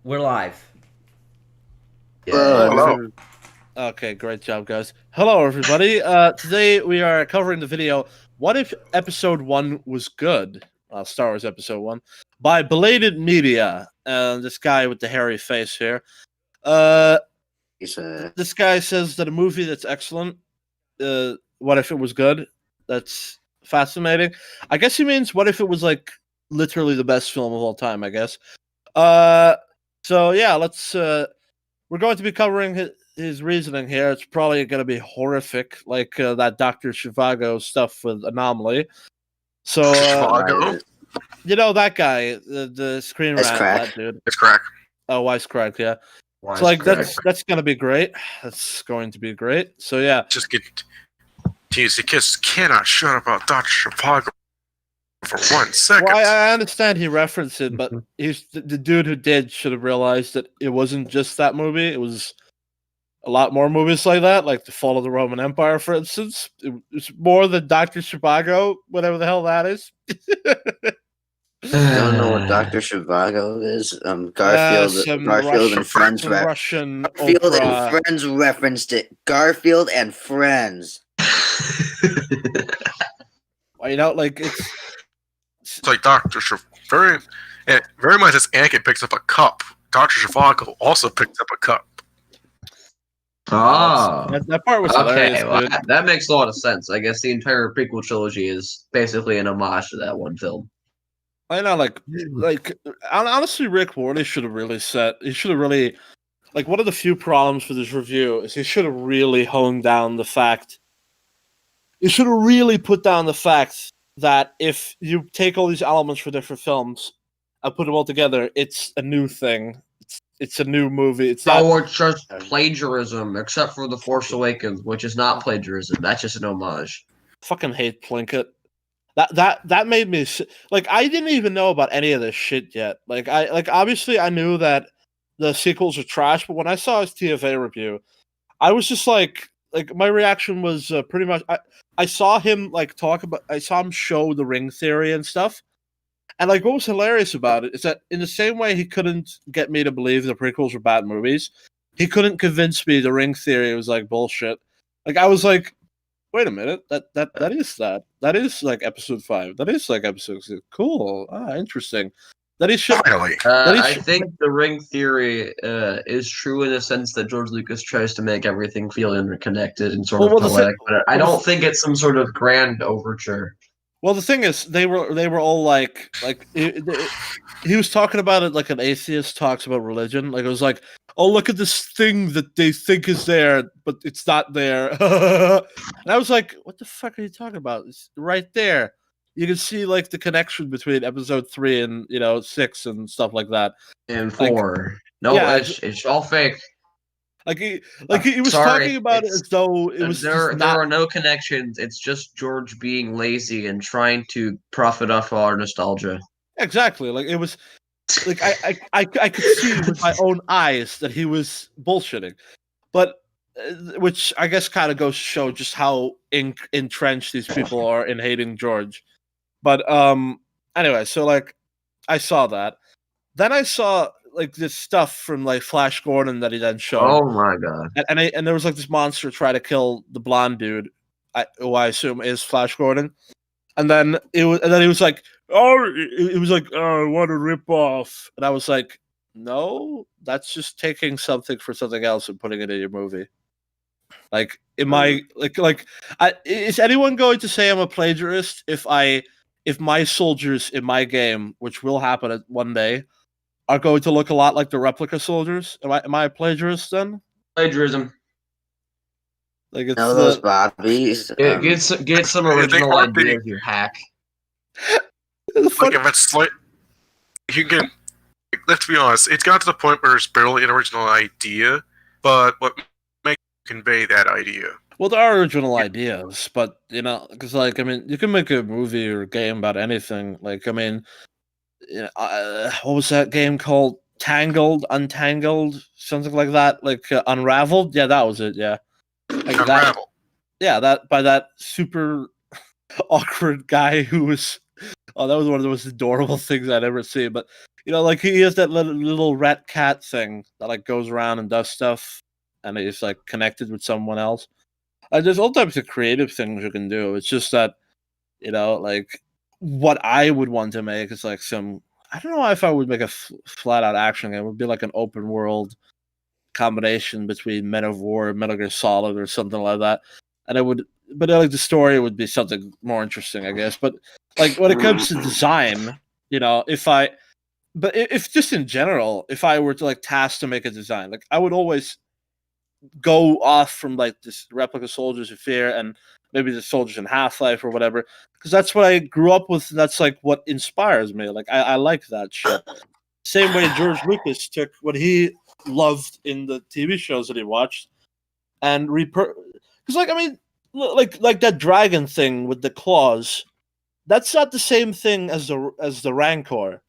We're live. Yeah. Hello. Okay, great job, guys. Hello, everybody. Today we are covering the video, What If Episode 1 Was Good? Star Wars Episode 1, by Belated Media. And this guy with the hairy face here. This guy says that a movie that's excellent, What If It Was Good? That's fascinating. I guess he means, what if it was, like, literally the best film of all time, I guess. So, yeah, let's... we're going to be covering his reasoning here. It's probably going to be horrific, like that Dr. Zhivago stuff with Anomaly. So, Zhivago? you know that guy, the screen rat, that dude. It's crack. Oh, Wisecrack, yeah. So, like, that's going to be great. That's going to be great. So, yeah. Just get... Jeez, the kids cannot shut up about Dr. Zhivago for 1 second. Well, I understand he referenced it, but he's the dude who did should have realized that it wasn't just that movie. It was a lot more movies like that, like The Fall of the Roman Empire, for instance. It's more than Dr. Zhivago, whatever the hell that is. I don't know what Dr. Zhivago is. Garfield and Friends. Russian Garfield and Friends referenced it. Garfield and Friends. Well, you know, like It's like Dr. Zhivago. Very much as Anakin picks up a cup, Dr. Zhivago also picks up a cup. Oh, that part was okay. hilarious, Well, dude. that makes a lot of sense. I guess the entire prequel trilogy is basically an homage to that one film. I know, like honestly, Rick Warley should have really he should have really, like, one of the few problems with his review is he should have really honed down the fact. He should have really put down the fact that if you take all these elements for different films and put them all together, it's a new thing. It's a new movie. It's not. Oh, it's just plagiarism, except for The Force Awakens, which is not plagiarism. That's just an homage. Fucking hate Plinkett. That made me like, I didn't even know about any of this shit yet. Like, obviously I knew that the sequels are trash, but when I saw his TFA review, I was just like my reaction was pretty much I saw him I saw him show the ring theory and stuff. And, like, what was hilarious about it is that in the same way he couldn't get me to believe the prequels were bad movies, he couldn't convince me the ring theory was, like, bullshit. Like, I was like, wait a minute, that is like episode 5. That is like episode 6. Cool. Interesting. That is shit. Finally. I think the ring theory is true in the sense that George Lucas tries to make everything feel interconnected and sort of poetic, but I don't think it's some sort of grand overture. Well, the thing is, they were all like he was talking about it like an atheist talks about religion. Like, it was like, oh, look at this thing that they think is there, but it's not there. And I was like, what the fuck are you talking about? It's right there. You can see, like, the connection between episode 3 and 6 and stuff like that. And 4, no, yeah, it's all fake. Like he was talking about it as though it was there are no connections. It's just George being lazy and trying to profit off our nostalgia. Exactly. Like, it was like I could see with my own eyes that he was bullshitting, but which I guess kind of goes to show just how entrenched these people are in hating George. But anyway, so, like, I saw that. Then I saw, like, this stuff from, like, Flash Gordon that he then showed. Oh my god! And there was, like, this monster try to kill the blonde dude, who I assume is Flash Gordon. And then he was like, oh, it was like, oh, what a rip off. And I was like, no, that's just taking something for something else and putting it in your movie. Like, is anyone going to say I'm a plagiarist if my soldiers in my game, which will happen one day, are going to look a lot like the replica soldiers? Am I a plagiarist then? Plagiarism. Like, it's those Bobbies. Get some original ideas, you hack. Like, if it's like, you can. Let's be honest. It's got to the point where it's barely an original idea, but what makes you convey that idea? Well, there are original ideas, but, because, like, I mean, you can make a movie or a game about anything. Like, I mean, what was that game called? Tangled, Untangled, something like that. Like, Unraveled. Yeah, that was it. Yeah, like Unravel. That by that super awkward guy who was. Oh, that was one of the most adorable things I'd ever seen. But like he has that little rat cat thing that like goes around and does stuff, and he's like connected with someone else. There's all types of creative things you can do. It's just that like what I would want to make is like some. I don't know if I would make a flat out action game. It would be like an open world combination between Men of War and Metal Gear Solid or something like that, and it would. But like the story would be something more interesting, I guess. But like when it comes to design, if just in general, if I were to like tasked to make a design, like I would always go off from like this replica soldiers of fear and maybe the soldiers in Half-Life or whatever, because that's what I grew up with. That's like what inspires me. Like I like that shit. Same way George Lucas took what he loved in the TV shows that he watched and because like I mean like that dragon thing with the claws, that's not the same thing as the Rancor.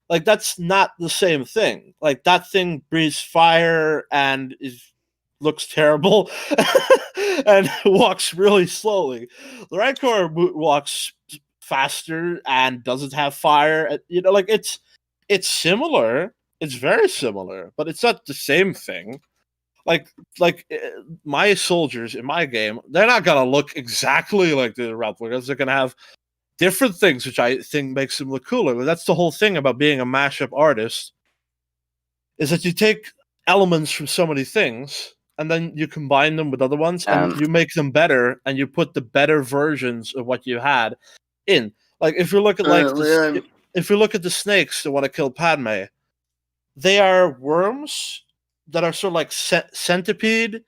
Like that's not the same thing. Like that thing breathes fire and looks terrible and walks really slowly. The Rancor walks faster and doesn't have fire. Like it's similar. It's very similar, but it's not the same thing. Like my soldiers in my game, they're not gonna look exactly like the replicas. They're gonna have different things, which I think makes them look cooler. But that's the whole thing about being a mashup artist, is that you take elements from so many things and then you combine them with other ones and you make them better, and you put the better versions of what you had in. Like if you look at if you look at the snakes that want to kill Padme, they are worms that are sort of like centipede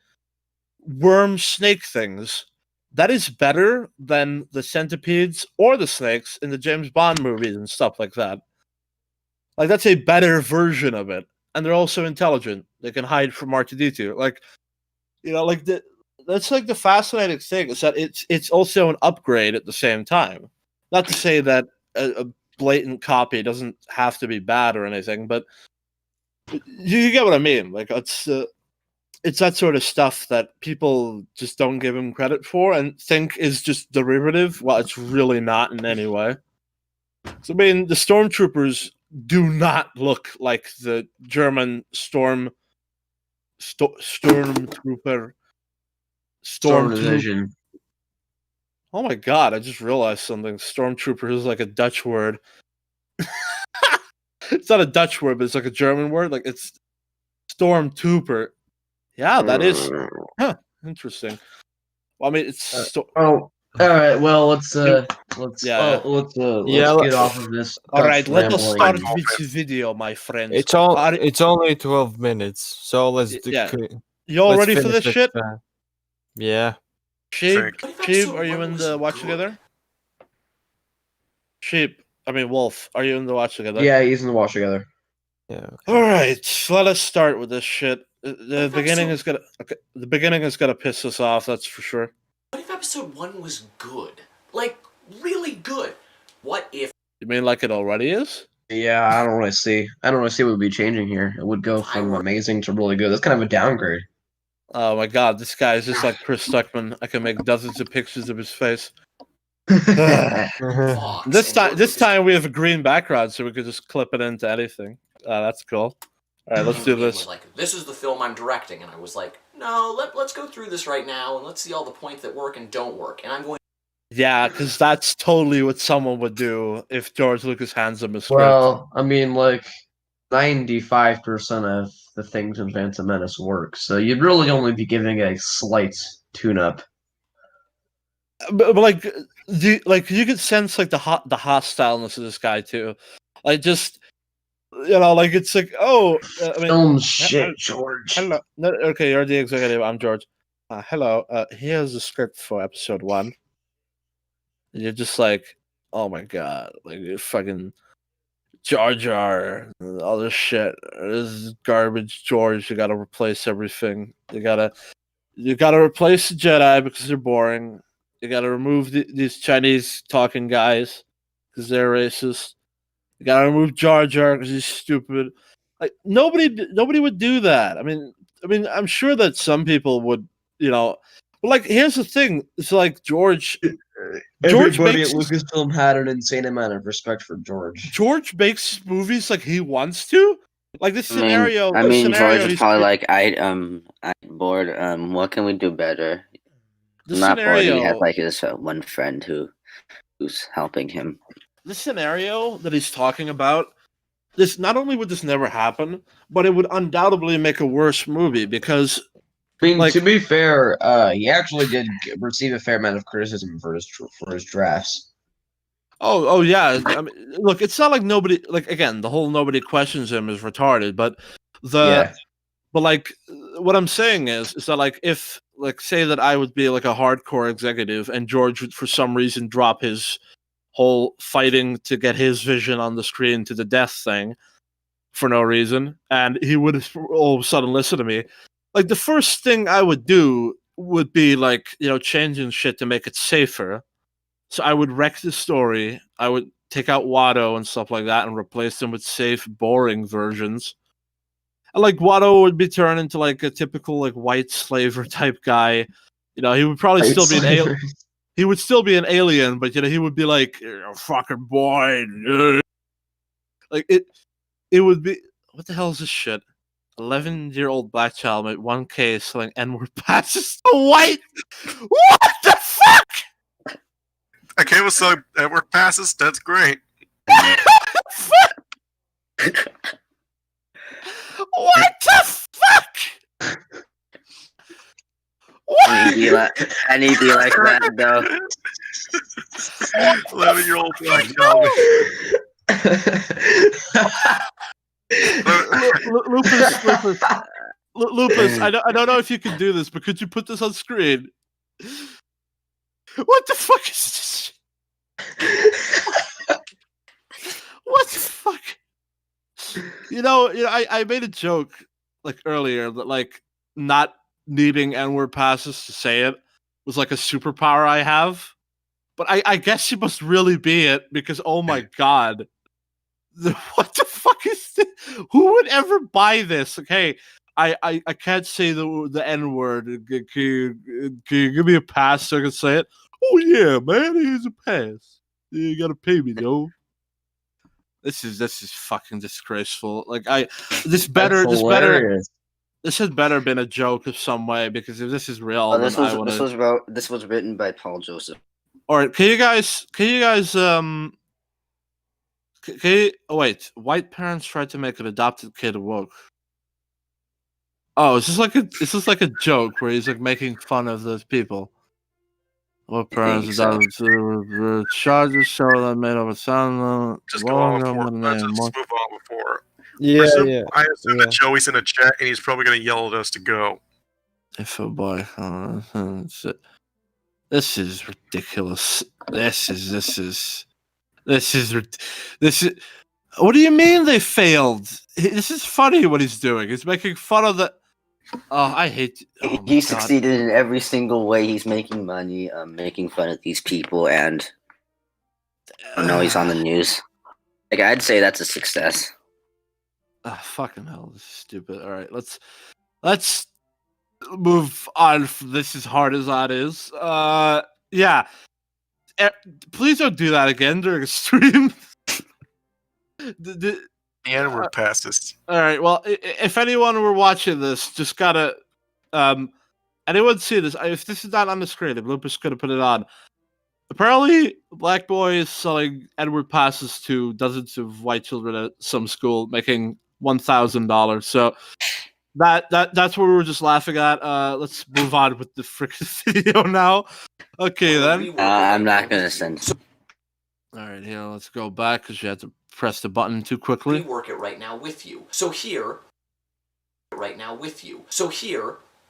worm snake things. That is better than the centipedes or the snakes in the James Bond movies and stuff like that. Like that's a better version of it, and they're also intelligent. They can hide from R2-D2. Like like that's like the fascinating thing, is that it's also an upgrade at the same time. Not to say that a blatant copy doesn't have to be bad or anything, but you get what I mean. Like it's that sort of stuff that people just don't give him credit for and think is just derivative. Well, it's really not in any way. So I mean, the stormtroopers do not look like the German stormtrooper. Storm Division. Oh my god! I just realized something. Stormtrooper is like a Dutch word. It's not a Dutch word, but it's like a German word. Like it's stormtrooper. Yeah, that is interesting. Well, I mean, it's all right. Well, let's get off of this. All right, let us start with the video, my friends. It's only 12 minutes, so let's do. Yeah. You all ready for this shit? Yeah. Sheep, are you in the watch together? Wolf, are you in the watch together? Yeah, he's in the watch together. Yeah. Okay. All right, let us start with this shit. The beginning is gonna piss us off. That's for sure. What if episode 1 was good, like really good? What if? You mean like it already is? Yeah, I don't really see what would be changing here. It would go from amazing to really good. That's kind of a downgrade. Oh my god, this guy is just like Chris Stuckman. I can make dozens of pictures of his face. This time we have a green background, so we could just clip it into anything. That's cool. All right, let's do this. Like, this is the film I'm directing, and I was like, no, let's go through this right now, and let's see all the points that work and don't work. And I'm going. Yeah, because that's totally what someone would do if George Lucas hands them a script. Well, I mean, like 95% of the things in Phantom Menace work, so you'd really only be giving a slight tune-up. But like, you could sense like the hostileness of this guy too. Like just. Like it's like, shit, George. Hello. No, okay, you're the executive. I'm George. Hello. Here's the script for episode 1. And you're just like, oh my god, like you're fucking Jar Jar, all this shit. This is garbage, George. You gotta replace everything. You gotta replace the Jedi because they're boring. You gotta remove these Chinese talking guys because they're racist. You gotta remove Jar Jar because he's stupid. Like nobody would do that. I mean, I'm sure that some people would, but like here's the thing: it's like George Everybody at Lucasfilm had an insane amount of respect for George. George makes movies like he wants to. Like this scenario. George is probably like, I'm bored. What can we do better? I'm not bored. He has like his one friend who's helping him. The scenario that he's talking about, this not only would this never happen, but it would undoubtedly make a worse movie because. I mean, to be fair, he actually did receive a fair amount of criticism for his drafts. Oh yeah. I mean, look, it's not like nobody. Like again, the whole nobody questions him is retarded, but but like what I'm saying is that like if like say that I would be like a hardcore executive and George would for some reason drop his whole fighting to get his vision on the screen to the death thing for no reason, and he would all of a sudden listen to me. Like the first thing I would do would be like, changing shit to make it safer. So I would wreck the story. I would take out Watto and stuff like that and replace them with safe, boring versions. And like Watto would be turned into like a typical like white slaver type guy. He would probably still be an alien. He would still be an alien, but he would be like, fucking boy. Like it would be, what the hell is this shit? 11-year-old black child made 1K selling N-word passes to white. What the fuck? Okay, well, so N-word passes. That's great. What the fuck? What? I need to be like that though. 11-year-old black child. Lupus, I don't know if you can do this, but could you put this on screen? What the fuck is this? What the fuck? I made a joke like earlier that like not needing N-word passes to say it was like a superpower I have, but I guess it must really be it because oh my god. What the fuck is this? Who would ever buy this? Like, hey, I can't say the N word. Can you give me a pass so I can say it? Oh yeah, man, here's a pass. You gotta pay me though. This is fucking disgraceful. Like this had better been a joke of some way because if this is real, this was written by Paul Joseph. All right, can you guys wait, white parents tried to make an adopted kid woke. Oh, is this like a joke where he's like making fun of those people? What parents adopted charges show that made of a sound. Just go on before. Let's just move on before. Yeah. I assume that Joey's in a chat and he's probably going to yell at us to go. If a boy, this is ridiculous. This is. What do you mean they failed? This is funny what he's doing. He's making fun of the. Oh, I hate. Oh he succeeded in every single way. He's making money, making fun of these people, and he's on the news. Like I'd say that's a success. Fucking hell, this is stupid. All right, let's move on. This as hard as that is. Yeah. Please don't do that again during a stream. The N-word passes. All right. Well, if anyone were watching this, just gotta. Anyone see this? If this is not on the screen, if Lupus could have put it on. Apparently, black boy is selling N-word passes to dozens of white children at some school, making $1,000. So that's what we were just laughing at. Let's move on with the freaking video now. Okay, then. I'm not gonna send. All right, here, let's go back because you had to press the button too quickly. Rework it right now with you. So here,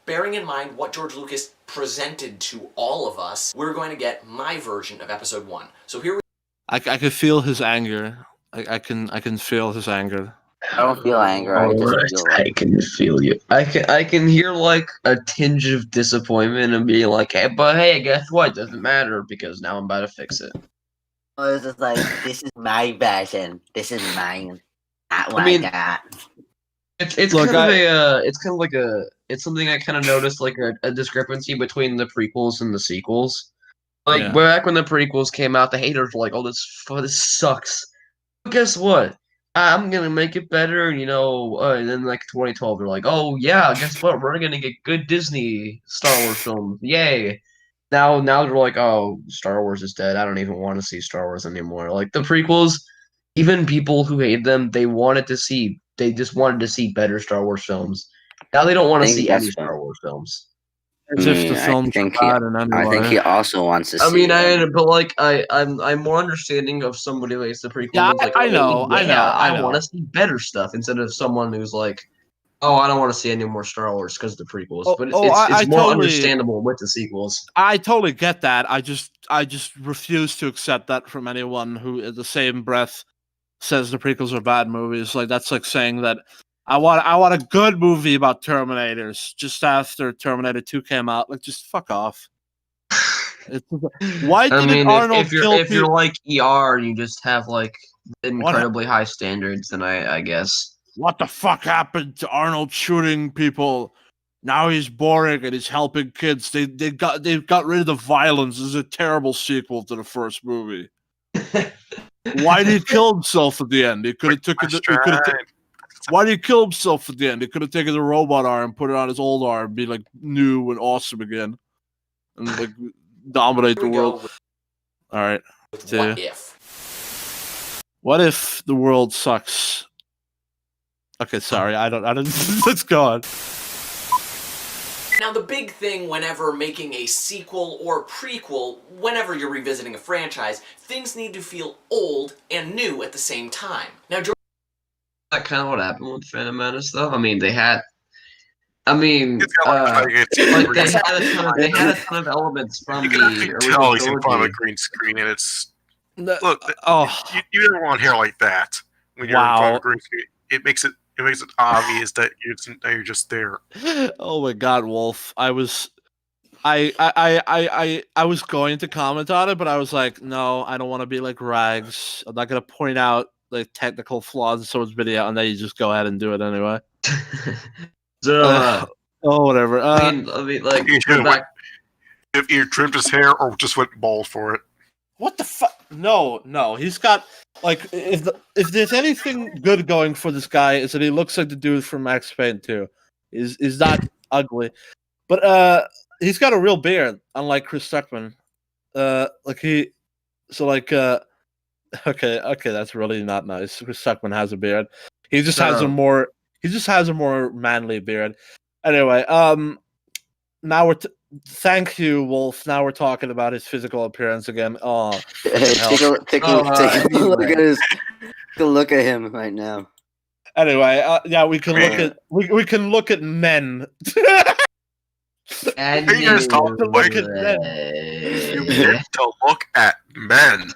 bearing in mind what George Lucas presented to all of us, we're going to get my version of Episode 1. So here I can feel his anger. I can feel his anger. I don't feel anger. I can feel you. I can hear like a tinge of disappointment and being like, hey, guess what? Doesn't matter because now I'm about to fix it. Oh, it's just like this is my version. This is mine. Not what I got. It's something I kind of noticed like a discrepancy between the prequels and the sequels. Like back when the prequels came out, the haters were like, "Oh, this sucks." But guess what? I'm gonna make it better, and then like 2012, they're like, "Oh yeah, guess what? We're gonna get good Disney Star Wars films, yay!" Now they're like, "Oh, Star Wars is dead. I don't even want to see Star Wars anymore." Like the prequels, even people who hate them, they just wanted to see better Star Wars films. Now they don't want to see any Star Wars films. As if the films are bad in any way. I think he also wants to see. But like I'm more understanding of somebody who hates the prequel. Yeah, Like, I know. I want to see better stuff instead of someone who's like, oh, I don't want to see any more Star Wars because of the prequels. But it's more understandable with the sequels. I totally get that. I just refuse to accept that from anyone who, in the same breath, says the prequels are bad movies. Like that's like saying that I want a good movie about Terminators just after Terminator 2 came out. Like, just fuck off. Why didn't Arnold kill if you're like ER and you just have like incredibly high standards, then I guess. What the fuck happened to Arnold shooting people? Now he's boring and he's helping kids. They've got rid of the violence. This is a terrible sequel to the first movie. Why did he kill himself at the end? He could have taken why did he kill himself at the end? He could have taken the robot arm, put it on his old arm, be like new and awesome again, and like dominate the world. All right. What if? What if the world sucks? Okay, sorry. I don't. Let's go on. Now, the big thing whenever making a sequel or prequel, whenever you're revisiting a franchise, things need to feel old and new at the same time. Now, that kind of what happened with Phantom Menace, though. I mean, they had a ton of elements from the original he's in front of a green screen, and it's you never want hair like that when you're in front of a green screen. It makes it obvious that you're just there. Oh my God, Wolf! I was going to comment on it, but I was like, no, I don't want to be like Rags. I'm not gonna point out like technical flaws in someone's video, and then you just go ahead and do it anyway. Whatever. I mean, like, if he trimmed his hair or just went bald for it. What the fuck? No. He's got like if there's anything good going for this guy is that he looks like the dude from Max Payne 2. Is not ugly, but he's got a real beard, unlike Chris Tuckman. Okay, that's really not nice. Chris Tuckman has a beard. He just has a more manly beard. Anyway, now thank you, Wolf. Now we're talking about his physical appearance again. Oh, take a look at him right now. Anyway, we can look at men. And you guys to look at men. You get to look at men.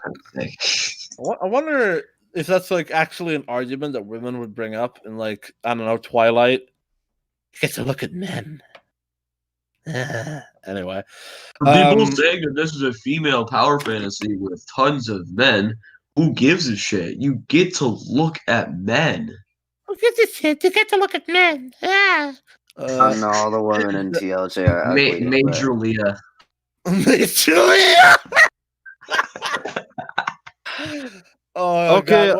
I wonder if that's like actually an argument that women would bring up in, like, I don't know, Twilight. You get to look at men. Anyway, people saying that this is a female power fantasy with tons of men. Who gives a shit? You get to look at men. Who gives a shit? You get to look at men. Yeah. No, all the women in TLJ are ugly. Major Leah. Major Leah. Okay,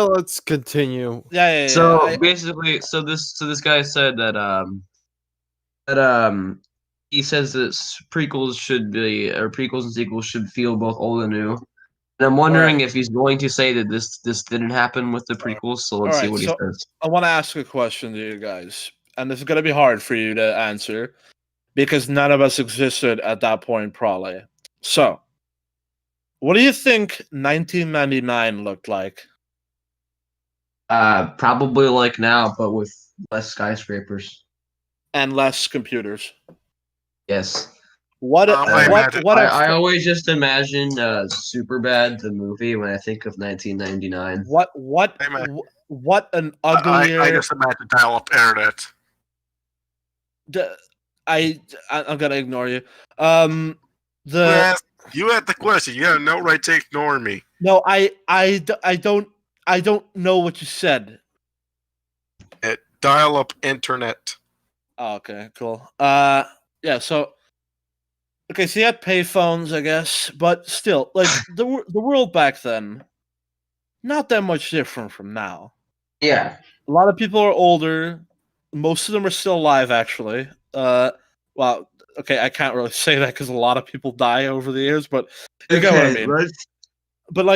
let's continue. Yeah. So basically, this guy said that he says that prequels and sequels should feel both old and new. And I'm wondering if he's going to say that this didn't happen with the prequels. So let's see what he says. I want to ask a question to you guys, and this is going to be hard for you to answer because none of us existed at that point, probably. So, what do you think 1999 looked like? Probably like now, but with less skyscrapers and less computers. Yes. I always just imagine Superbad the movie when I think of 1999. What an uglier. I just imagine dial-up internet. I'm gonna ignore you. You had the question. You have no right to ignore me. No, I don't know what you said. Dial-up internet. Oh, okay, cool. Yeah. So, Okay, so you had payphones, I guess, but still, like the world back then, not that much different from now. Yeah. A lot of people are older. Most of them are still alive, actually. Well, okay, I can't really say that because a lot of people die over the years, but you get what I mean. Right? But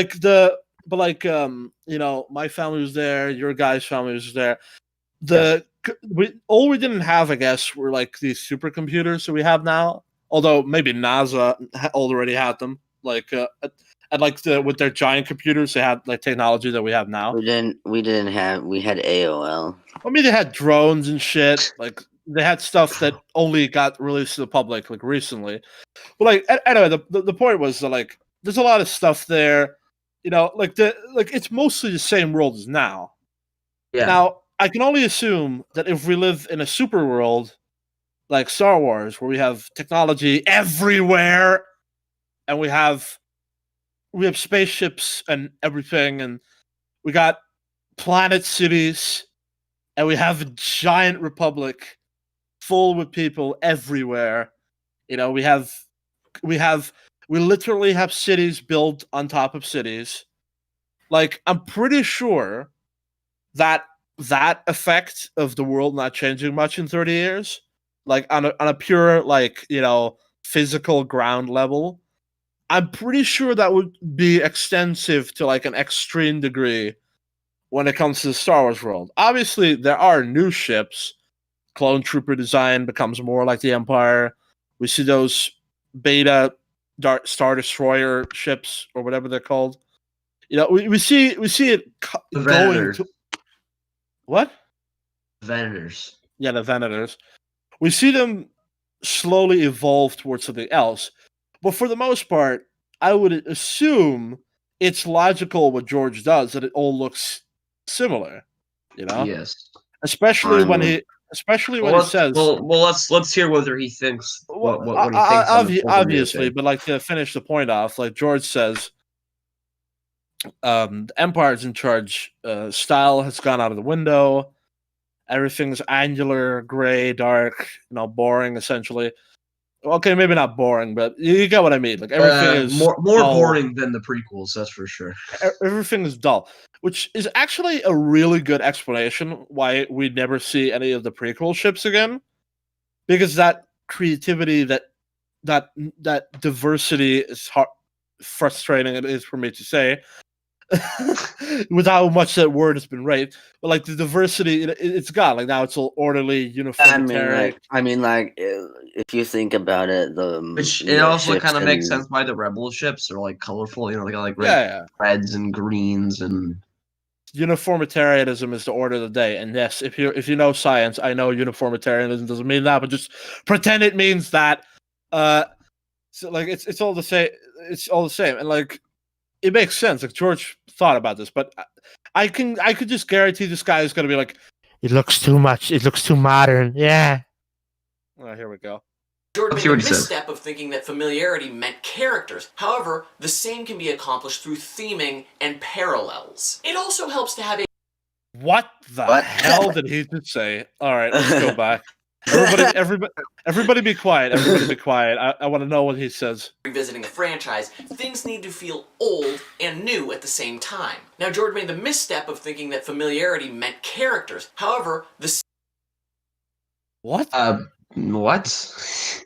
my family was there. Your guy's family was there. All we didn't have, I guess, were like these supercomputers that we have now. Although maybe NASA already had them, like with their giant computers, they had like technology that we have now. We didn't have. We had AOL. I mean, they had drones and shit. Like they had stuff that only got released to the public like recently. But like anyway, the point was that like there's a lot of stuff there. It's mostly the same world as now. Yeah. Now I can only assume that if we live in a super world like Star Wars, where we have technology everywhere, and we have spaceships and everything, and we got planet cities, and we have a giant republic full with people everywhere. You know, we literally have cities built on top of cities. Like, I'm pretty sure that effect of the world not changing much in 30 years, like on a pure like, physical ground level, I'm pretty sure that would be extensive to like an extreme degree when it comes to the Star Wars world. Obviously, there are new ships. Clone Trooper design becomes more like the Empire. We see those beta Star Destroyer ships or whatever they're called. We see it The going Venator. to what? Venators. Yeah, the Venators. We see them slowly evolve towards something else. But for the most part, I would assume it's logical what George does, that it all looks similar. Yes. Especially when he says, let's hear whether he thinks what he thinks on the obviously, but like to finish the point off, like George says, the Empire's in charge. Style has gone out of the window. Everything's angular, gray, dark, boring, essentially. Okay, maybe not boring, but you get what I mean. Like everything is more dull. boring than the prequels, that's for sure. Everything is dull, which is actually a really good explanation why we never see any of the prequel ships again, because that creativity, that diversity is frustrating. It is for me to say. With how much that word has been raised, but like the diversity, it's gone. Like now, it's all orderly, uniformitarian. I mean, if you think about it, It also kind of makes sense why the rebel ships are like colorful. They got like reds and greens and. Uniformitarianism is the order of the day, and yes, if you know science, I know uniformitarianism doesn't mean that, but just pretend it means that. So like it's all the same. It's all the same, and like. It makes sense. Like George thought about this, but I could just guarantee this guy is going to be like, it looks too much. It looks too modern. Yeah. Oh, here we go. Jordan made the misstep of thinking that familiarity meant characters. However, the same can be accomplished through theming and parallels. It also helps to have a... What the hell did he just say? All right, let's go back. Everybody be quiet. Everybody be quiet. I want to know what he says. Revisiting a franchise, things need to feel old and new at the same time. Now, George made the misstep of thinking that familiarity meant characters. However, What? What?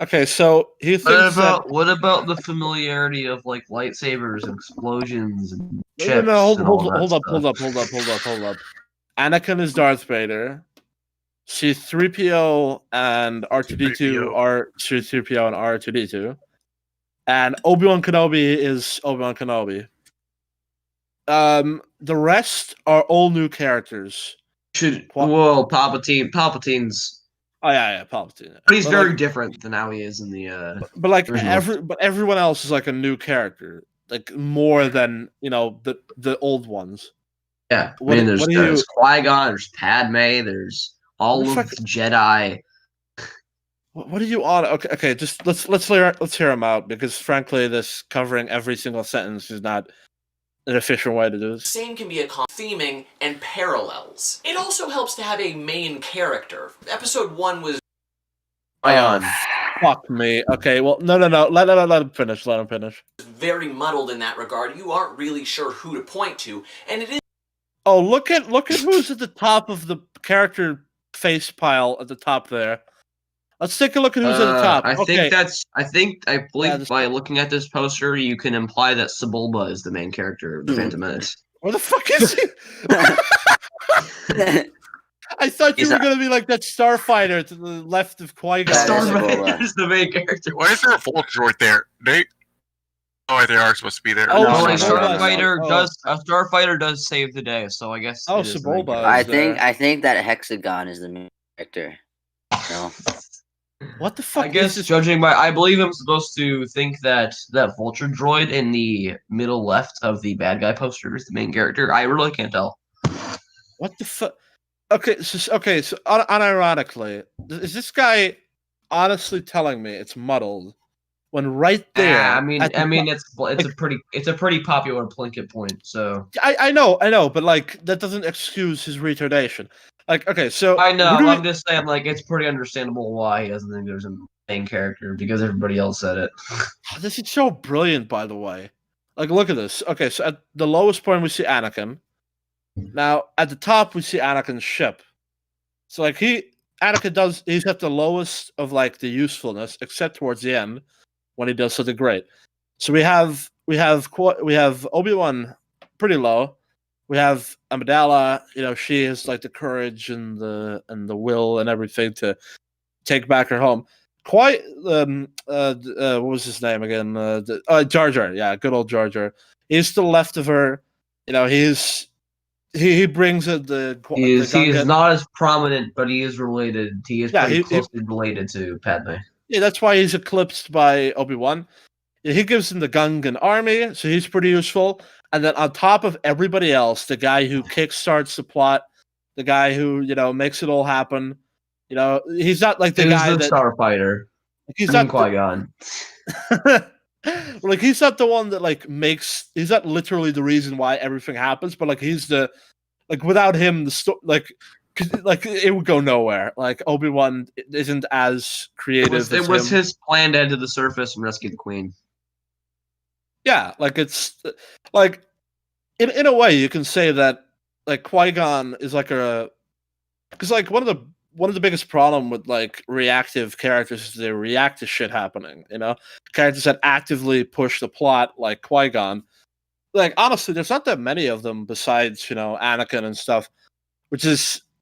Okay, so he thinks what about the familiarity of like lightsabers and explosions and chips? No, hold up. Anakin is Darth Vader. C-3PO and R2-D2 are C-3PO and R2-D2. And Obi-Wan Kenobi is Obi-Wan Kenobi. The rest are all new characters. Palpatine's. Oh yeah, Palpatine. But he's very different than how he is in the. But like everyone else is like a new character, like more than the old ones. Yeah, there's Qui-Gon, there's Padme, there's all of the Jedi. What are you on? Okay. Just let's hear him out, because frankly, this covering every single sentence is not an efficient way to do this. Same can be a theming and parallels. It also helps to have a main character. Episode 1 was... Fuck me. Okay, well, no. Let him finish. Let him finish. Very muddled in that regard. You aren't really sure who to point to, and it is Oh, look at who's at the top of the character face pile at the top there. Let's take a look at who's at the top. I Okay. I believe this- by looking at this poster, you can imply that Sebulba is the main character of the Phantom Menace. Where the fuck is he? I thought you He's were not- gonna be like that starfighter to the left of Qui-Gon. That is Starfighter Sebulba. is the main character. Why is there a vulture right there? Oh, they are supposed to be there. Oh, No, No, no, a no, no, no. Starfighter does save the day, so I guess. Oh, it is the main Sebulba. character. I think that Hexagon is the main character. No. What the fuck I guess is this? judging by, I believe I'm supposed to think that vulture droid in the middle left of the bad guy poster is the main character. I really can't tell. What the fuck? Okay, so unironically, is this guy honestly telling me it's muddled when right there? Yeah, at the it's a pretty popular Plinkett point. So I know, but like that doesn't excuse his retardation. Like, okay, so I know. who do we- I'm just saying, like, it's pretty understandable why he doesn't think there's a main character because everybody else said it. This is so brilliant, by the way. Like, look at this. Okay, so at the lowest point we see Anakin. Now at the top we see Anakin's ship. So like he's at the lowest of like the usefulness, except towards the end when he does something great. So we have Obi-Wan pretty low. We have Amidala, she has like the courage and the will and everything to take back her home. What was his name again? Jar Jar, yeah, good old Jar Jar. He's to the left of her. He brings the. He is not as prominent, but he is related. He is pretty closely related to Padme. Yeah, that's why he's eclipsed by Obi-Wan. He gives him the Gungan army, so he's pretty useful. And then on top of everybody else, the guy who kickstarts the plot, the guy who makes it all happen. He's not like the guy that Starfighter. He's not Qui-Gon. Like he's not the one that like makes. He's not literally the reason why everything happens, but like he's the without him, the it would go nowhere. Like Obi-Wan isn't as creative. It was his plan to head to the surface and rescue the Queen. Yeah, like it's like in a way you can say that like Qui-Gon is like because like one of the biggest problem with like reactive characters is they react to shit happening. Characters that actively push the plot like Qui-Gon. Like honestly, there's not that many of them besides Anakin and stuff,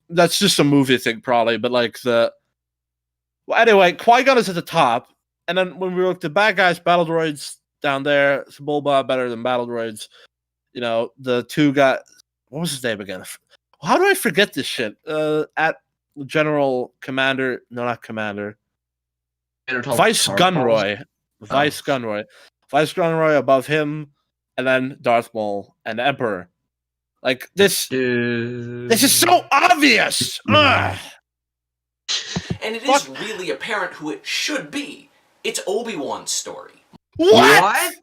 that's just a movie thing probably. But like anyway, Qui-Gon is at the top, and then when we look at the bad guys, battle droids down there, Sebulba better than battle droids. The two guys. What was his name again? How do I forget this shit? At General Commander, no, not Commander. Vice Gunroy. Vice Gunroy above him, and then Darth Maul and the Emperor. Like this is so obvious. Ugh. And it is really apparent who it should be. It's Obi-Wan's story. What?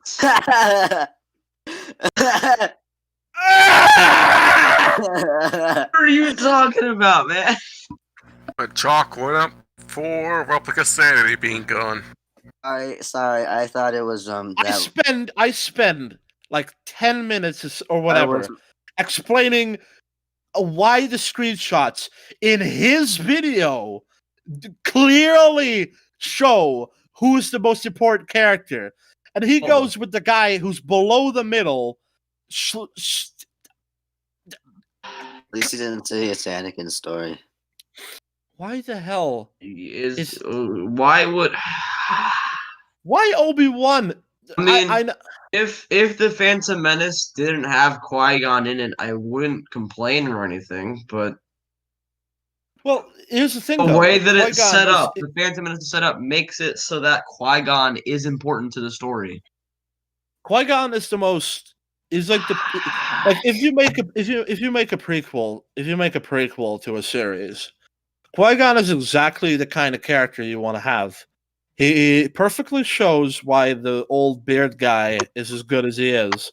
What are you talking about, man? But Chalk went up for replica sanity being gone. Sorry, I thought it was I spend like 10 minutes or whatever explaining why the screenshots in his video clearly show who's the most important character, and he goes with the guy who's below the middle. At least he didn't say it's Anakin's story. Why the hell Why would? Why Obi-Wan? I mean, if the Phantom Menace didn't have Qui-Gon in it, I wouldn't complain or anything. But well, here's the thing: the way that Qui-Gon it's set up, the Phantom Menace is set up, makes it so that Qui-Gon is important to the story. Qui-Gon is the most. Is like the if you make a prequel to a series, Qui-Gon is exactly the kind of character you want to have. He perfectly shows why the old beard guy is as good as he is.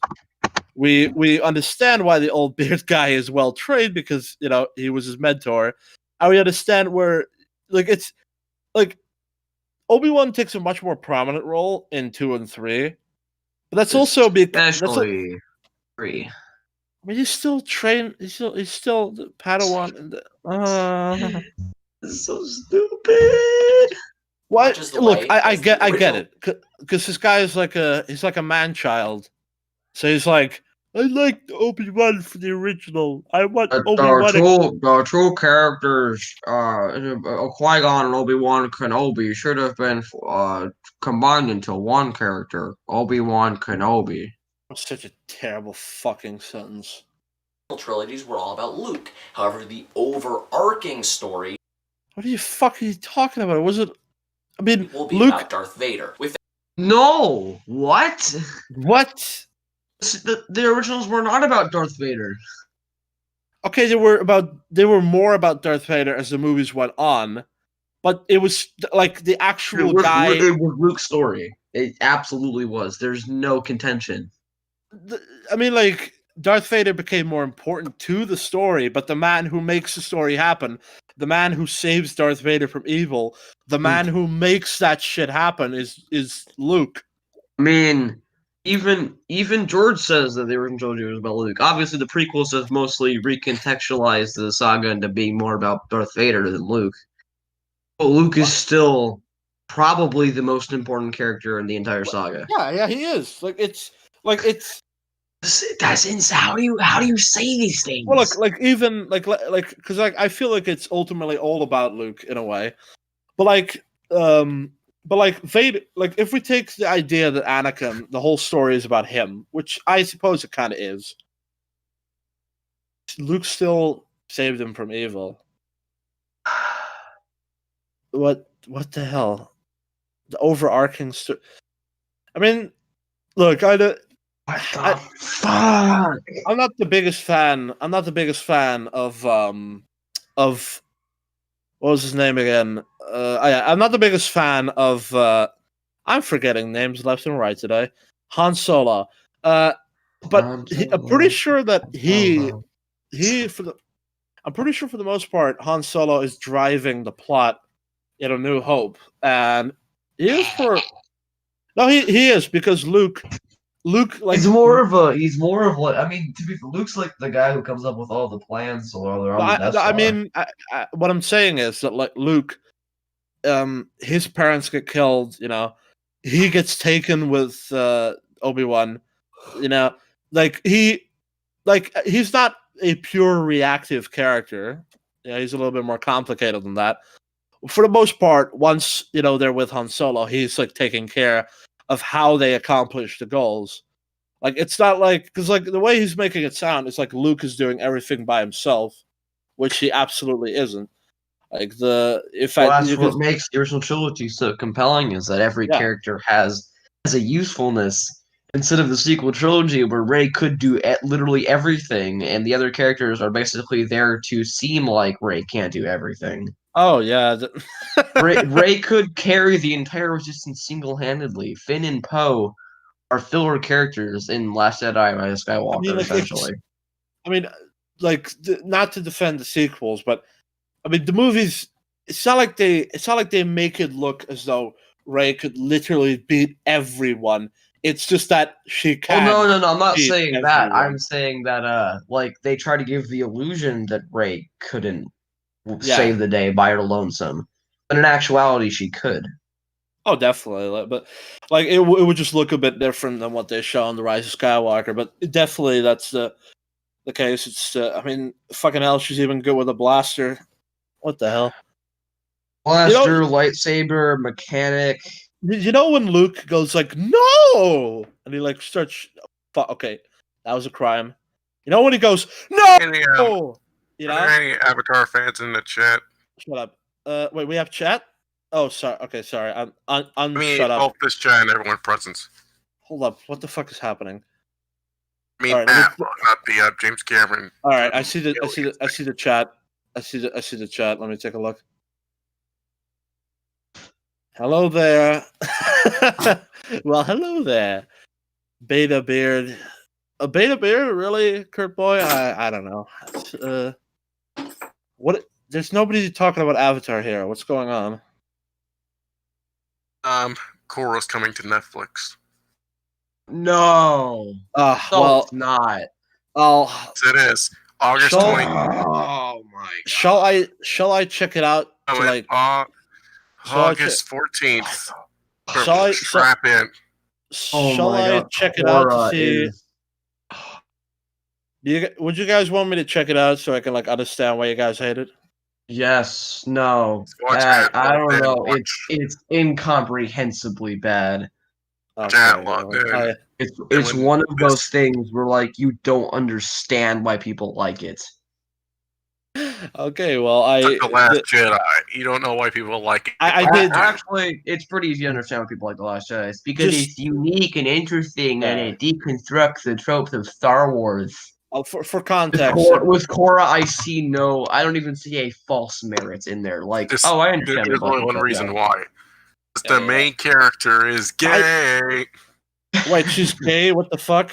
We understand why the old beard guy is well trained because he was his mentor. And we understand where it's like Obi-Wan takes a much more prominent role in 2 and 3, but that's also because Especially 3. I mean, he's still trained. He's still the Padawan. This is so stupid. What? Much as the Look, way I as the get original- it, because this guy is like a man child, so he's like, I liked Obi-Wan for the original. I want Obi-Wan. The true characters, Qui-Gon and Obi-Wan Kenobi, should have been combined into one character, Obi-Wan Kenobi. Such a terrible fucking sentence. trilogies were all about Luke. However, the overarching story What are you fucking talking about? Was it? I mean, will be Luke. about Darth Vader. With No, what? What? The originals were not about Darth Vader. Okay, they were more about Darth Vader as the movies went on, but it was like the actual guy. It was Luke's story. It absolutely was. There's no contention. I mean, like Darth Vader became more important to the story, but the man who makes the story happen, the man who saves Darth Vader from evil, the man who makes that shit happen is Luke. I mean, even George says that the original trilogy was about Luke. Obviously, the prequels have mostly recontextualized the saga into being more about Darth Vader than Luke. But Luke is still probably the most important character in the entire saga. Yeah, he is. It's That's insane. How do you say these things? well, even because I feel like it's ultimately all about Luke in a way, but Vader, like if we take the idea that Anakin, the whole story is about him, which I suppose it kind of is. Luke still saved him from evil. What the hell? The overarching story. I mean, look, What the fuck? I'm not the biggest fan. I'm not the biggest fan of what was his name again? I'm not the biggest fan of I'm forgetting names left and right today. Han Solo. But I'm pretty sure that I'm pretty sure for the most part Han Solo is driving the plot in A New Hope, and he is he is because Luke like he's more of what I mean. To be Luke's like the guy who comes up with all the plans. So I mean, what I'm saying is that like Luke, his parents get killed. You know, he gets taken with Obi-Wan. You know, he's not a pure reactive character. Yeah, he's a little bit more complicated than that. For the most part, once they're with Han Solo, he's like taking care of how they accomplish the goals. Like it's not like because like the way he's making it sound, it's like Luke is doing everything by himself, which he absolutely isn't. Like that's what makes the original trilogy so compelling is that every character has a usefulness instead of the sequel trilogy where Rey could do literally everything, and the other characters are basically there to seem like Rey can't do everything. Oh yeah, Rey could carry the entire Resistance single-handedly. Finn and Poe are filler characters in Last Jedi by Skywalker, essentially. Not to defend the sequels, but I mean the movies. It's not like they make it look as though Rey could literally beat everyone. It's just that she can. Oh no! I'm not saying that. I'm saying that like they try to give the illusion that Rey couldn't save the day by her lonesome, but in actuality, she could. Oh, definitely. But like it would just look a bit different than what they show in The Rise of Skywalker. But definitely, that's the case. It's I mean, fucking hell, she's even good with a blaster. What the hell? Blaster, lightsaber, mechanic. You know when Luke goes like no, and he like starts. Okay, that was a crime. You know when he goes no. Are there any Avatar fans in the chat? Shut up. Wait, we have chat? Oh, sorry. Okay, sorry. Shut up. Both this chat and everyone present. Hold up. What the fuck is happening? I mean, not the James Cameron. All right, I see the chat. I see the chat. Let me take a look. Hello there. Well, hello there. Beta Beard. A Beta Beard, really, Kurt Boy? I don't know. What? There's nobody talking about Avatar here. What's going on? Korra's coming to Netflix. No. No, Well, it's not. I'll. Yes, it is. August Shall- 20. Oh my god. Shall I check it out? To, like, August 14th. shall I Strap in. Oh shall my I god. check it out to Korra see? is- Would you guys want me to check it out so I can like understand why you guys hate it? Yes, no. Watch I Atlas, don't then know. watch- It's incomprehensibly bad. That lot, well, man. It's when one of this- those things where like you don't understand why people like it. okay. Well, I It's like The Last Jedi. You don't know why people like it. I A- did. Actually, it's pretty easy to understand why people like The Last Jedi. It's because Just- it's unique and interesting, and Yeah. it deconstructs the tropes of Star Wars. For With, context, with Korra, I don't even see a false merit in there. Like, This- oh, I understand. There's people only like one it, reason yeah. why. It's Yeah, the yeah. main character is gay. wait, she's gay. What the fuck?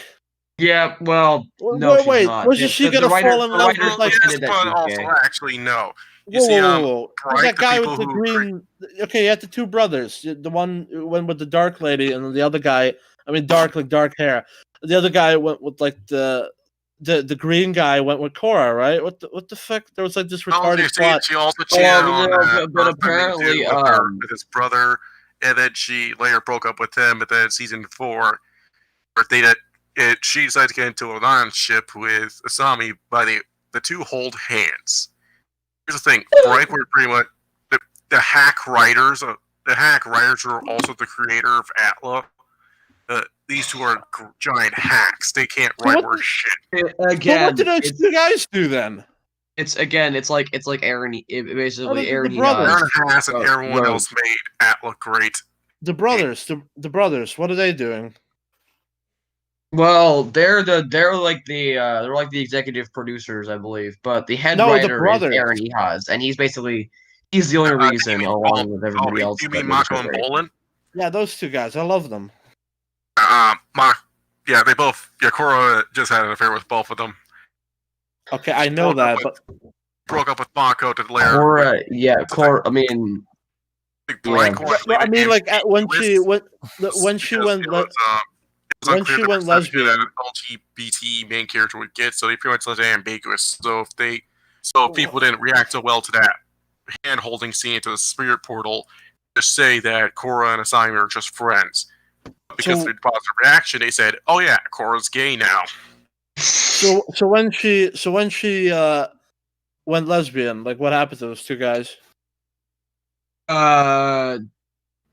Yeah, well, no, wait, she's wait. not. Wasn't she gonna fall in love Well, with like? yes, pretended that but she's also gay. actually no. You Whoa, see, whoa, whoa. right, That the guy people with the who green. Okay, you had the two brothers. The one went with the dark lady, and the other guy. I mean, dark hair. The other guy went with like the green guy went with Korra, right? What the fuck? There was like this Well, retarded you see, plot. she also cheated Well, on no, that but first thing they apparently, did with his brother, and then she later broke up with him. But then season 4, where she decided to get into a alliance with Asami by the two hold hands. Here's the thing, right? Where pretty much the hack writers are also the creator of Atla. These two are giant hacks. They can't write worse shit. But again, what did those two guys do then? it's like Aaron. Basically, the Aaron brothers. Aaron Haas and everyone Right. else made Atla great. The brothers. The brothers. What are they doing? Well, they're like the executive producers, I believe. But the head No, the writer is brothers. Aaron Ehas, and he's the only reason, along with everybody else. You that mean made the Mako show and great. Bolin? Yeah, those two guys. I love them. Yeah, they both. Yeah, Korra just had an affair with both of them. Okay, I know that, but Broke up with Mako to later. Korra. I mean, Blank yeah. one. well, I mean, like when she went when she Because went it was when unclear she the went perception that lesbian. an LGBT main character would get, so they pretty much left it ambiguous. So if people didn't react so well to that hand holding scene into the spirit portal, just say that Korra and Asami are just friends. Because of the positive reaction, they said, "Oh yeah, Korra's gay now." So when she went lesbian, like what happened to those two guys?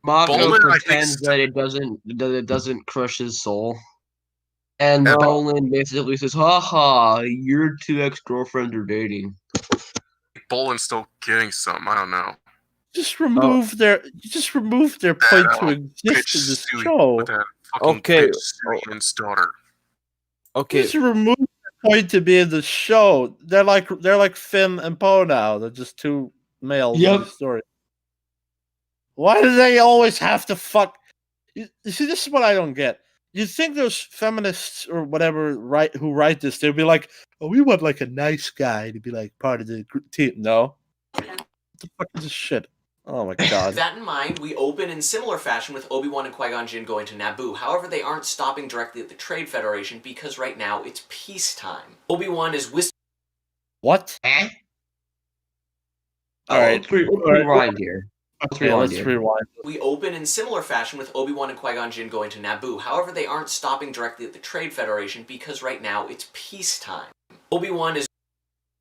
Mako Bolin, I think, pretends that it doesn't crush his soul, and Yeah. Bolin basically says, "Haha, your two ex-girlfriends are dating." Bolin's still getting some. I don't know. Just remove their point to exist Bitch in this Sui show. with that fucking Okay. bitch Sui's daughter. Okay, Just remove their point to be in the show. They're like Finn and Poe now. They're just two males in Yep. the story. Why do they always have to fuck? You see, this is what I don't get. You think those feminists or whatever who write this, they'd be like, "Oh, we want like a nice guy to be like part of the team." No, what the fuck is this shit? Oh my god. With that in mind, we open in similar fashion with Obi-Wan and Qui-Gon Jinn going to Naboo. However, they aren't stopping directly at the Trade Federation because right now it's peacetime. Obi-Wan is What? Eh? All right. Let's rewind here. Okay, let's rewind. We open in similar fashion with Obi-Wan and Qui-Gon Jinn going to Naboo. However, they aren't stopping directly at the Trade Federation because right now it's peacetime. Obi-Wan is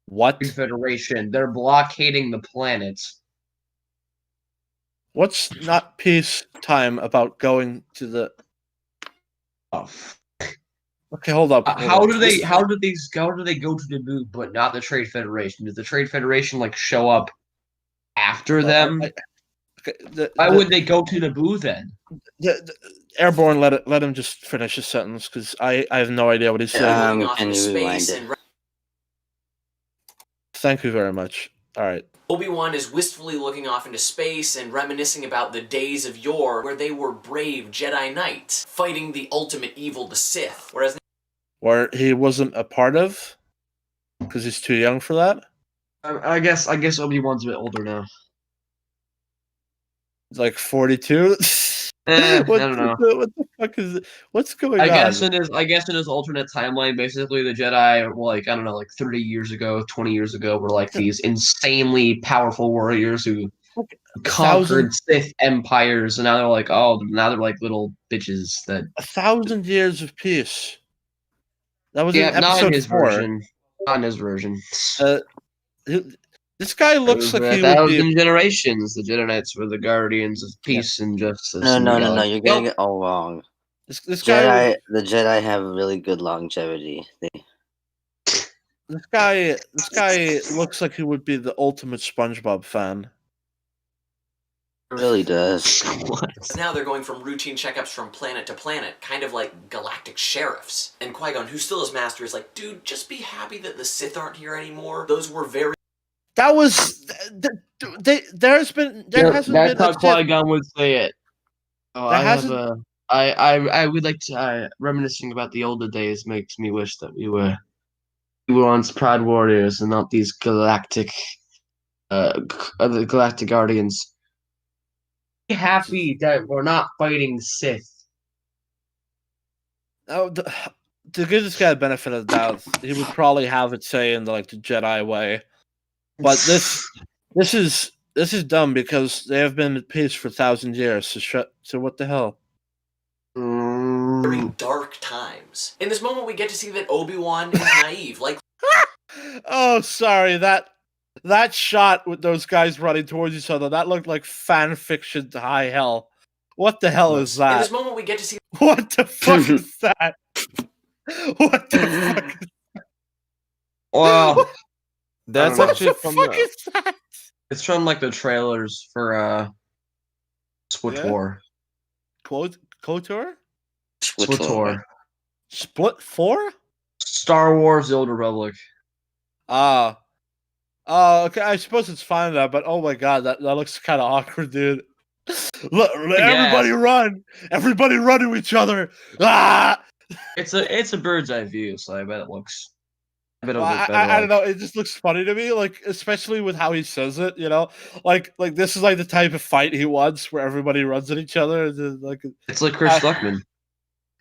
What? Federation. They're blockading the planets. What's not peace time about going to the? Oh, Okay, hold up. how do they go to Naboo but not the Trade Federation? Does the Trade Federation like show up after them? Why would they go to Naboo then? The Airborne, let him just finish his sentence because I have no idea what he's saying. looking off can into you space rewind and Thank you very much. All right. Obi-Wan is wistfully looking off into space and reminiscing about the days of yore where they were brave Jedi Knights, fighting the ultimate evil, the Sith. Whereas Where he wasn't a part of because he's too young for that. I guess Obi-Wan's a bit older now. Like 42. I What, don't know. what the fuck is it? What's going I on? guess in his alternate timeline, basically the Jedi, like I don't know, like 30 years ago, 20 years ago, were like these insanely powerful warriors who Like, conquered Sith empires, and now they're like, oh, now they're like little bitches that. 1,000 years of peace. That was Yeah, in not in episode his 4. version. Not in his version. This guy It looks was like a he would be. thousand generations. The Jedi Knights were the guardians of peace and justice. No, in no, the no, no. galaxy. You're getting it all wrong. This guy. Jedi, the Jedi have really good longevity. This guy looks like he would be the ultimate SpongeBob fan. It really does. What? Now they're going from routine checkups from planet to planet, kind of like galactic sheriffs. And Qui-Gon, who's still his master, is like, dude, just be happy that the Sith aren't here anymore. Those were very... That was there hasn't been That's a how Sith. Qui-Gon would say it. Oh, There I have hasn't- a. I would like to. Reminiscing about the older days makes me wish that we were once proud warriors and not these galactic, the galactic guardians. Be happy that we're not fighting Sith. Oh, to give this guy the benefit of the doubt, he would probably have it say in the Jedi way. But this is dumb because they have been at peace for 1,000 years. So what the hell? very dark times. In this moment, we get to see that Obi-Wan is naive. Like, Oh, sorry, that shot with those guys running towards each other, that looked like fan fiction to high hell. What the hell is in that? this moment, we get to see... What the fuck is that? What the fuck is Well, That's What actually the from fuck the. is that? it's from like the trailers for SWTOR. KOTOR? SWTOR. Split 4? Star Wars: The Old Republic. Oh, okay. I suppose it's fine though, but oh my god, that looks kind of awkward, dude. Look, everybody run! Everybody run to each other! Ah! It's a bird's eye view, so I bet it looks. I bet it'll Well, look better. I don't know. It just looks funny to me, like especially with how he says it. You know, like this is like the type of fight he wants, where everybody runs at each other. And then, like It's like Chris Stuckman.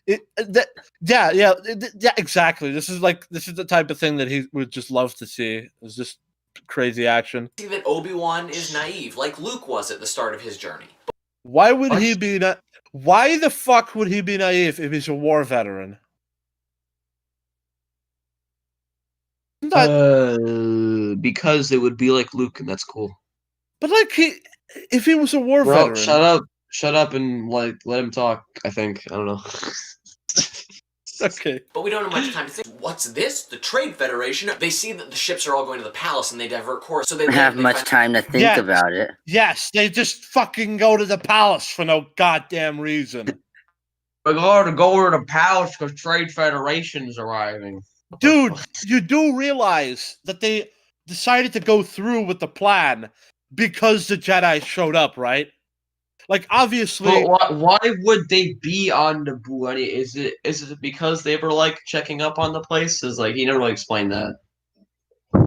Yeah, exactly. This is the type of thing that he would just love to see. It's just crazy action. See that Obi-Wan is naive, like Luke was at the start of his journey. Why would What? he be? Why the fuck would he be naive if he's a war veteran? Because it would be like Luke, and that's cool. But if he was a war Bro, veteran, shut up, and like let him talk. I think I don't know. okay. But we don't have much time to think. What's this? The Trade Federation? They see that the ships are all going to the palace and they divert course, so they Don't have they much find- time to think Yes. about it. Yes, they just fucking go to the palace for no goddamn reason. We're going to go to the palace because Trade Federation's arriving. Dude, you do realize that they decided to go through with the plan because the Jedi showed up, right? Like, obviously, But why would they be on Naboo? Is it because they were like checking up on the place? Is like he never really explained that.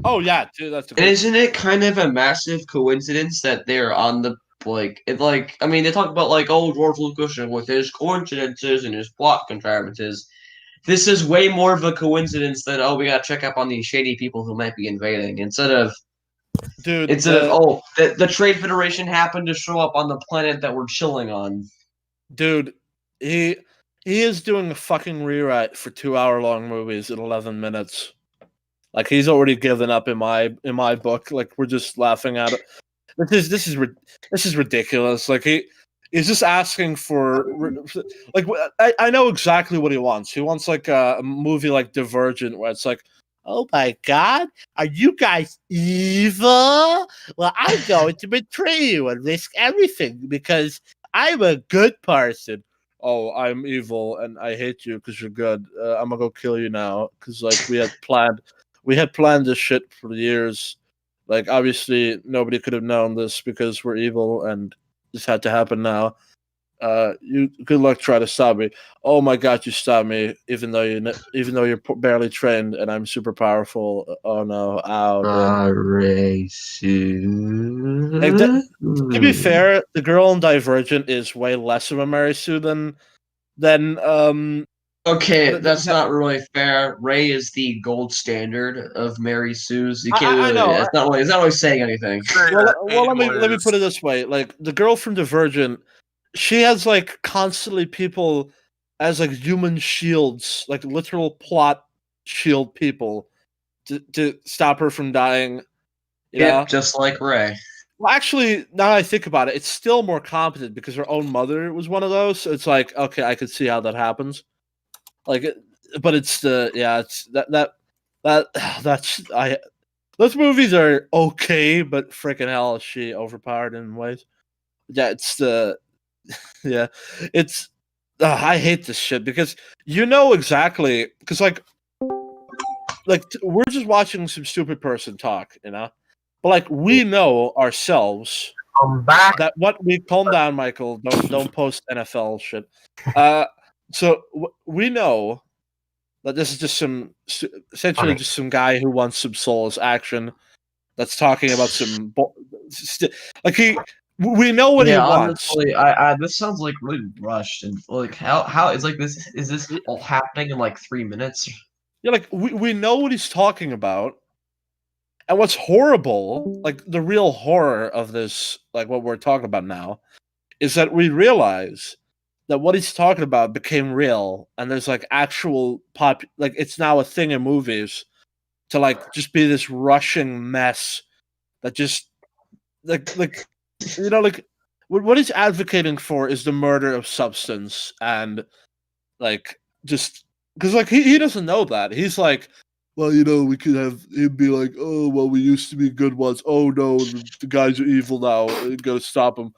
oh yeah, dude, that's a And good. isn't it kind of a massive coincidence that they're on the I mean they talk about like George Lucas and with his coincidences and his plot contrivances. This is way more of a coincidence than we gotta check up on these shady people who might be invading instead of the Trade Federation happened to show up on the planet that we're chilling on. Dude, he is doing a fucking rewrite for 2-hour-long movies in 11 minutes. Like he's already given up in my book. Like we're just laughing at it. This is ridiculous. Like he's just asking for like I know exactly what he wants. He wants like a movie like Divergent where it's like, oh my god, are you guys evil? Well, I'm going to betray you and risk everything because I'm a good person. Oh, I'm evil and I hate you because you're good. I'm gonna go kill you now because like we had planned this shit for years. Like obviously nobody could have known this because we're evil and this had to happen now. You good luck trying to stop me. Oh my god, you stopped me even though you're barely trained and I'm super powerful. Oh no, ow. Dude. Like, to be fair, the girl in Divergent is way less of a Mary Sue than Okay, th- that's th- not really fair. Ray is the gold standard of Mary Sue's. You can't I really. know. It's not really saying anything. Say Well, that let me was- put it this way: like the girl from Divergent, she has like constantly people as like human shields, like literal plot shield people to stop her from dying. You know? Yep, just like Ray. Well, actually, now that I think about it, it's still more competent because her own mother was one of those. So it's like, okay, I could see how that happens. Like, but it's it's that that's I. Those movies are okay, but freaking hell, is she overpowered in ways? Yeah, it's the yeah, it's. I hate this shit because you know exactly because we're just watching some stupid person talk, you know, but like we know ourselves I'm back. that what we calm down, Michael. Don't post NFL shit. So we know that this is just essentially just some guy who wants some soulless action that's talking about some like we know what he wants. honestly, I this sounds like really rushed and like how is like this is this all happening in like 3 minutes? Yeah, like we know what he's talking about. And what's horrible, like the real horror of this, like what we're talking about now, is that we realize that what he's talking about became real, and there's like actual like it's now a thing in movies to like just be this rushing mess that just like you know like what he's advocating for is the murder of substance and like just because like he doesn't know that he's like, well, you know, we could have him be like, oh, well, we used to be good ones. Oh no, the guys are evil now. Gotta stop them.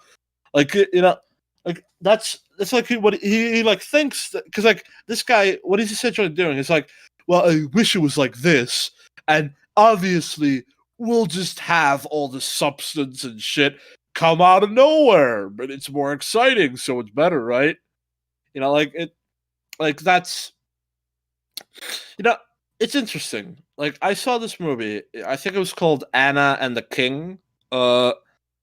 Like you know, like that's like what he like thinks because like this guy, what he's essentially doing is like, well, I wish it was like this, and obviously we'll just have all the substance and shit come out of nowhere, but it's more exciting, so it's better, right? You know, like it, like that's, you know, it's interesting. Like I saw this movie. I think it was called Anna and the King. I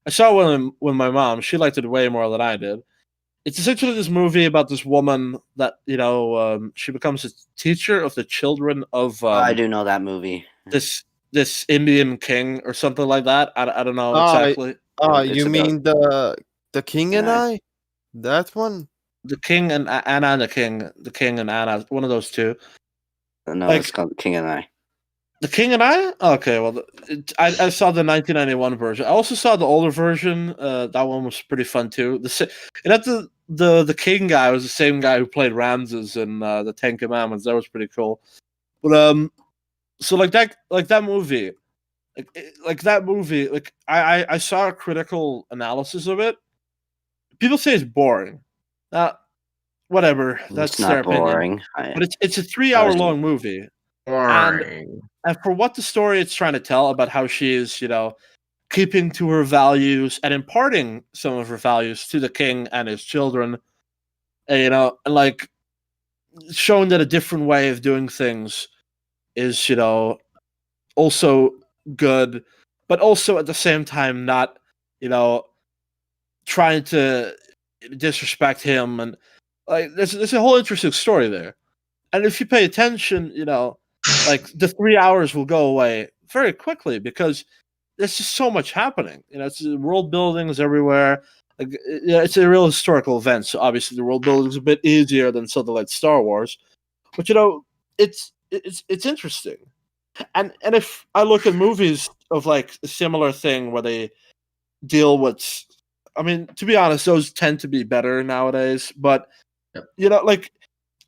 saw it when my mom. She liked it way more than I did. It's essentially this movie about this woman that she becomes a teacher of the children of I do know that movie. this Indian king or something like that. I don't know Oh, exactly. It's You about- mean the King and Yeah. I? That one? The king and Anna and the king and Anna, one of those two. No, Like- it's called King and I. The King and I? Okay, well, I saw the 1991 version. I also saw the older version. That one was pretty fun too. The King guy was the same guy who played Ramses in the Ten Commandments. That was pretty cool. But so like that movie, like I saw a critical analysis of it. People say it's boring. Whatever. That's It's their not opinion. boring. But it's a 3-hour long movie. Boring. And for what the story it's trying to tell about how she is, you know, keeping to her values and imparting some of her values to the king and his children, and, you know, and like showing that a different way of doing things is, you know, also good, but also at the same time not, you know, trying to disrespect him and like there's a whole interesting story there. And if you pay attention, you know, like the 3 hours will go away very quickly because there's just so much happening. You know, it's world buildings everywhere. Like, yeah, it's a real historical event, so obviously the world building is a bit easier than something like Star Wars. But you know, it's interesting. And if I look at movies of like a similar thing where they deal with, I mean, to be honest, those tend to be better nowadays. But you know, like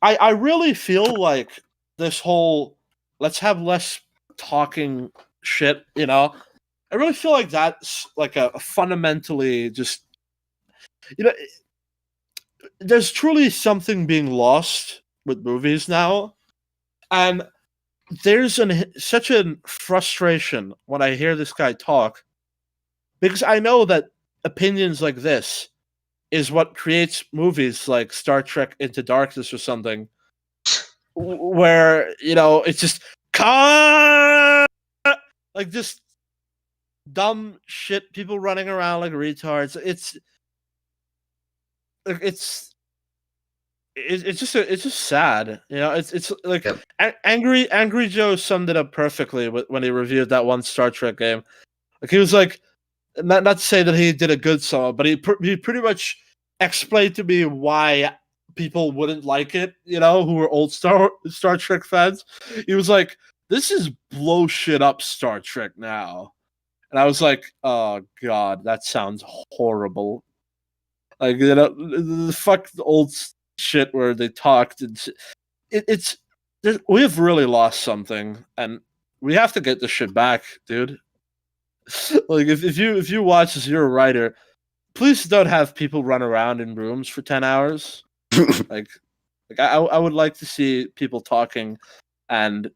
I really feel like this whole let's have less talking shit, you know. I really feel like that's like a fundamentally just, you know, there's truly something being lost with movies now. And there's such a frustration when I hear this guy talk because I know that opinions like this is what creates movies like Star Trek Into Darkness or something where, you know, it's just like just dumb shit, people running around like retards. It's just sad, you know. It's like Yep. Angry Joe summed it up perfectly when he reviewed that one Star Trek game. Like he was like, not to say that he did a good song, but he pretty much explained to me why people wouldn't like it. You know, who were old Star Trek fans. He was like, "This is blow shit up Star Trek now," and I was like, "Oh God, that sounds horrible." Like, you know, the fuck the old shit where they talked and it's we have really lost something, and we have to get this shit back, dude. Like if you watch this, you're a writer, please don't have people run around in rooms for 10 hours. like I would like to see people talking and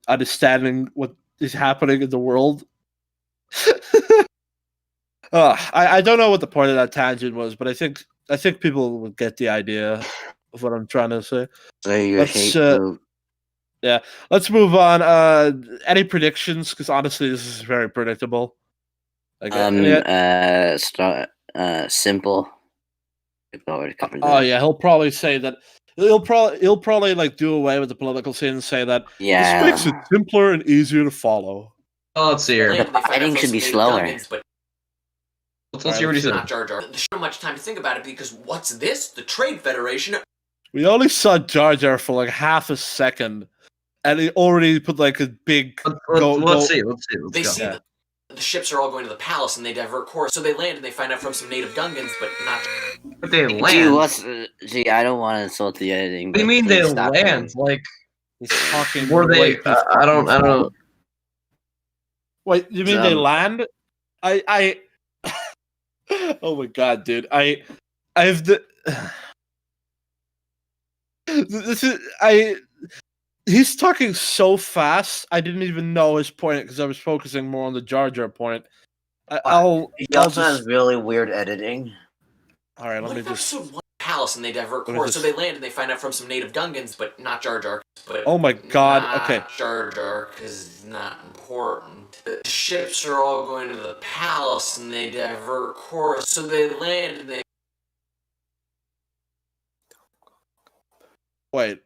understanding what is happening in the world. I don't know what the point of that tangent was, but I think people would get the idea of what I'm trying to say. So you Let's, hate the Yeah, let's move on. Any predictions? Because honestly, this is very predictable. Like, simple. We've already covered oh that. yeah, he'll probably say that. He'll probably like do away with the political scene and say that Yeah. this makes it simpler and easier to follow. Oh, let's see here. The fighting should be slower. Let's see what he said. Not Jar Jar. There's not much time to think about it because what's this? The Trade Federation. We only saw Jar Jar for like half a second, and he already put like a big. Let's see. They see that the ships are all going to the palace and they divert course. So they land and they find out from some native Gungans, but not. But they land. Gee, I don't want to insult the editing. What do you mean they land? Like, he's talking. were they? I don't know. Wait, you mean they land? I. Oh my god, dude! I have the. This is He's talking so fast. I didn't even know his point because I was focusing more on the Jar Jar point. He also has really weird editing. All right, let me just. Episode 1 palace and they divert course, so they land and they find out from some native Gungans, but not Jar Jar. But oh my god! Okay. Jar Jar because it's not important. The ships are all going to the palace and they divert course, so they land and they. Wait.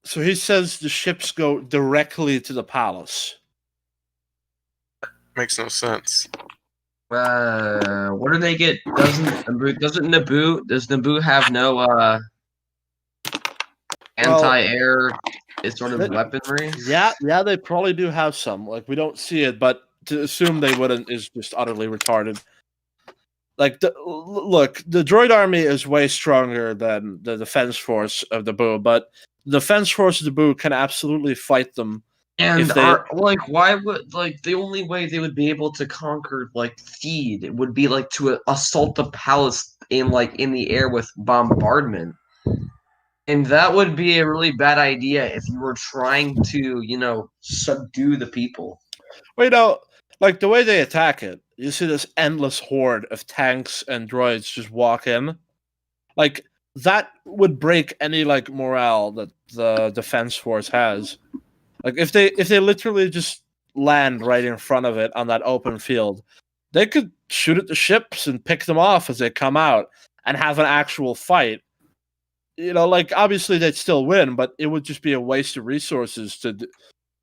So he says the ships go directly to the palace. Makes no sense. What do they get? Does Naboo have no anti-air sort of weaponry? Yeah, they probably do have some. Like we don't see it, but to assume they wouldn't is just utterly retarded. Like look, the droid army is way stronger than the defense force of Naboo, but the defense force of Naboo can absolutely fight them. And why would the only way they would be able to conquer Theed would be to assault the palace in the air with bombardment, and that would be a really bad idea if you were trying to subdue the people. Well, the way they attack it, you see this endless horde of tanks and droids just walk in, that would break any morale that the defense force has. If they literally just land right in front of it on that open field, they could shoot at the ships and pick them off as they come out and have an actual fight. Obviously they'd still win, but it would just be a waste of resources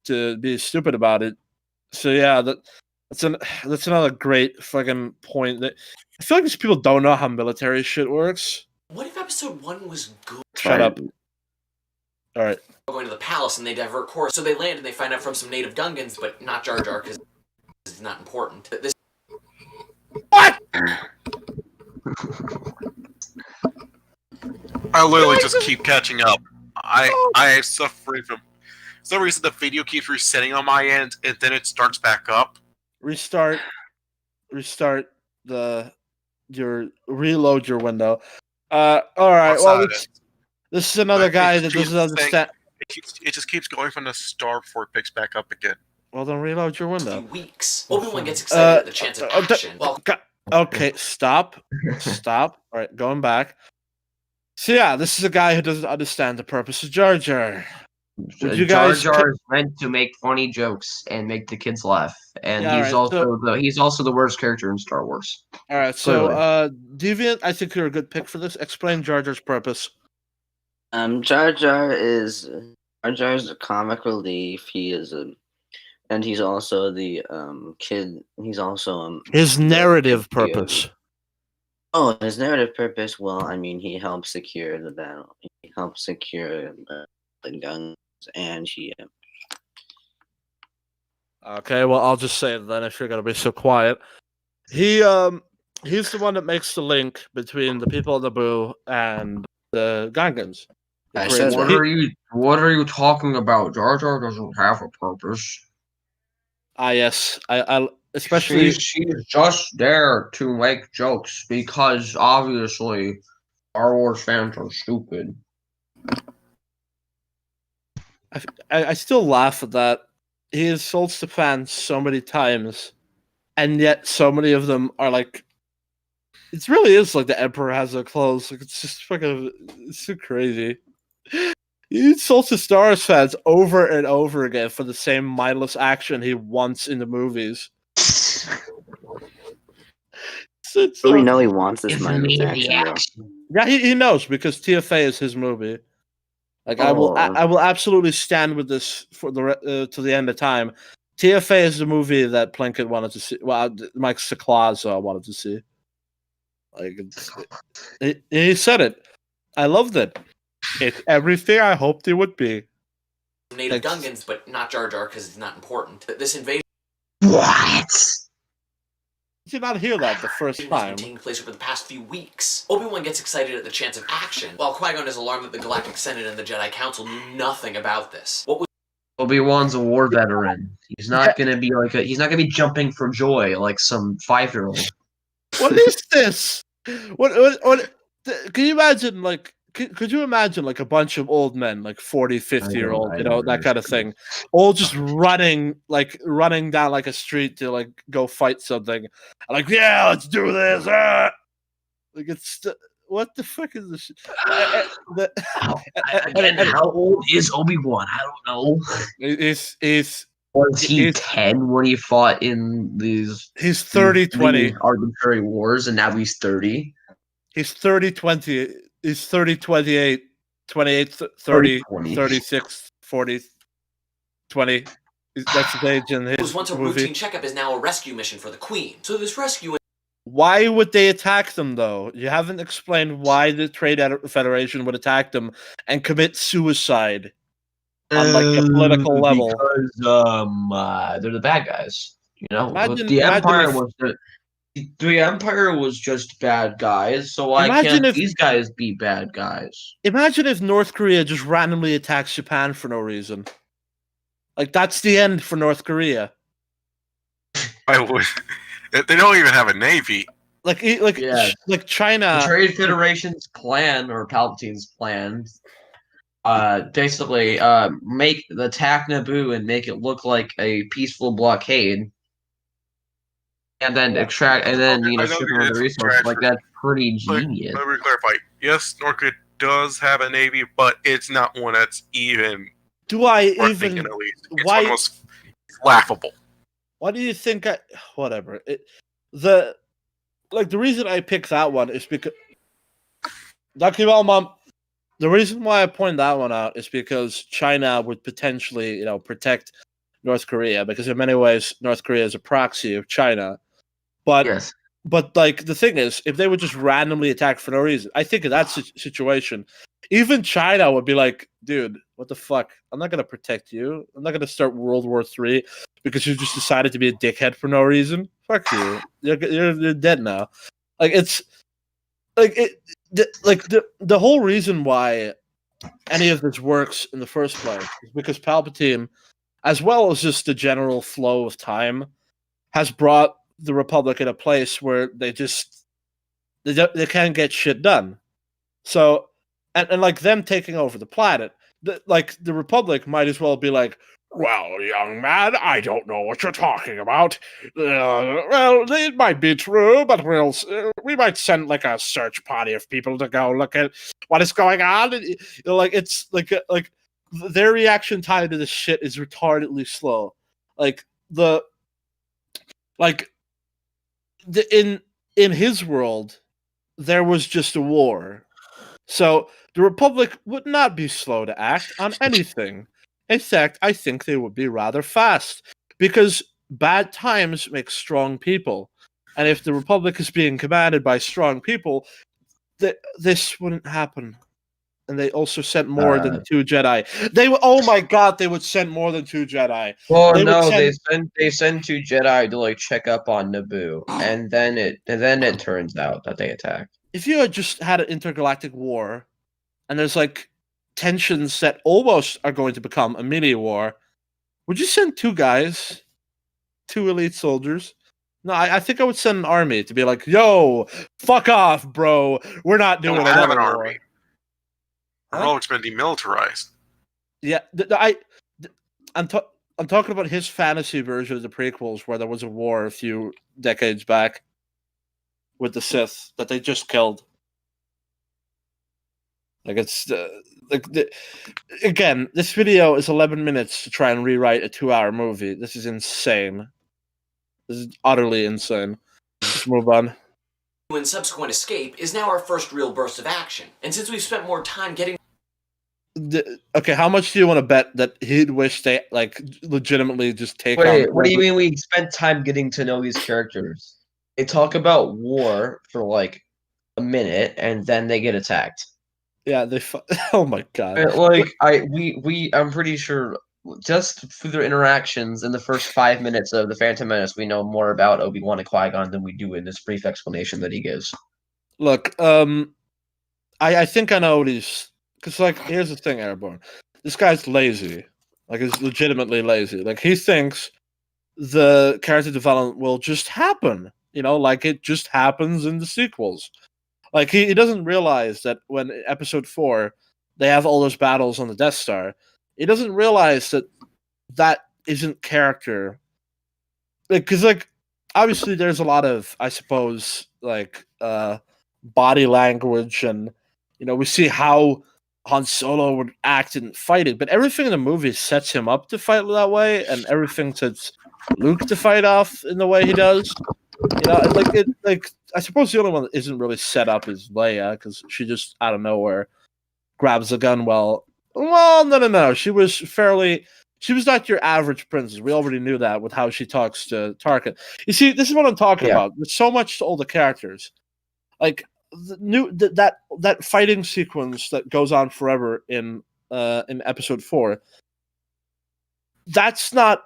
to be stupid about it. So yeah, that's another great fucking point. That I feel like these people don't know how military shit works. What if episode 1 was good? Shut up. All right. Going to the palace and they divert course, so they land and they find out from some native Gungans, but not Jar Jar because it's not important. What? I literally just keep catching up. I suffer from some reason the video keeps resetting on my end and then it starts back up. Restart reload your window. All right. Well, this is another guy that doesn't understand. It just keeps going from the start before it picks back up again. Well, then reload your window. Weeks. Obi-Wan gets excited at the chance of action. Okay, stop. All right, going back. So yeah, this is a guy who doesn't understand the purpose of Jar Jar. Would you guys Jar Jar is meant to make funny jokes and make the kids laugh, and Yeah, he's alright, so- also the worst character in Star Wars. All right, so Clearly. Deviant, I think you're a good pick for this. Explain Jar Jar's purpose. Jar Jar is a comic relief. He is and he's also the kid. He's also His narrative the, purpose. Oh, his narrative purpose. Well, I mean, he helps secure the battle. He helps secure the guns, and he. Okay, well, I'll just say it then if you're gonna be so quiet. He's the one that makes the link between the people of Naboo and the Gungans. I said What are you talking about? Jar Jar doesn't have a purpose. Yes, I especially She's just there to make jokes because obviously Star Wars fans are stupid. I still laugh at that. He insults the fans so many times, and yet so many of them are like, it really is like the Emperor has no clothes. Like it's just fucking, it's so crazy. He insults the Star Wars fans over and over again for the same mindless action he wants in the movies. So we know he wants this mindless action, bro. Yeah, he knows because TFA is his movie. Like I will absolutely stand with this for the to the end of time. TFA is the movie that Plinkett wanted to see. Well, Mike Seclaws wanted to see. Like he said it. I loved it. It's everything I hoped it would be. Native Gungans, but not Jar Jar because it's not important. This invasion. What? Did you not hear that the first has time? been taking place over the past few weeks. Obi-Wan gets excited at the chance of action, while Qui-Gon is alarmed that the Galactic Senate and the Jedi Council knew nothing about this. What was Obi-Wan's a war veteran. He's not gonna be he's not gonna be jumping for joy like some 5-year-old. What is this? What can you imagine like could you imagine like a bunch of old men, like 40, 50-year-old, that kind of thing, all just running down like a street to like go fight something. Like, yeah, let's do this. Like it's what the fuck is this? Again, how old is Obi-Wan? I don't know. Was he 10 when he fought in these? He's 30-20 arbitrary wars, and now he's 30. He's 30-20. He's 30-28, 28, 30, 36, 40, 20. That's his age in his was once a movie. routine checkup is now a rescue mission for the Queen. So this rescue. Why would they attack them, though? You haven't explained why the Trade Federation would attack them and commit suicide on like a political level. Because they're the bad guys. You know, the Empire was just bad guys, so why can't these guys be bad guys? Imagine if North Korea just randomly attacks Japan for no reason. Like, that's the end for North Korea. I would. They don't even have a navy. Like China. The Trade Federation's plan, or Palpatine's plan, basically attack Naboo and make it look like a peaceful blockade. And then extract, and then strip them of the resources. Like, that's pretty genius. Let me clarify. Yes, North Korea does have a navy, but it's not one that's even. Do I even? Thinking, at least. It's almost laughable. Why do you think? Whatever. The reason I picked that one is because. Mom. The reason why I point that one out is because China would potentially, protect North Korea, because in many ways North Korea is a proxy of China. But yes. But like the thing is, if they would just randomly attack for no reason, I think in that situation, even China would be like, "Dude, what the fuck? I'm not gonna protect you. I'm not gonna start World War III because you just decided to be a dickhead for no reason. Fuck you. You're dead now." Like it's like the whole reason why any of this works in the first place is because Palpatine, as well as just the general flow of time, has brought the Republic in a place where they can't get shit done. So, and like them taking over the planet, the Republic might as well be like, "Well, young man, I don't know what you're talking about. Well, it might be true, but we might send like a search party of people to go look at what is going on." It's like their reaction time to this shit is retardedly slow. Like in his world, there was just a war. So the Republic would not be slow to act on anything. In fact, I think they would be rather fast, because bad times make strong people. And if the Republic is being commanded by strong people, this wouldn't happen. And they also sent more than 2 Jedi. Oh my god, they would send more than 2 Jedi. Well, They would no, send- they send 2 Jedi to like check up on Naboo, and then it turns out that they attack. If you had just had an intergalactic war, and there's like tensions that almost are going to become a mini war, would you send 2 guys, 2 elite soldiers? No, I think I would send an army to be like, "Yo, fuck off, bro. We're not Don't doing have another an war." army. Republic's been demilitarized. Yeah, I'm talking about his fantasy version of the prequels, where there was a war a few decades back with the Sith that they just killed. Like it's again, this video is 11 minutes to try and rewrite a 2-hour movie. This is insane. This is utterly insane. Let's move on. And subsequent escape is now our first real burst of action. And since we've spent more time getting Okay, how much do you want to bet that he'd wish they like legitimately just take on? Wait, what do you mean we spent time getting to know these characters? They talk about war for like a minute, and then they get attacked. Yeah, oh my god! Like I'm pretty sure just through their interactions in the first 5 minutes of the Phantom Menace, we know more about Obi-Wan and Qui-Gon than we do in this brief explanation that he gives. Look, I think I know what he's. Because, like, here's the thing, Airborne. This guy's lazy. Like, he's legitimately lazy. Like, he thinks the character development will just happen. You know, like it just happens in the sequels. Like, he doesn't realize that when Episode 4, they have all those battles on the Death Star, he doesn't realize that that isn't character. Because, like, obviously there's a lot of, I suppose, like, body language and, you know, we see how Han Solo would act and fight it, but everything in the movie sets him up to fight that way, and everything sets Luke to fight off in the way he does. You know, like I suppose the only one that isn't really set up is Leia, because she just out of nowhere grabs the gun. Well, no. She was not your average princess. We already knew that with how she talks to Tarkin. You see, this is what I'm talking about. There's so much to all the characters. Like that fighting sequence that goes on forever in Episode 4. That's not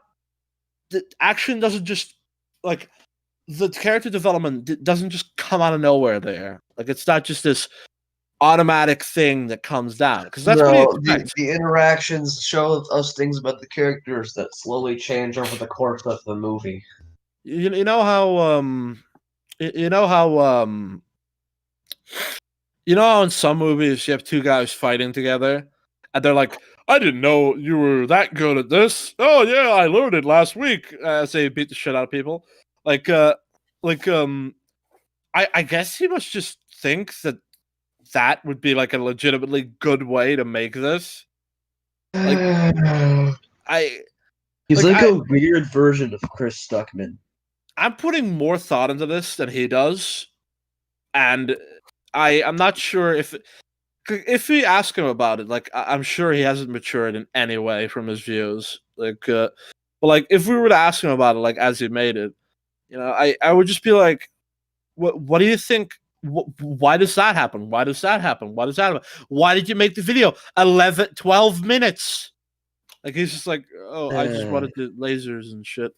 the action. Doesn't just like the character development doesn't just come out of nowhere there. Like it's not just this automatic thing that comes down, because that's what he expects. The interactions show us things about the characters that slowly change over the course of the movie. You know how in some movies you have 2 guys fighting together and they're like, "I didn't know you were that good at this. Oh yeah, I learned it last week," as they beat the shit out of people. I guess he must just think that would be like a legitimately good way to make this. Like He's like a weird version of Chris Stuckman. I'm putting more thought into this than he does, and I'm not sure if we ask him about it. Like I'm sure he hasn't matured in any way from his views. Like, but like if we were to ask him about it, like as he made it, you know, I would just be like, what do you think? Why does that happen? Why does that happen? Why does that happen? Why did you make the video 12 minutes? Like he's just like, oh, I just wanted the lasers and shit.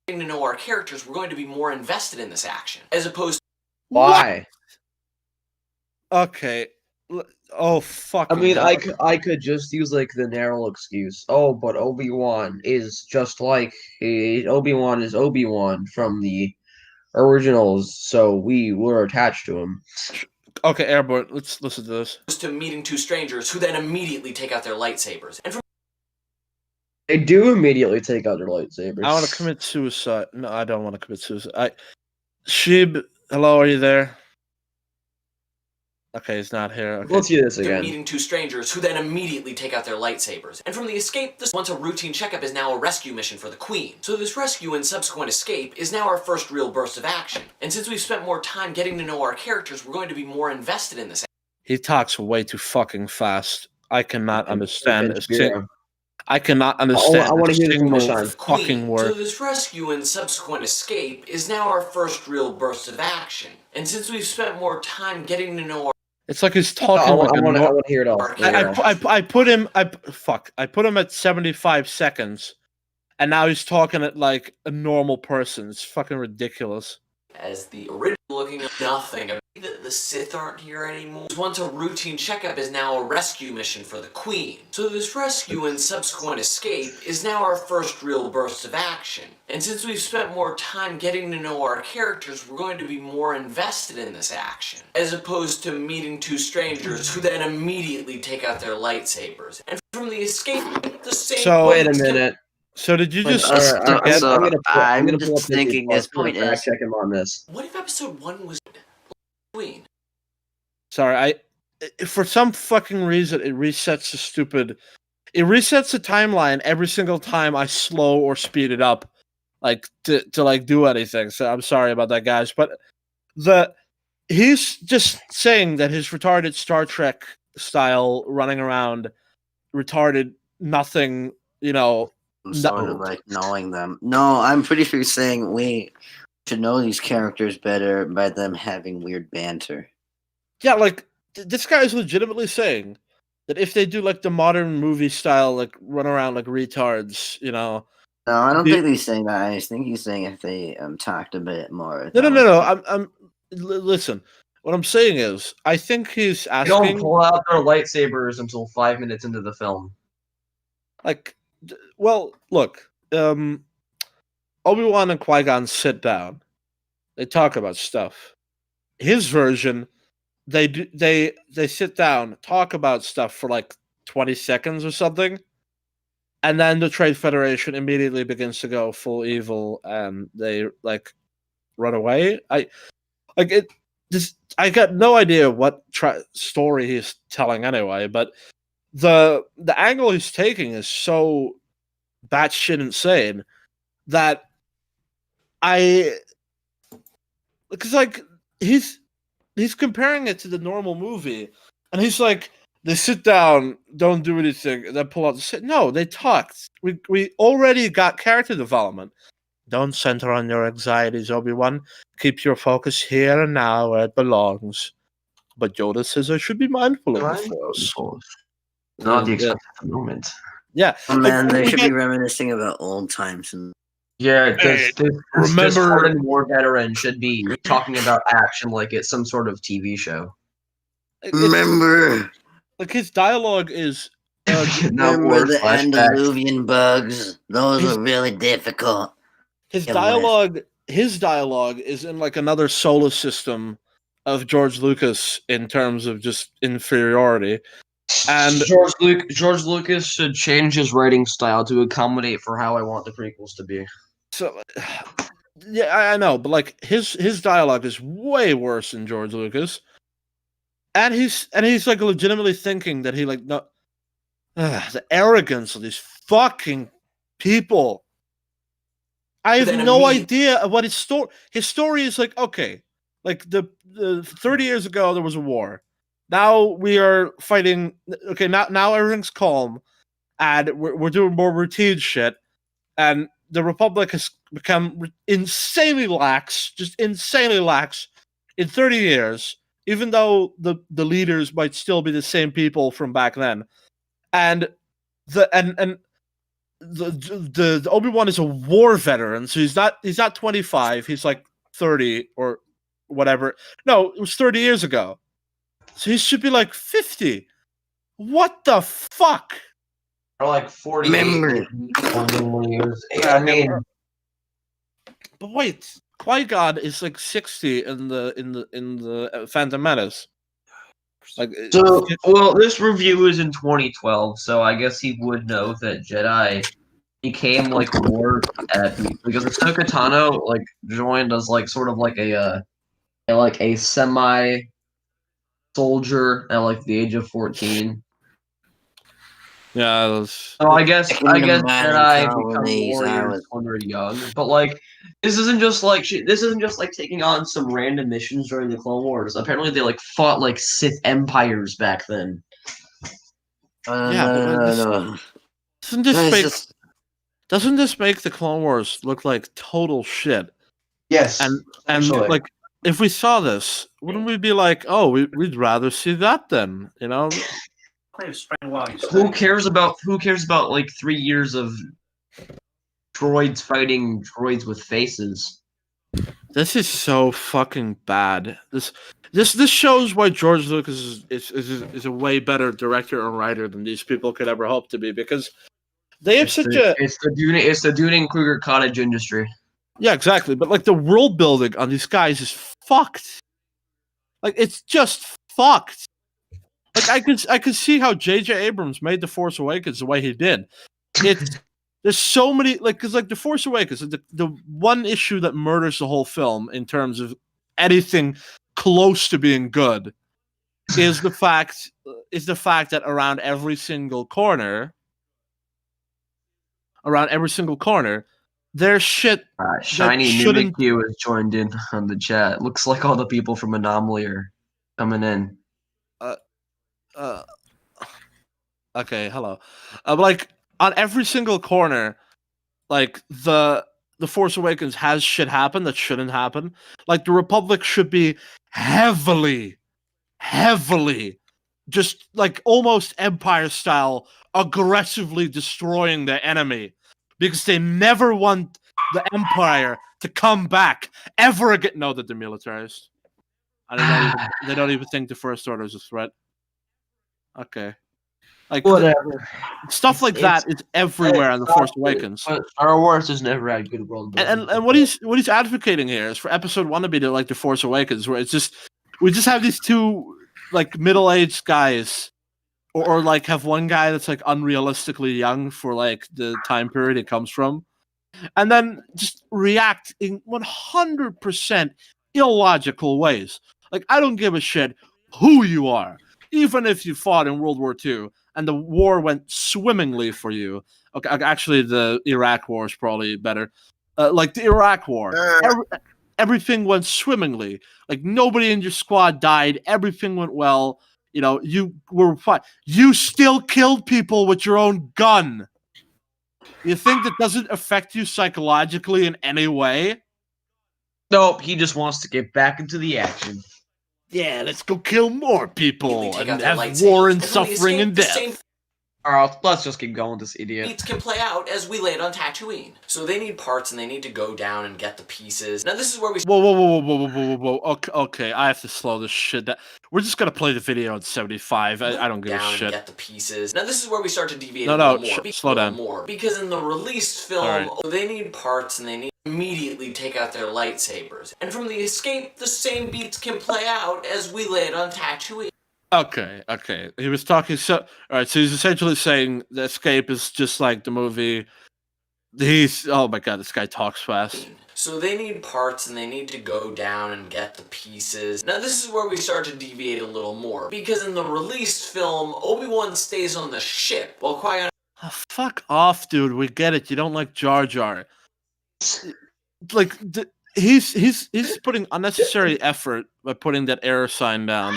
to know our characters, we're going to be more invested in this action, as opposed to Why? Okay. Oh fuck. I mean, I could just use like the narrow excuse. Oh, but Obi-Wan is just like Obi-Wan is Obi-Wan from the originals, so we were attached to him. Okay, Airborne, let's listen to this. to meeting 2 strangers who then immediately take out their lightsabers. And from They do immediately take out their lightsabers. I want to commit suicide. No, I don't want to commit suicide. Sheeb, hello, are you there? Okay, he's not here. Okay. Let's see this to again. meeting two strangers who then immediately take out their lightsabers. And from the escape, this once a routine checkup is now a rescue mission for the Queen. So this rescue and subsequent escape is now our first real burst of action. And since we've spent more time getting to know our characters, we're going to be more invested in this. He talks way too fucking fast. I cannot understand a Shapiro. I cannot understand I wanna a hear this one more single time. fucking So word. this rescue and subsequent escape is now our first real burst of action. And since we've spent more time getting to know It's like he's I talking like a want nor- to hear it all. I put him I put him at 75 seconds, and now he's talking at like a normal person. It's fucking ridiculous. as the original looking of nothing. The Sith aren't here anymore. Once a routine checkup is now a rescue mission for the Queen. So this rescue and subsequent escape is now our first real burst of action. And since we've spent more time getting to know our characters, we're going to be more invested in this action. As opposed to meeting two strangers who then immediately take out their lightsabers. And from the escape, the same So- Wait a minute. So did you just Alright, forget? so- I'm gonna I'm pull just up Disney thinking Plus his point to fact is- check him on this. What if episode 1 was Queen? Sorry, for some fucking reason it resets the stupid. It resets the timeline every single time I slow or speed it up, like to like do anything. So I'm sorry about that, guys. But he's just saying that his retarded Star Trek style running around, retarded nothing. You know, Sort of like knowing them. No, I'm pretty sure he's saying we should know these characters better by them having weird banter. yeah, like this guy is legitimately saying that if they do like the modern movie style, like run around like retards, you know. No, I don't The- think he's saying that. I think he's saying if they talked a bit more. No. Listen. What I'm saying is, I think he's They don't asking, pull out their lightsabers until 5 minutes into the film. like, well, look, Obi-Wan and Qui-Gon sit down. They talk about stuff. His version, they sit down, talk about stuff for like 20 seconds or something, and then the Trade Federation immediately begins to go full evil, and they like run away. I got no idea what story he's telling anyway, but the angle he's taking is so batshit insane that because like he's comparing it to the normal movie, and he's like, they sit down, don't do anything, and then pull out the sit. No, they talked. We already got character development. Don't center on your anxieties, Obi-Wan. Keep your focus here and now where it belongs. But Yoda says I should be mindful of the Force. Not the Yeah. expense of the moment. Yeah. Oh, man, they we should get- be reminiscing about old times. And Yeah, Hey, this remember- hardened war veteran should be talking about action like it's some sort of TV show. it's- remember, like his dialogue is Not remember war the flashbacks. Andaluvian bugs? Those He's- were really difficult. his Yeah, dialogue is in like another solar system of George Lucas in terms of just inferiority. And George Lucas should change his writing style to accommodate for how I want the prequels to be. so yeah, I know, but like his dialogue is way worse than George Lucas. And he's like legitimately thinking that he like no the arrogance of these fucking people. I have Then no immediate- idea of what his story. His story is like, okay, like the 30 years ago there was a war. Now we are fighting. Okay, now everything's calm, and we're doing more routine shit. And the Republic has become insanely lax, just insanely lax, in 30 years. Even though the leaders might still be the same people from back then, and the Obi-Wan is a war veteran, so he's not 25, he's like 30 or whatever. No, it was 30 years ago. So he should be like 50. What the fuck? Or like 40 Remember. years. Yeah, I mean, But wait, Qui-Gon is like 60 in the Phantom Menace. Like so well, this review is in 2012, so I guess he would know that Jedi became like more because Ahsoka Tano like joined as like sort of like a semi soldier at like the age of 14. Yeah, it was, So I guess Second in Jedi America become when he's warriors when they're young. But like, this isn't just like taking on some random missions during the Clone Wars. Apparently, they like fought like Sith empires back then. yeah, but like, no. doesn't this Guys, make just- doesn't this make the Clone Wars look like total shit? Yes, And actually. like, if we saw this, wouldn't we be like, oh, we'd rather see that then? You know? Who cares about like 3 years of droids fighting droids with faces? This is so fucking bad. This shows why George Lucas is a way better director or writer than these people could ever hope to be, because they have It's the Dunning Kruger cottage industry. yeah, exactly. But like the world building on these guys is fucked. Like it's just fucked. Like I could see how J.J. Abrams made The Force Awakens the way he did. There's so many because like The Force Awakens, the one issue that murders the whole film in terms of anything close to being good is the fact that around every single corner, there's shit. Shiny shouldn't- Mimikyu has joined in on the chat. Looks like all the people from Anomaly are coming in. Okay, hello. But like on every single corner, like the Force Awakens has shit happen that shouldn't happen. Like the Republic should be heavily, just like almost Empire style, aggressively destroying the enemy because they never want the Empire to come back ever again. No, they're demilitarized. They don't even think the First Order is a threat. Okay. Like Whatever. stuff like that is everywhere in the Force Awakens. But Star Wars has never had good world building. And what he's advocating here is for Episode 1 to be like the Force Awakens, where it's just we just have these two like middle-aged guys, or like have one guy that's like unrealistically young for like the time period it comes from, and then just react in 100% illogical ways. Like I don't give a shit who you are, even if you fought in World War II and the war went swimmingly for you. Okay, actually, the Iraq War is probably better. Like the Iraq War, everything went swimmingly. Like nobody in your squad died. Everything went well. You know, you were fine. You still killed people with your own gun. You think that doesn't affect you psychologically in any way? Nope, he just wants to get back into the action. Yeah, let's go kill more people Take and out their have lightsabers. war and And from the suffering and escape, the death. same Alright, let's just keep going, this idiot. beats can play out as we land on Tatooine. So they need parts and they need to go down and get the pieces. Now this is where we Whoa. Okay, I have to slow this shit down. We're just gonna play the video at 75. I don't give a down and shit. get the pieces. Now this is where we start to deviate No, a no, little more. slow down. Because in the released film, Alright. they need parts and they need to immediately take out their lightsabers. And from the escape, the same beats can play out as we land on Tatooine. Okay. He was talking so alright, so he's essentially saying the escape is just like the movie. Oh my god, this guy talks fast. So they need parts and they need to go down and get the pieces. Now this is where we start to deviate a little more. Because in the released film, Obi-Wan stays on the ship while Qui-Gon Oh, fuck off, dude. We get it. You don't like Jar Jar. Like he's putting unnecessary effort by putting that error sign down.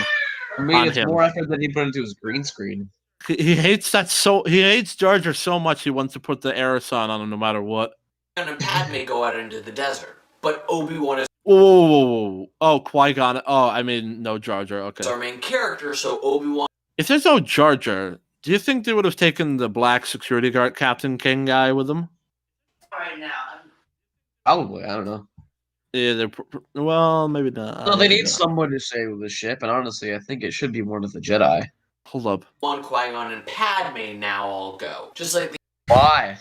I mean, on it's him. more effort than he put into his green screen. He hates that he hates Jar Jar so much he wants to put the error sign on him no matter what. and Padme go out into the desert. But Obi-Wan is Whoa. Oh, Qui-Gon. Oh, I mean, no Jar Jar. Okay. our main character, so Obi-Wan If there's no Jar Jar, do you think they would have taken the black security guard Captain King guy with them? Probably, I don't know. Yeah, well, maybe not. No, they Maybe need not. someone to stay with the ship, and honestly, I think it should be one of the Jedi. Hold up. Qui-Gon, and Padme now all go. Just like the Why?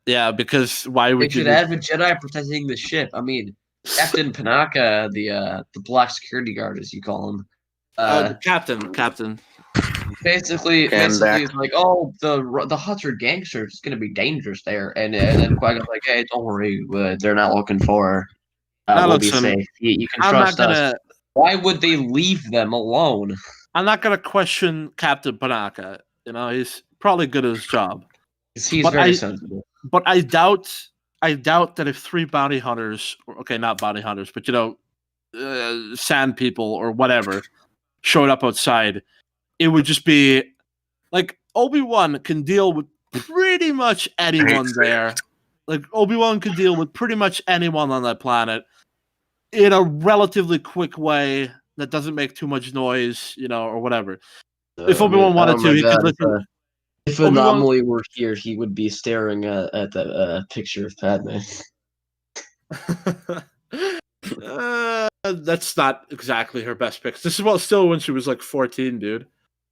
Yeah, because why They would you? should have a Jedi protecting the ship. I mean, Captain Panaka, the black security guard, as you call him, Captain. basically back. is like, oh, the Hutts are gangsters. It's gonna be dangerous there. And then Qui-Gon's like, hey, don't worry, they're not looking for. Now We'll be listen, safe. You can I'm not trust us. gonna. Why would they leave them alone? I'm not gonna question Captain Panaka. You know, he's probably good at his job. He's But very I- sensible. But I doubt that if 3 bounty hunters, okay, not bounty hunters, but sand people or whatever, showed up outside, it would just be like Obi-Wan can deal with pretty much anyone there. Like Obi-Wan can deal with pretty much anyone on that planet in a relatively quick way that doesn't make too much noise, or whatever. If Obi-Wan wanted to, he could literally. If Obi-Wan- Anomaly were here, he would be staring at that picture of Padme. That's not exactly her best pick. This is still when she was like 14, dude.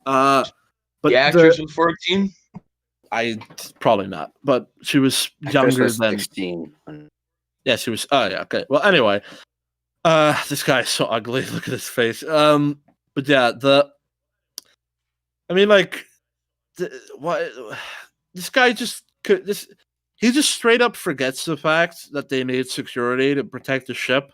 But The actress was 14? I probably not, but she was Actress younger was than. 16. Yeah, she was. Oh yeah, okay. Well, anyway, this guy's so ugly. Look at his face. But yeah, I mean, like, what? This guy just could. He just straight up forgets the fact that they need security to protect the ship.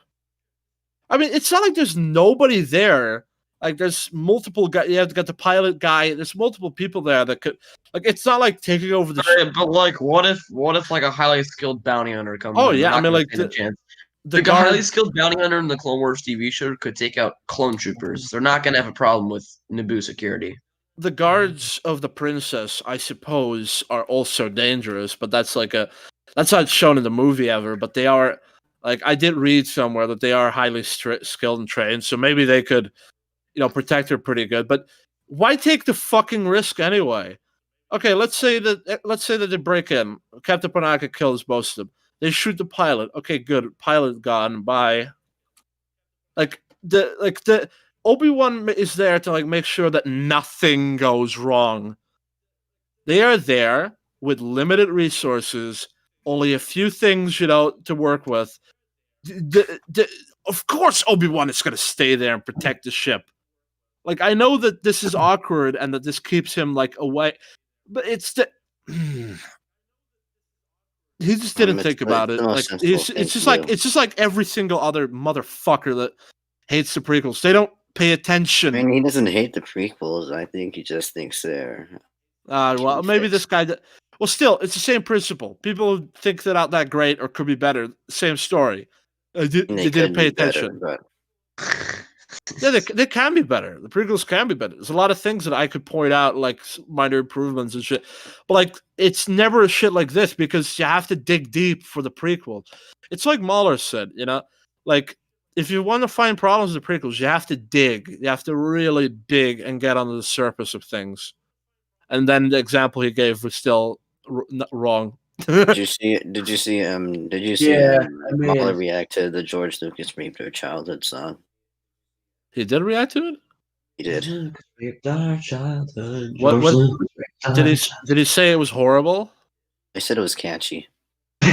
I mean, it's not like there's nobody there. Like, there's multiple guys. You have got the pilot guy. There's multiple people there that could. Like, it's not like taking over the ship. But like, what if like a highly skilled bounty hunter comes? Oh in? yeah, They're I not mean, gonna like stand a chance. the Like a guard. highly skilled bounty hunter in the Clone Wars TV show could take out clone troopers. They're not gonna have a problem with Naboo security. The guards of the princess, I suppose, are also dangerous, but that's not shown in the movie ever. But they are, like, I did read somewhere that they are highly skilled and trained, so maybe they could, protect her pretty good. But why take the fucking risk anyway? Okay, let's say that they break in. Captain Panaka kills most of them. They shoot the pilot. Okay, good. Pilot gone. Bye. The Obi-Wan is there to like make sure that nothing goes wrong. They are there with limited resources, only a few things, to work with. Of course, Obi-Wan is going to stay there and protect the ship. Like, I know that this is awkward and that this keeps him like away, but it's he just didn't think about it. Like, it's just like every single other motherfucker that hates the prequels. They don't pay attention. I mean, he doesn't hate the prequels. I think he just thinks they're. Well, maybe this guy. Well, still, it's the same principle. People think they're not that great or could be better. Same story. They didn't pay attention. Better, Yeah, they can be better. The prequels can be better. There's a lot of things that I could point out, like minor improvements and shit. But like, it's never a shit like this because you have to dig deep for the prequel. It's like Mahler said, like, if you want to find problems with the prequels, you have to dig. You have to really dig and get under the surface of things. And then the example he gave was still wrong. Did you see? Did you see? Mahler react to the George Lucas raped her childhood song? He did react to it. He did. What did he say? It was horrible. I said it was catchy. All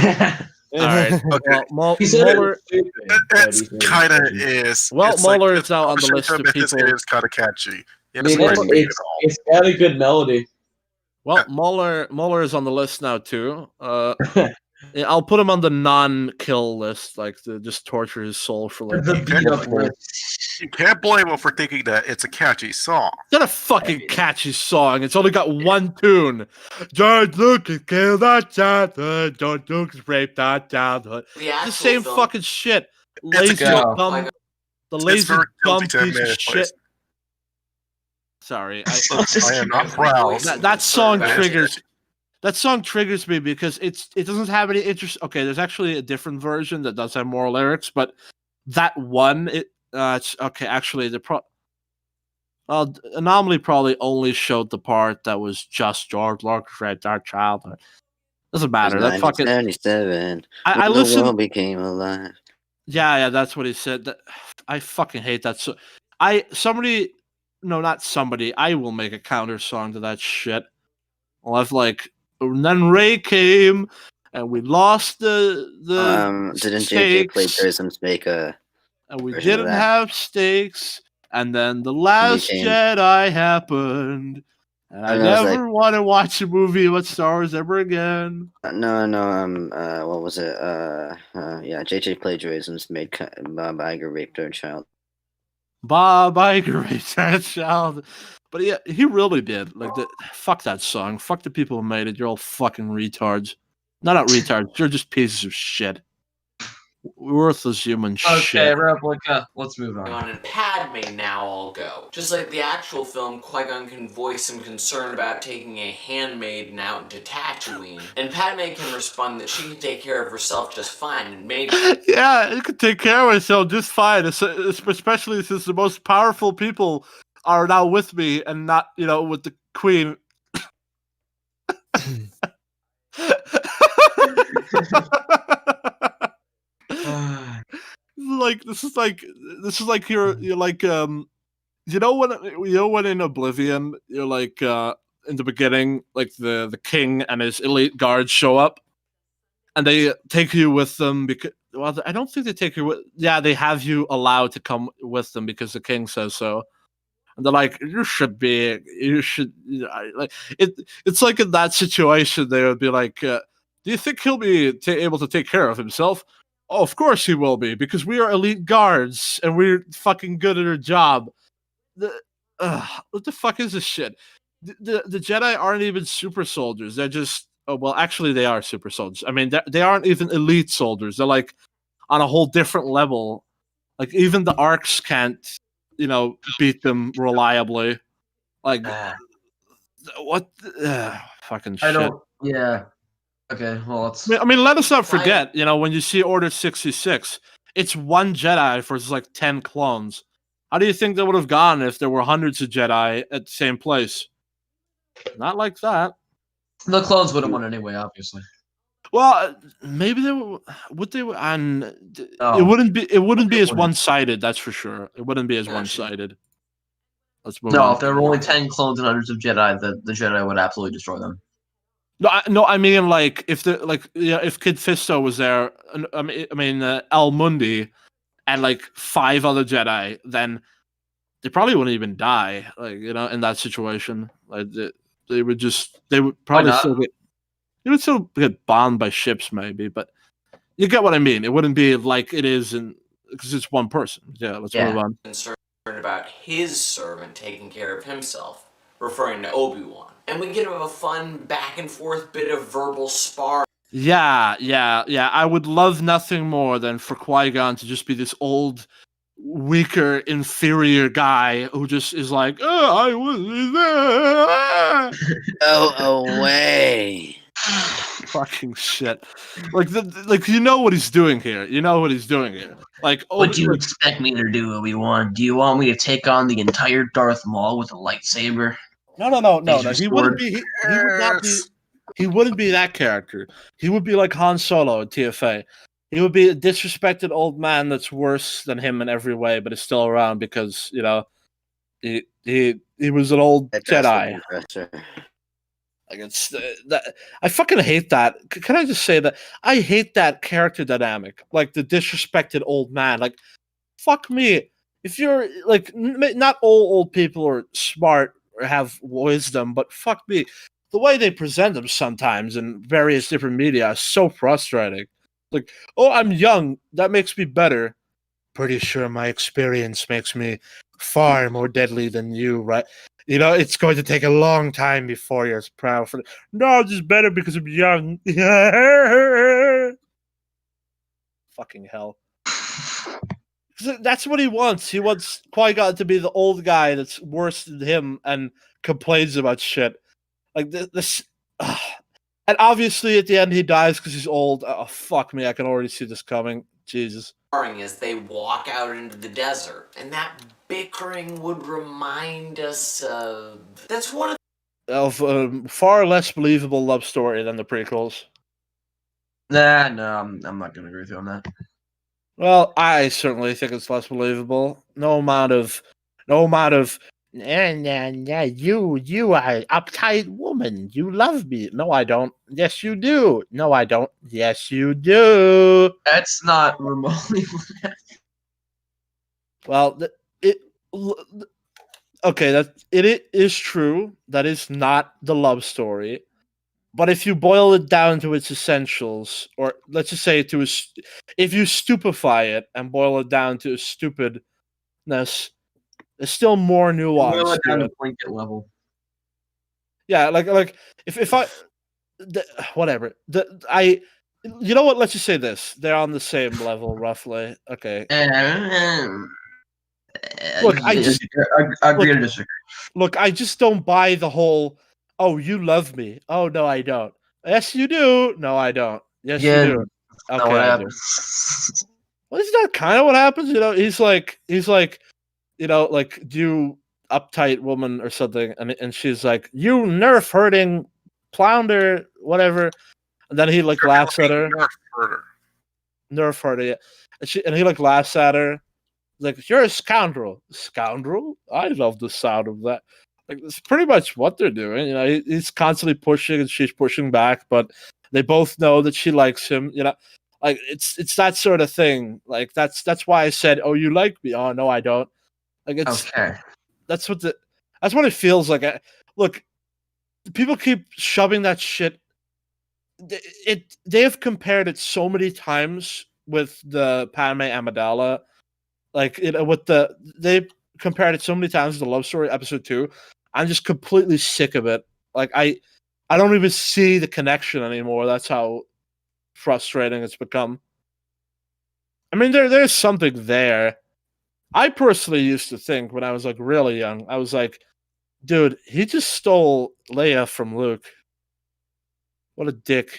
right. Okay. Well, Mueller. It's kind of is. Well, it's Mueller like, is now on the list of people. It is kind of catchy. I mean, it's got a good melody. Well, Mueller is on the list now too. I'll put him on the non-kill list, like to just torture his soul for like. The beat up list. You can't blame him for thinking that it's a catchy song. It's not a fucking catchy song. It's only got one tune. George Lucas killed our childhood. George Lucas raped our childhood. It's the same fucking shit. Lazy dumb. The lazy dumb piece of shit. Sorry, I am not proud. That song triggers. That song triggers me because it doesn't have any interest. Okay, there's actually a different version that does have more lyrics, but that one, it's okay. Actually, Anomaly probably only showed the part that was just George Lucas raped our childhood. Doesn't matter. That fucking 97. I The listened. world became alive. Yeah, that's what he said. I fucking hate that. So not somebody. I will make a counter song to that shit. I'll have like. And then Ray came, and we lost the Didn't JJ stakes, Plagiarisms make a? and we version of didn't that? have stakes, and then the Last Jedi happened, and I never want to watch a movie about Star Wars ever again. No. What was it? JJ Plagiarisms made Bob Iger raped her child. Bye bye, great child. But yeah, he really did. Like, fuck that song. Fuck the people who made it. You're all fucking retards. No, not retards. You're just pieces of shit. Worthless human Okay, shit. replica. Let's move on. And Padme now all go. Just like the actual film, Qui-Gon can voice some concern about taking a handmaiden out into Tatooine, and Padme can respond that she can take care of herself just fine, and maybe Yeah, you could take care of myself just fine. Especially since the most powerful people are now with me and not, with the queen. This is like you're like when in Oblivion you're like in the beginning, like the king and his elite guards show up and they take you with them because, well, I don't think they take you with, yeah, they have you allowed to come with them because the king says so. And they're like, you should, like it's like in that situation they would be like, do you think he'll be able to take care of himself? Oh, of course he will be, because we are elite guards and we're fucking good at our job. What the fuck is this shit? The Jedi aren't even super soldiers. They're just, oh, well, actually they are super soldiers. I mean, they aren't even elite soldiers. They're like on a whole different level. Like even the arcs can't, beat them reliably. Like what? Fucking shit. I don't. Yeah. Okay. Well, let's. I mean, let us not forget. When you see Order 66, it's one Jedi versus like 10 clones. How do you think they would have gone if there were hundreds of Jedi at the same place? Not like that. The clones would have won anyway, obviously. Well, maybe they would. Would they? And No. it wouldn't be. It wouldn't be as one-sided. That's for sure. It wouldn't be as one-sided. Let's move on. No, if there were only 10 clones and hundreds of Jedi, the Jedi would absolutely destroy them. No, I mean like if if Kid Fisto was there, I mean Al Mundi, and like 5 other Jedi, then they probably wouldn't even die. Like in that situation, like they would probably still get. They would still get bombed by ships, maybe, but you get what I mean. It wouldn't be like it is because it's one person. Yeah, let's move on. concerned about his servant taking care of himself, referring to Obi-Wan. And we get a fun back and forth bit of verbal spar. Yeah. I would love nothing more than for Qui-Gon to just be this old, weaker, inferior guy who just is like, oh, I was there. Go away. Fucking shit. Like you know what he's doing here. Like, What do you expect me to do, Obi-Wan? Do you want me to take on the entire Darth Maul with a lightsaber? No. He wouldn't be. He would not be. He wouldn't be that character. He would be like Han Solo at TFA. He would be a disrespected old man that's worse than him in every way, but is still around because he was an old Jedi. Like it's that I fucking hate that. Can I just say that I hate that character dynamic? Like the disrespected old man. Like, fuck me. If you're like, not all old people are smart or have wisdom, but fuck me, the way they present them sometimes in various different media is so frustrating. Like, oh, I'm young, that makes me better. Pretty sure my experience makes me far more deadly than you, right? It's going to take a long time before you're as proud for it. No, I'm just better because I'm young. Fucking hell. That's what he wants. He wants Qui-Gon to be the old guy that's worse than him and complains about shit. Like this. And obviously at the end he dies because he's old. Oh, fuck me. I can already see this coming. Jesus. As they walk out into the desert, and that bickering would remind us of... That's one of a far less believable love story than the prequels. Nah, no, I'm not gonna agree with you on that. Well, I certainly think it's less believable. No amount of yeah, you are an uptight woman. You love me. No, I don't. Yes, you do. No, I don't. Yes, you do. That's not remotely. Well, okay, that it is true. That is not the love story. But if you boil it down to its essentials, or let's just say if you stupefy it and boil it down to stupidness, There's still more nuance Boil it to down it. to blanket level. Yeah, like if I whatever you know what? Let's just say this: they're on the same level, roughly. Okay. Look, I just agree to disagree. look. I just don't buy the whole. Oh, you love me. Oh no, I don't. Yes, you do. No, I don't. Yes, you do. Not Okay, what I do. happens. Well, isn't that kind of what happens? You know, he's like, you know, like, do you uptight woman or something, and she's like, you nerf hurting flounder, whatever, and then he like laughs at her, nerf hurting, yeah. And he like laughs at her, like, you're a scoundrel, scoundrel. I love the sound of that. Like, it's pretty much what they're doing. You know, he's constantly pushing and she's pushing back, but they both know that she likes him. You know, like it's that sort of thing. Like that's why I said, "Oh, you like me?" Oh, no, I don't. Like Okay. that's what it feels like. Look, people keep shoving that shit. They have compared it so many times with the Padme Amidala, like with they compared it so many times with the Love Story episode 2. I'm just completely sick of it. Like I don't even see the connection anymore. That's how frustrating it's become. I mean, there's something there. I personally used to think when I was like really young, I was like, dude, he just stole Leia from Luke. What a dick.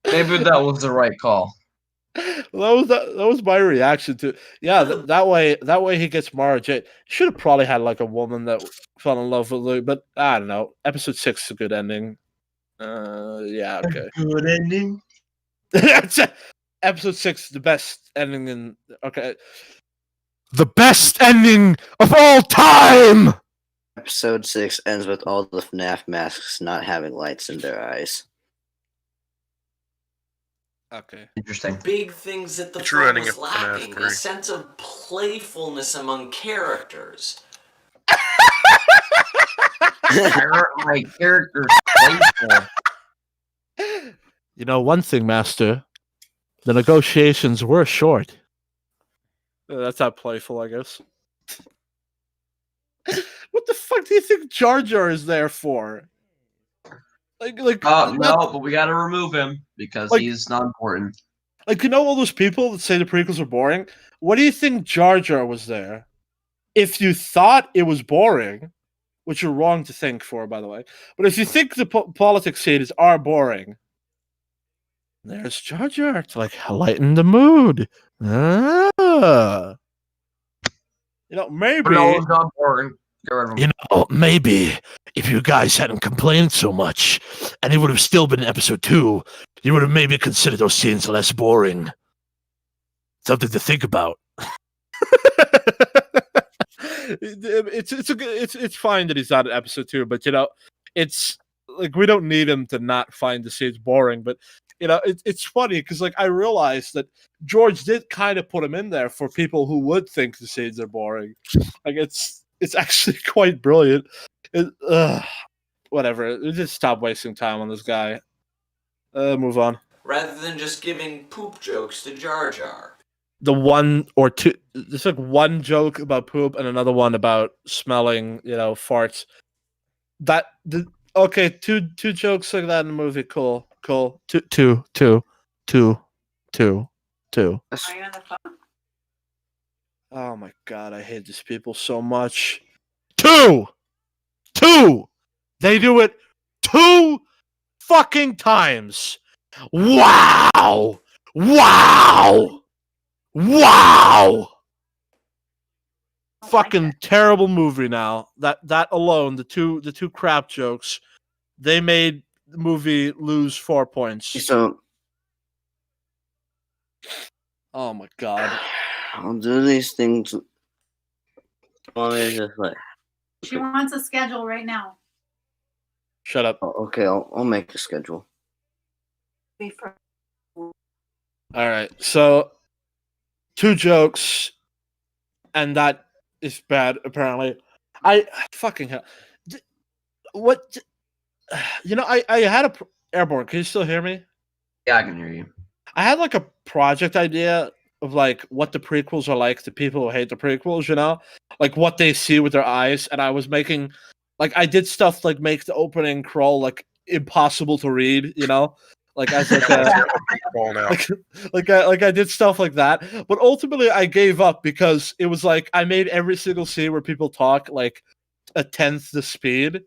Maybe that was the right call. That was my reaction to that way he gets Mara Jade. Should have probably had like a woman that fell in love with Luke, but I don't know. Episode 6 is a good ending. Yeah, okay. Good ending. Episode 6 is the best ending in okay. The best ending of all time. Episode 6 ends with all the FNAF masks not having lights in their eyes. Okay. Interesting. Big things that the True film ending was of FNAF lacking: 3. a sense of playfulness among characters. My character's playful. You know one thing, Master. The negotiations were short. That's not playful, I guess. What the fuck do you think Jar Jar is there for? Like No, but we gotta remove him because Like- he's not important. like you know all those people that say the prequels are boring? What do you think Jar Jar was there? If you thought it was boring, which you're wrong to think for, by the way, but if you think the politics scenes are boring, there's Jar Jar to like lighten the mood. Ah. You know, maybe No, it's not boring. Get rid of him. You know, maybe if you guys hadn't complained so much, and it would have still been episode 2, you would have maybe considered those scenes less boring. Something to think about. it's fine that he's not in episode 2, but you know, it's like we don't need him to not find the scenes boring. But you know, it's funny because like I realized that George did kind of put him in there for people who would think the scenes are boring. Like it's actually quite brilliant. Whatever, just stop wasting time on this guy. Move on. Rather than just giving poop jokes to Jar Jar. The one or two, there's like one joke about poop and another one about smelling, you know, farts. Okay, two jokes like that in the movie. Cool. Two. Oh my god, I hate these people so much. Two. They do it 2 fucking times. Wow. Fucking terrible movie now. That alone, the two crap jokes, they made the movie lose 4 points. So Oh my god. I'll do these things. Want me to just like? She wants a schedule right now. Shut up. Oh, okay, I'll make a schedule. All right. So 2 jokes and that is bad apparently. I fucking hell. What you know, I had a airborne. Can you still hear me? Yeah, I can hear you. I had like a project idea of like what the prequels are like to people who hate the prequels, you know, like what they see with their eyes. And I was making, like, I did stuff like make the opening crawl like impossible to read, you know, like as like a now. like I did stuff like that. But ultimately, I gave up because it was like I made every single scene where people talk like a tenth the speed, and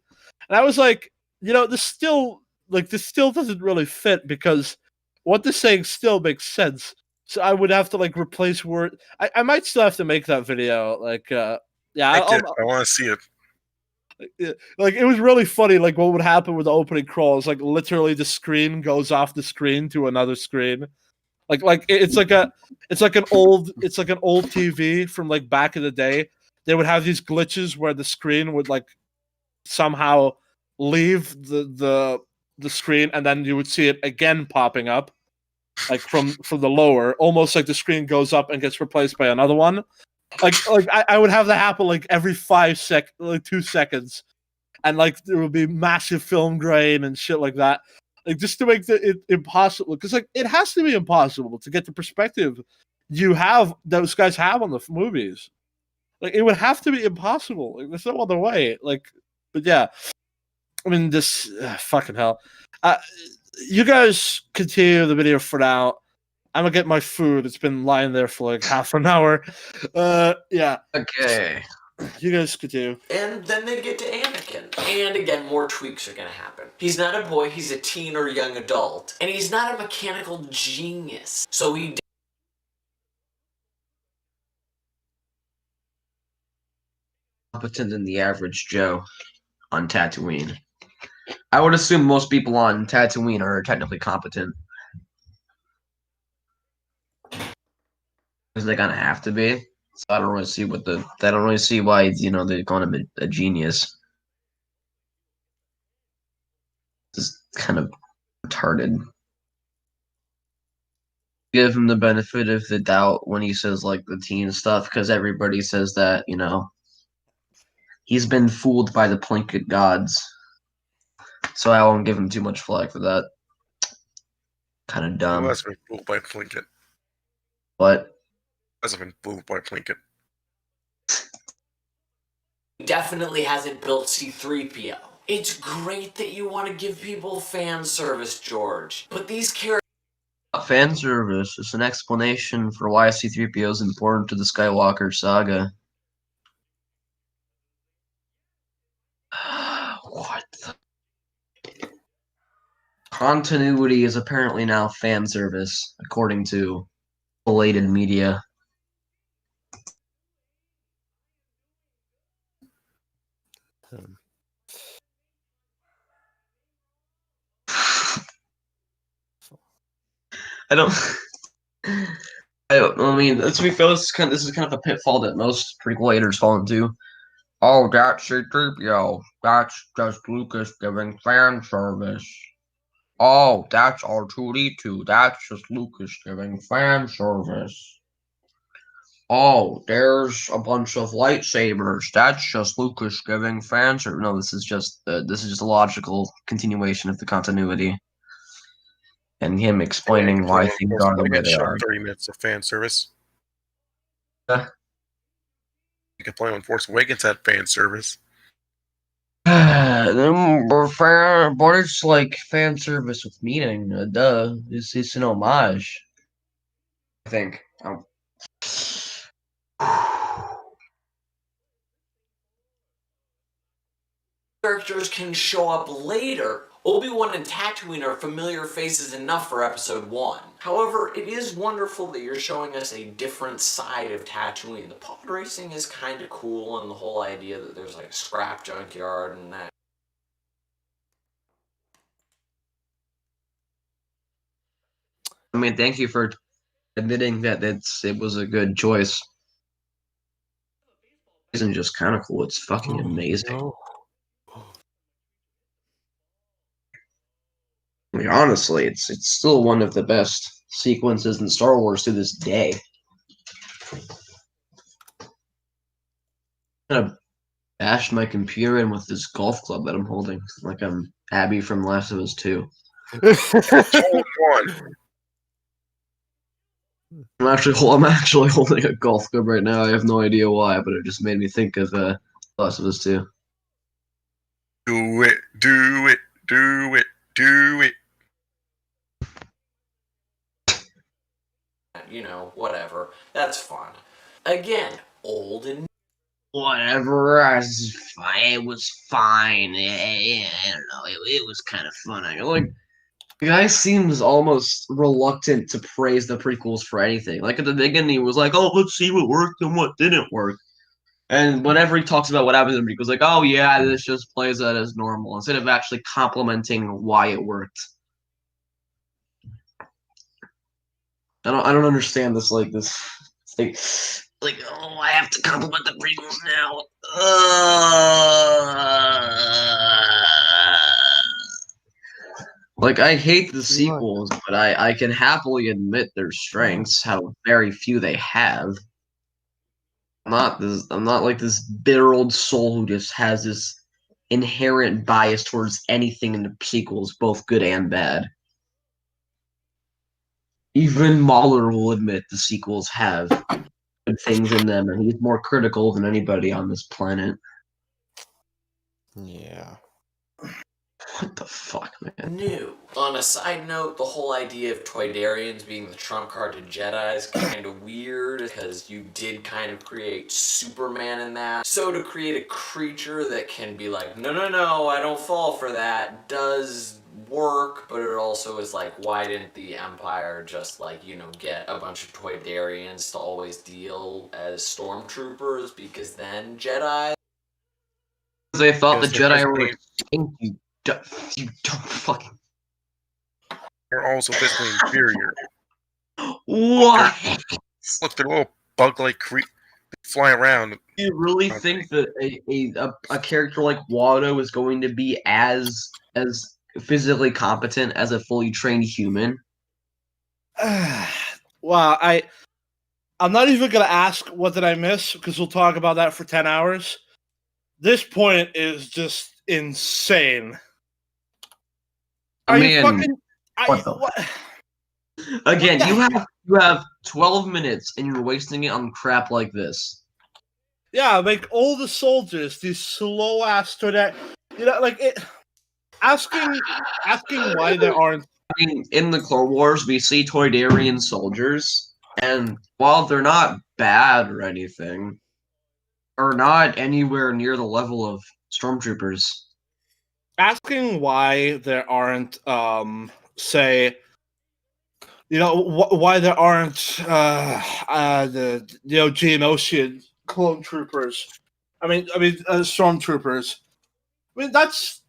I was like, you know, this still doesn't really fit because what they're saying still makes sense. So I would have to like replace word. I might still have to make that video. Like, yeah, I want to see it. like it was really funny. Like what would happen with the opening crawl is like literally the screen goes off the screen to another screen. Like it's like an old TV from like back in the day. They would have these glitches where the screen would like somehow leave the screen and then you would see it again popping up like from the lower, almost like the screen goes up and gets replaced by another one. Like I would have that happen like every 2 seconds, and like there would be massive film grain and shit like that, like just to make it impossible. Because like it has to be impossible to get the perspective those guys have on the movies. Like it would have to be impossible. Like there's no other way. Like, but yeah, I mean this fucking hell. You guys continue the video for now. I'm gonna get my food. It's been lying there for like half an hour. Yeah. Okay. You guys continue. And then they get to Anakin. And again, more tweaks are gonna happen. He's not a boy, he's a teen or young adult. And he's not a mechanical genius. So he Competent than the average Joe on Tatooine. I would assume most people on Tatooine are technically competent. Because they're gonna have to be. So I don't really see why, you know, they call him a genius. It's kind of retarded. Give him the benefit of the doubt when he says like the teen stuff, because everybody says that, you know, he's been fooled by the Plinkett gods. So I won't give him too much flack for that. Kind of dumb. Who has been fooled by Plinkett? But Who hasn't been fooled by Plinkett? definitely hasn't built C-3PO. It's great that you want to give people fan service, George, but these characters fan service is an explanation for why C-3PO is important to the Skywalker saga. What the? Continuity is apparently now fan service, according to Belated media. I don't. I mean, to be fair, this is kind of a pitfall that most prequelators fall into. Oh, that's C-3PO. That's just Lucas giving fan service. Oh, that's R2-D2. That's just Lucas giving fan service. Oh, there's a bunch of lightsabers. That's just Lucas giving fan service. No, this is just a logical continuation of the continuity. And him explaining why things are the way they are. 30 minutes of fan service. Yeah. You can play on Force Awakens at fan service. But it's like fan service with meaning. Duh. It's an homage. I think. characters can show up later. Obi-Wan and Tatooine are familiar faces enough for episode 1. However, it is wonderful that you're showing us a different side of Tatooine. The pod racing is kind of cool, and the whole idea that there's like a scrap junkyard and that. I mean, thank you for admitting that it was a good choice. It isn't just kind of cool, it's fucking amazing. No. I mean, honestly, it's still one of the best sequences in Star Wars to this day. I'm gonna bash my computer in with this golf club that I'm holding, like I'm Abby from Last of Us 2. Hold on. I'm actually holding a golf club right now. I have no idea why, but it just made me think of Last of Us 2. Do it, do it, do it, do it. You know, whatever. That's fun. Again, old and Whatever, it was fine. I don't know. It was kind of fun. The guy seems almost reluctant to praise the prequels for anything. Like at the beginning, he was like, "Oh, let's see what worked and what didn't work." And whenever he talks about what happened in the prequels, like, "Oh yeah, this just plays that as normal," instead of actually complimenting why it worked. I don't understand this thing. Like, oh, I have to compliment the prequels now. Like, I hate the sequels, but I can happily admit their strengths, how very few they have. I'm not like this bitter old soul who just has this inherent bias towards anything in the sequels, both good and bad. Even Mahler will admit the sequels have good things in them, and he's more critical than anybody on this planet. Yeah. What the fuck, man? new. On a side note, the whole idea of Toydarians being the trump card to Jedi is kind of weird because you did kind of create Superman in that. So to create a creature that can be like, no, no, no, I don't fall for that, does work, but it also is like, why didn't the Empire just like, you know, get a bunch of Toydarians to always deal as stormtroopers, because then Jedi. They thought the Because they're Jedi were physically- extinct. You don't fucking. They're also physically inferior. What? Look, they're little bug-like fly around. Do you really think that a character like Watto is going to be as physically competent as a fully trained human? Wow, I'm not even gonna ask what did I miss, because we'll talk about that for 10 hours. This point is just insane. I Are you mean, fucking? what the- Again, What you have 12 minutes and you're wasting it on crap like this. Yeah, like all the soldiers, these slow ass to that, you know, like it. Asking why there aren't. I mean, in the Clone Wars, we see Toydarian soldiers, and while they're not bad or anything, are not anywhere near the level of stormtroopers. Asking why there aren't, say, you know, why there aren't the Geonosian clone troopers. I mean, stormtroopers. That's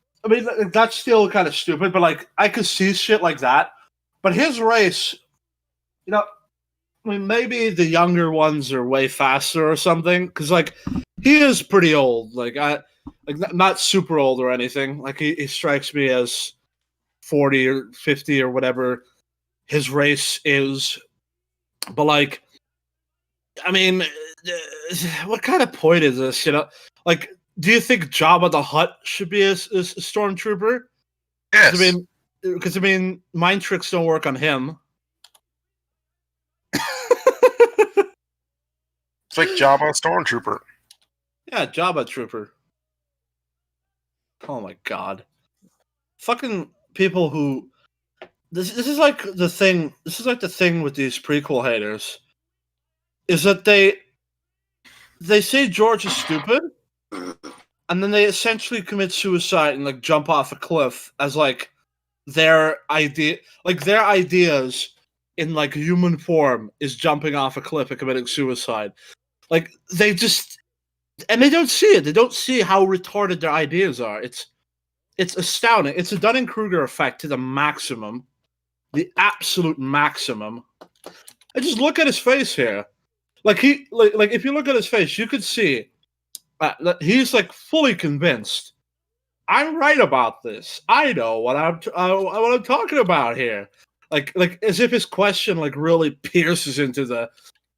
still kind of stupid, but like I could see shit like that. But his race, you know, I mean, maybe the younger ones are way faster or something, because like he is pretty old. Like not super old or anything. Like he strikes me as 40 or 50 or whatever his race is. But like, I mean, what kind of point is this? You know, like, do you think Jabba the Hutt should be a stormtrooper? Yes. Because I mean, mind tricks don't work on him. It's like Jabba Stormtrooper. Yeah, Jabba trooper. Oh my god. Fucking people who this is like the thing. This is like the thing with these prequel haters. Is that they say George is stupid, and then they essentially commit suicide and like jump off a cliff as like their idea, like their ideas in like human form is jumping off a cliff and committing suicide. Like they just, and they don't see it. They don't see how retarded their ideas are. It's astounding. It's a Dunning-Kruger effect to the maximum, the absolute maximum. And just look at his face here. Like like if you look at his face, you could see that he's like fully convinced. I'm right about this. I know what I'm talking about here. Like as if his question like really pierces into the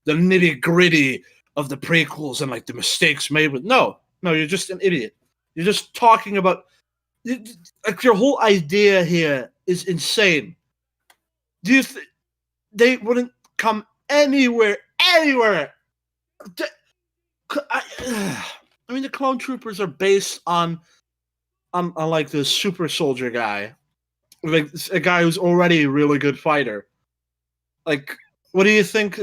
nitty gritty of the prequels and like the mistakes made with. No, you're just an idiot. You're just talking about like your whole idea here is insane. Do you they wouldn't come anywhere. I mean, the clone troopers are based on like this super soldier guy, like a guy who's already a really good fighter. Like, what do you think?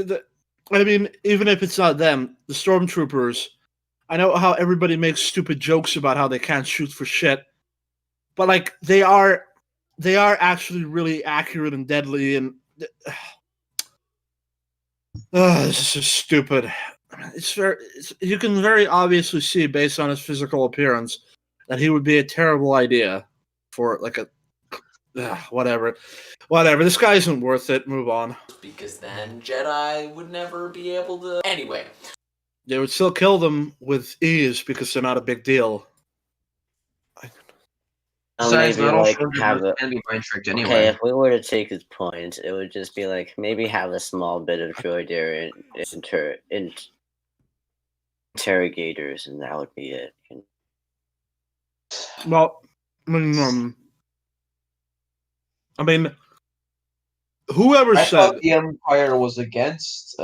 I mean, even if it's not them, the stormtroopers. I know how everybody makes stupid jokes about how they can't shoot for shit, but like they are actually really accurate and deadly. And this is just stupid. You can very obviously see based on his physical appearance that he would be a terrible idea for like a whatever. This guy isn't worth it. Move on. Because then Jedi would never be able to. Anyway. They would still kill them with ease because they're not a big deal. Besides, maybe not all like stormtroopers have a can be mind tricked anyway. okay. If we were to take his point, it would just be like maybe have a small bit of droid air interrogators, and that would be it. Well, I mean, whoever I said thought the Empire was against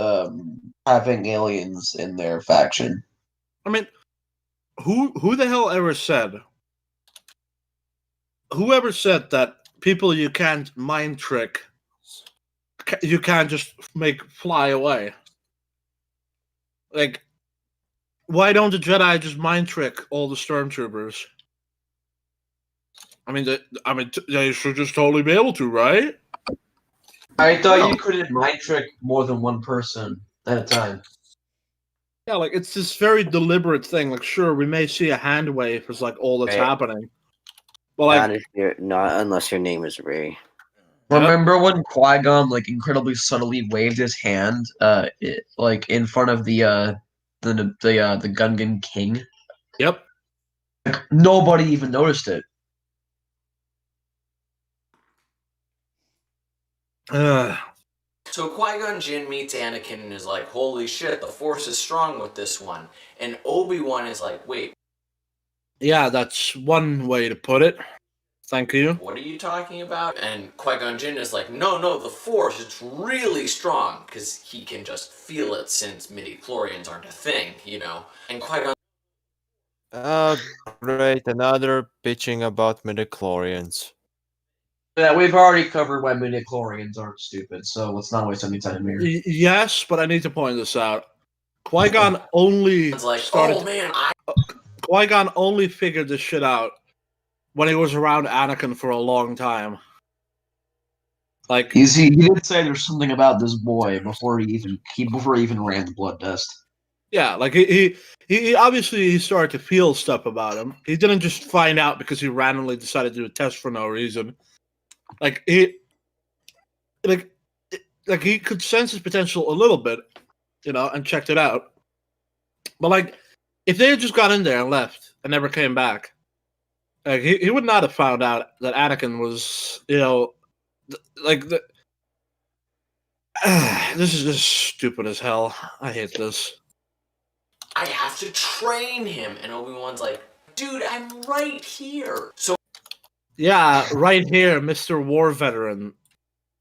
having aliens in their faction. I mean, who the hell ever said? Whoever said that people you can't mind trick, you can't just make fly away? Like, why don't the Jedi just mind trick all the stormtroopers? I mean, they should just totally be able to, right? I thought you couldn't mind trick more than one person at a time. Yeah, like it's this very deliberate thing. Like, sure, we may see a hand wave as like all that's Right. happening, but like, not unless your name is Ray. Remember when Qui-Gon like incredibly subtly waved his hand, like in front of the Gungan King? Yep. Like, nobody even noticed it. So Qui-Gon Jinn meets Anakin and is like, holy shit, the Force is strong with this one. And Obi-Wan is like, wait. Yeah, that's one way to put it. Thank you. What are you talking about? And Qui-Gon Jinn is like, no, the Force, it's really strong. Because he can just feel it since midi-chlorians aren't a thing, you know? And Qui-Gon... Great, another bitching about midichlorians. Yeah, we've already covered why midi-chlorians aren't stupid, so let's not waste any time here. Yes, but I need to point this out. Qui-Gon only like, started. oh man, Qui-Gon only figured this shit out when he was around Anakin for a long time. Like he did say there's something about this boy before he even ran the blood test. Yeah, like he obviously he started to feel stuff about him. He didn't just find out because he randomly decided to do a test for no reason. Like he could sense his potential a little bit, you know, and checked it out. But like, if they had just got in there and left and never came back, like he would not have found out that Anakin was, you know, this is just stupid as hell. I hate this. I have to train him. And Obi-Wan's like, dude, I'm right here. So yeah, right here, Mr. War Veteran.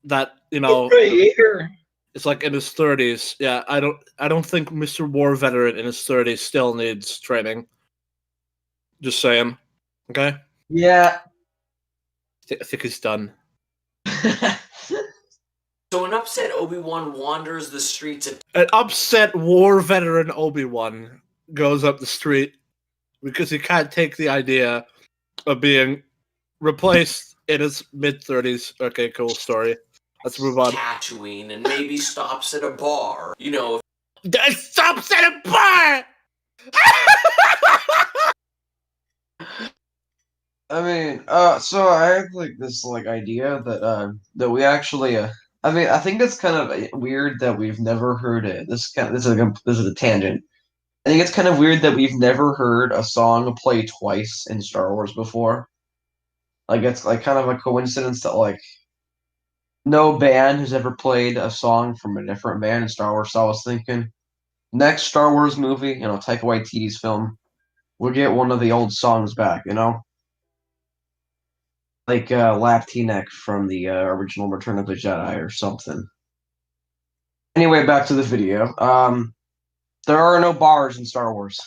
That, you know, right here. It's like in his 30s. Yeah, I don't think Mr. War Veteran in his 30s still needs training. Just saying. Okay? Yeah. I think he's done. So an upset Obi-Wan wanders the streets of... An upset war veteran Obi-Wan goes up the street because he can't take the idea of being replaced in his mid-30s. Okay, cool story. Let's move on. Tatooine and maybe stops at a bar. You know... Stops at a bar! I mean, so I have like this like idea that we actually I mean, I think it's kind of weird that we've never heard it. This is a tangent. I think it's kind of weird that we've never heard a song play twice in Star Wars before. Like it's like kind of a coincidence that like no band has ever played a song from a different band in Star Wars. So I was thinking, next Star Wars movie, you know, Taika Waititi's film, we'll get one of the old songs back, you know? Like Laptinek from the original Return of the Jedi or something. Anyway, back to the video. There are no bars in Star Wars.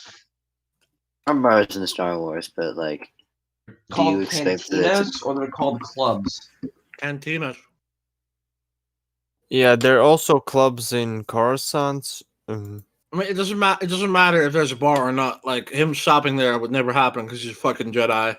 I'm bars in Star Wars, but like, do you Called expect that cantinas, or they're called clubs. Cantina. Yeah, there are also clubs in Coruscant. I mean, it doesn't matter. It doesn't matter if there's a bar or not. Like him shopping there would never happen because he's a fucking Jedi. I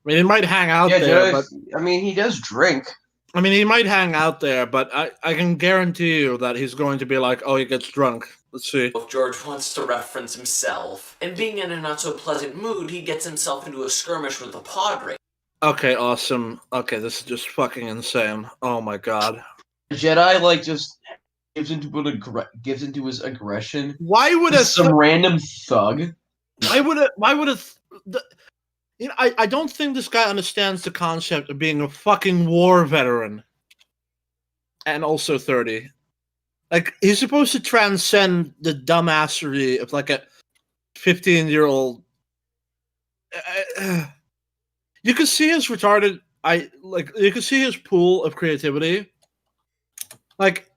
mean, he might hang out Yeah, there, Jedi, but I mean, he does drink. I mean, he might hang out there, but I can guarantee you that he's going to be like, oh, he gets drunk. Let's see. If George wants to reference himself, and being in a not so pleasant mood, he gets himself into a skirmish with a pod racer. Okay, awesome. Okay, this is just fucking insane. Oh my god. Jedi like just gives into his aggression. Why would to a some random thug? Why would a you know, I don't think this guy understands the concept of being a fucking war veteran. And also 30. Like, he's supposed to transcend the dumbassery of like a 15-year-old. You can see his retarded. You can see his pool of creativity. Like,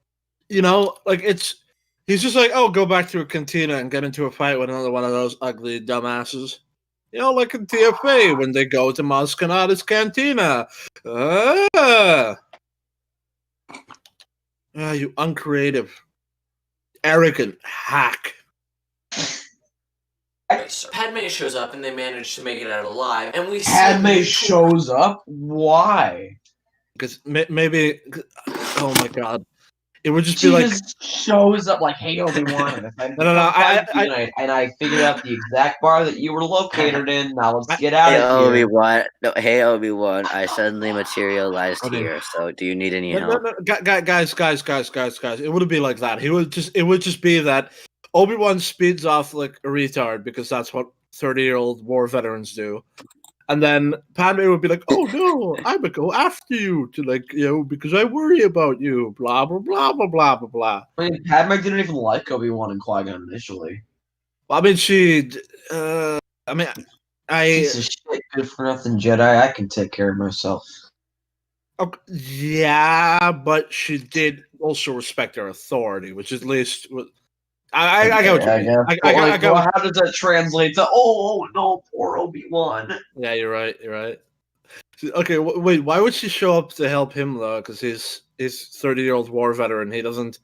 you know, like he's just like, oh, go back to a cantina and get into a fight with another one of those ugly dumbasses. You know, like in TFA when they go to Mascanada's cantina. You uncreative, arrogant hack. Padme shows up and they manage to make it out alive, and we see Padme shows up? Why? Because maybe, oh my god, it would just She be like just shows up like, "Hey, Obi-Wan, no, I figured out the exact bar that you were located in. Now let's get out Hey of here." Obi-Wan, no, hey Obi-Wan, I suddenly materialized here. So, do you need any help? guys. It wouldn't be like that. It would just be that Obi-Wan speeds off like a retard because that's what 30-year-old war veterans do. And then Padme would be like, "Oh no, I would go after you to because I worry about you." Blah blah blah blah blah blah blah. I mean, Padme didn't even like Obi-Wan and Qui-Gon initially. Well, I mean, Piece of shit, good for nothing Jedi. I can take care of myself. Okay, yeah, but she did also respect her authority, which at least I get what you mean. I get what how does that translate to? Oh no, poor Obi-Wan. Yeah, you're right. Okay, wait. Why would she show up to help him though? Because he's 30-year-old war veteran. He doesn't.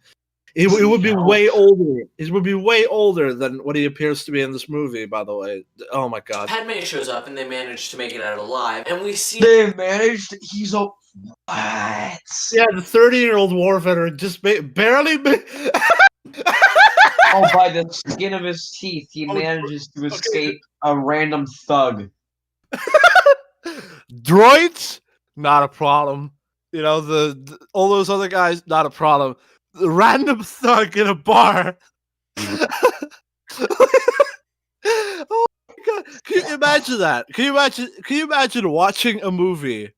He would be way older. He would be way older than what he appears to be in this movie. By the way, oh my god. Padme shows up and they manage to make it out alive, and we see they managed. He's a what? Yeah, the 30-year-old war veteran just barely. Oh, by the skin of his teeth, he manages to escape a random thug. Droids, not a problem. You know, all those other guys, not a problem. The random thug in a bar. Oh my god! Can you imagine that? Can you imagine watching a movie?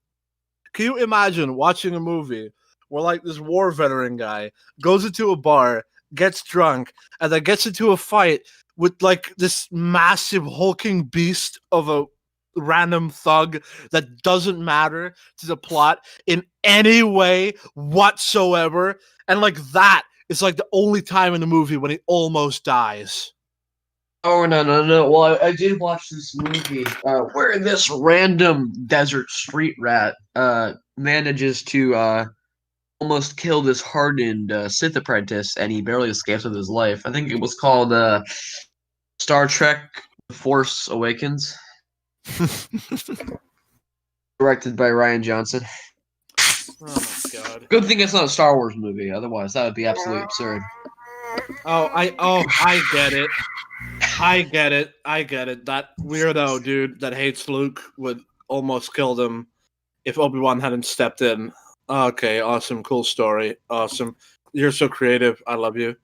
Can you imagine watching a movie where like this war veteran guy goes into a bar, gets drunk, and then gets into a fight with like this massive hulking beast of a random thug that doesn't matter to the plot in any way whatsoever, and like that is like the only time in the movie when he almost dies. Oh no! Well, I did watch this movie where this random desert street rat manages to almost kill this hardened Sith apprentice, and he barely escapes with his life. I think it was called Star Trek: The Force Awakens, directed by Rian Johnson. Oh my god! Good thing it's not a Star Wars movie. Otherwise, that would be absolutely absurd. I get it. I get it. That weirdo dude that hates Luke would almost kill him if Obi-Wan hadn't stepped in. Okay, awesome, cool story. Awesome. You're so creative. I love you.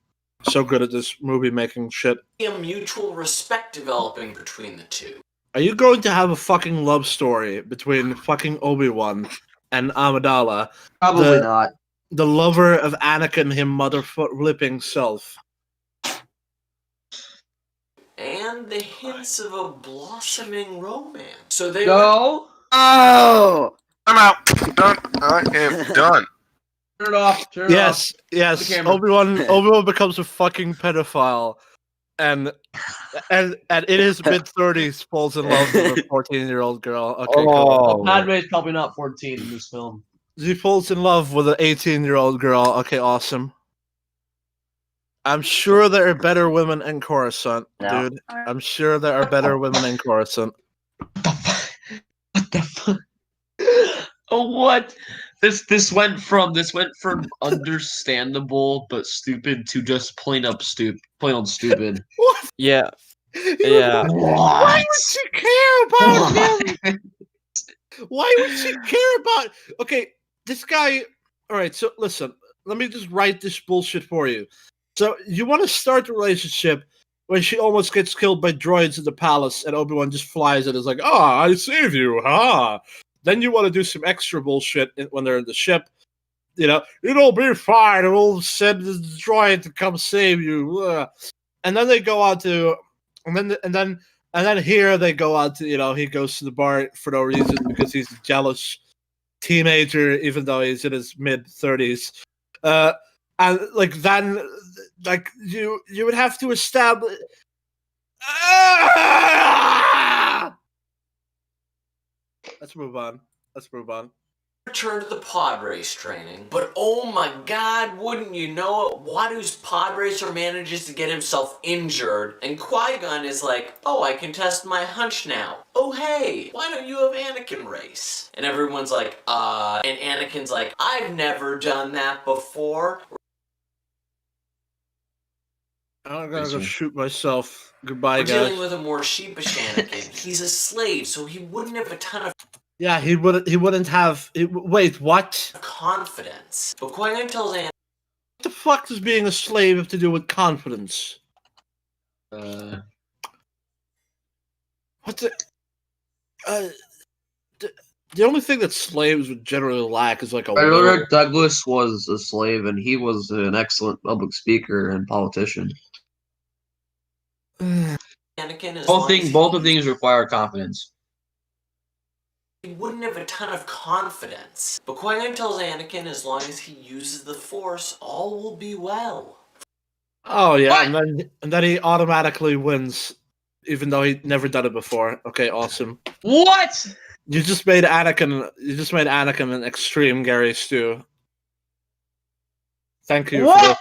So good at this movie making shit. a mutual respect developing between the two. Are you going to have a fucking love story between fucking Obi-Wan and Amidala? Probably not. The lover of Anakin, him motherfucking self. And the hints of a blossoming romance. So they No. Oh! I'm out. Done. I am done. Turn it off. Turn it Yes, off. yes. The camera. Obi-Wan becomes a fucking pedophile, and in his mid-30s falls in love with a 14-year-old girl. Okay, cool. Well, Oh, Padme's probably not 14 in this film. He falls in love with an 18-year-old girl. Okay, awesome. I'm sure there are better women in Coruscant, No. dude. I'm sure there are better women in Coruscant. What the fuck? Oh, what? This went from understandable but stupid to just plain old stupid. What? yeah, yeah. Why would she care about him? Why would she care about? Okay, this guy. All right, so listen. Let me just write this bullshit for you. So you want to start the relationship when she almost gets killed by droids in the palace, and Obi-Wan just flies and is like, "Ah, I saved you, ha!" Then you want to do some extra bullshit when they're in the ship. You know, it'll be fine. We'll send the droid to come save you. Ugh. And then they go on to, and then here they go on to, he goes to the bar for no reason because he's a jealous teenager, even though he's in his mid-30s. And then you would have to establish. Let's move on. Return to the pod race training. But oh my god, wouldn't you know it, Wadu's pod racer manages to get himself injured, and Qui-Gon is like, oh, I can test my hunch now. Oh hey, why don't you have Anakin race? And everyone's like, and Anakin's like, I've never done that before. I'm gonna go shoot myself. Goodbye, We're guys. dealing with a more sheepish Anakin. He's a slave, so he wouldn't have a ton of Yeah, he wouldn't have. Wait, what? confidence. But Qui-Gon tells Anakin, What the fuck does being a slave have to do with confidence? What the? The only thing that slaves would generally lack is like a. Frederick Douglass was a slave, and he was an excellent public speaker and politician. Anakin is Both of things require confidence. he wouldn't have a ton of confidence. But Qui-Gon tells Anakin as long as he uses the Force, all will be well. Oh yeah, and then he automatically wins, even though he never done it before. Okay, awesome. What? You just made Anakin an extreme Gary Stu. Thank you. What?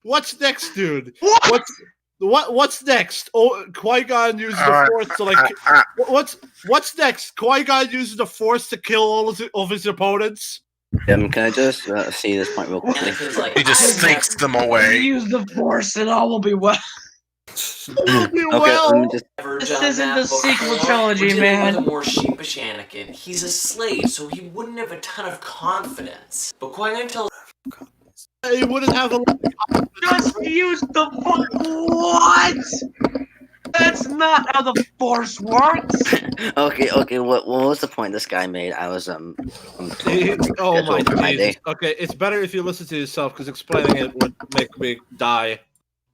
What's next, dude? What? What's next? Oh, Qui-Gon uses the Force to what's next? Qui-Gon uses the Force to kill all of his opponents. Can I just see this point real quickly? Anakin's like, He just takes them away. Use the Force, and all will be well. Okay, let me just. never This done isn't that the sequel before. trilogy, We're dealing man. with a more sheepish Anakin. He's a slave, so he wouldn't have a ton of confidence. But Qui-Gon tells He wouldn't have a. Just use the what? That's not how the Force works. Okay. What was the point this guy made? I was Oh my Jesus. Okay, it's better if you listen to yourself because explaining it would make me die.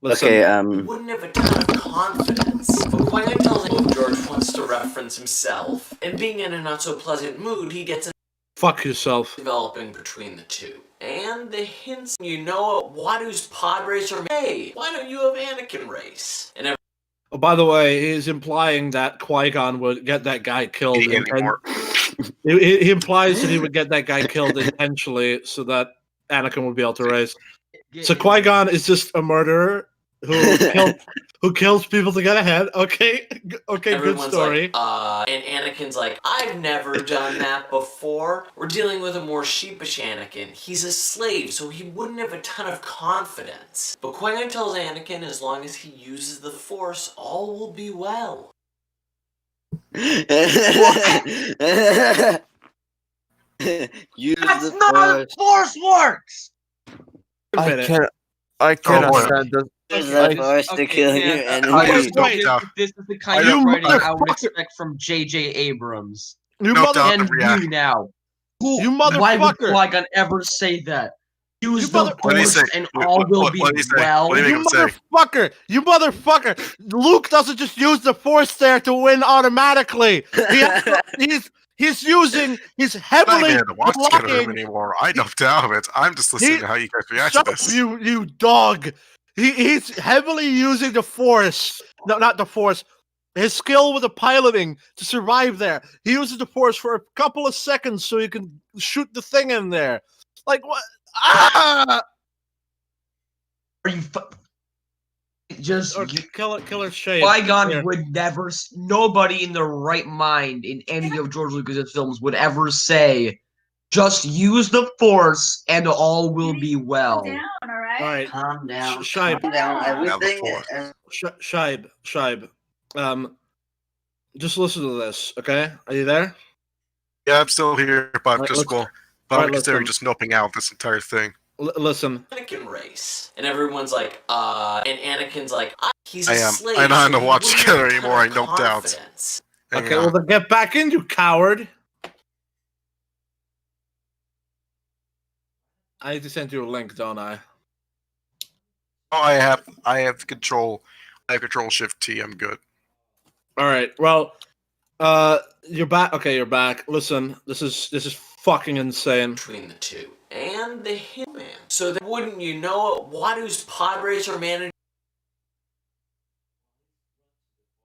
Listen. Okay. wouldn't have a ton of confidence. But Qui-Gon tells him George wants to reference himself, and being in a not so pleasant mood, he gets a Fuck yourself. developing between the two. And the hints, Wadu's pod racer. Hey, why don't you have Anakin race? And Oh, by the way, he's implying that Qui-Gon would get that guy killed. Anymore. He implies that he would get that guy killed intentionally so that Anakin would be able to race. So Qui-Gon is just a murderer who kills people to get ahead. Okay, good everyone's story. like, and Anakin's like, I've never done that before. We're dealing with a more sheepish Anakin. He's a slave, so he wouldn't have a ton of confidence. But Qui-Gon tells Anakin as long as he uses the Force, all will be well. Use That's the not how the Force works. I cannot boy. stand this. Use the Force to kill your I enemy. just don't This, doubt. this is the kind You of writing I would motherfucker. expect from J.J. Abrams. You No mother, doubt. And Yeah. you now. you Why would motherfucker. Qui-Gon ever say that? Use You the mother- What did he force say? and all will What be did he say? well. What do you You make him say? motherfucker! Luke doesn't just use the Force there to win automatically. He's I'm not even heavily in the watch together with him blocking. anymore. I dumped out of it. I'm just listening to how you guys react to Shut up, this. you dog! He's heavily using the Force. No, not the Force. His skill with the piloting to survive there. He uses the Force for a couple of seconds so he can shoot the thing in there. Like what? Ah! Are you just Or Killer Shade. Qui-Gon Here. would never. Nobody in their right mind in any of George Lucas's films would ever say, "Just use the Force and all will be well." Down, all right? All right, Calm down. Shibe. Calm down. Everything. Force. Shibe. Just listen to this, okay? Are you there? Yeah, I'm still here, but Alright, just let's- well, alright, I'm considering listen. just noping out this entire thing. Listen. Anakin race. And everyone's like, and Anakin's like, he's a I am. slave. I'm not in so the he watch wouldn't together have a anymore. I ton of noped out. confidence. Hang Okay, on. well then get back in, you coward. I need to send you a link, don't I? Oh, I have control. I have control shift T. I'm good. All right. Well, you're back. Okay, you're back. Listen, this is fucking insane. Between the two. And the Hitman. So then, wouldn't you know it, Wadu's pod racer manager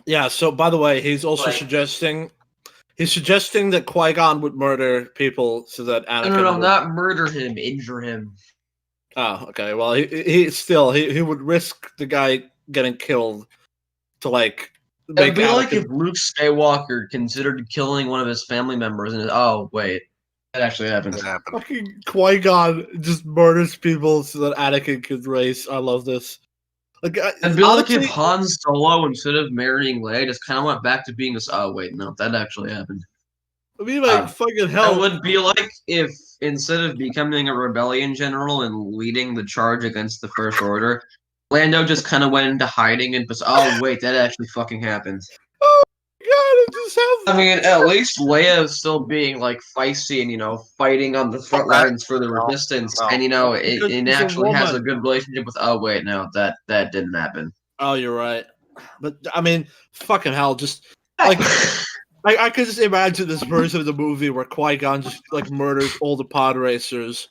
Yeah. So, by the way, he's also Like- suggesting that Qui-Gon would murder people so that Anakin. No, would- not murder him, injure him. Oh, okay. Well, he would risk the guy getting killed to like. It'd be like Anakin- if Luke Skywalker considered killing one of his family members, and oh wait, that actually happened. That happened. Fucking Qui-Gon just murders people so that Anakin can race. I love this. Like, It'd be like if honestly- Han Solo, instead of marrying Leia, just kind of went back to being this. Oh wait, no, that actually happened. I mean, like, fucking hell. It would be like if instead of becoming a rebellion general and leading the charge against the First Order, Lando just kind of went into hiding and was, oh wait, that actually fucking happened. Oh my god, it just happened. I mean, at least Leia is still being like feisty and fighting on the front lines for the resistance, and it Because she's a actually has a woman. good relationship with. Oh wait, no, that didn't happen. Oh, you're right. But I mean, fucking hell, just like I could just imagine this version of the movie where Qui-Gon just like murders all the pod racers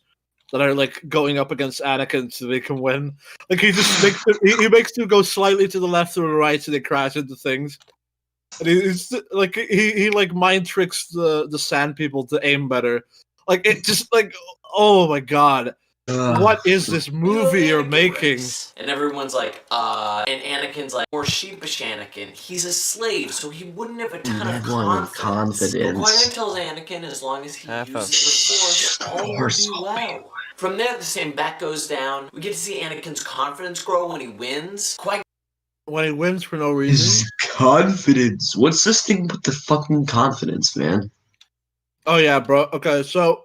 that are like going up against Anakin so they can win. Like he just makes them, he makes them go slightly to the left or the right so they crash into things. And he's like he like mind tricks the sand people to aim better. Like it just like oh my god. What is this movie you're Anakin making? race. And everyone's like, and Anakin's like, more sheepish Anakin. He's a slave, so he wouldn't have a ton of Everyone with confidence. But confidence. Qui-Gon tells Anakin as long as he Half uses of- the Force, all will Force be will be well. From there, the same bet goes down. We get to see Anakin's confidence grow when he wins. When he wins for no reason. His confidence. What's this thing with the fucking confidence, man? Oh yeah, bro. Okay, so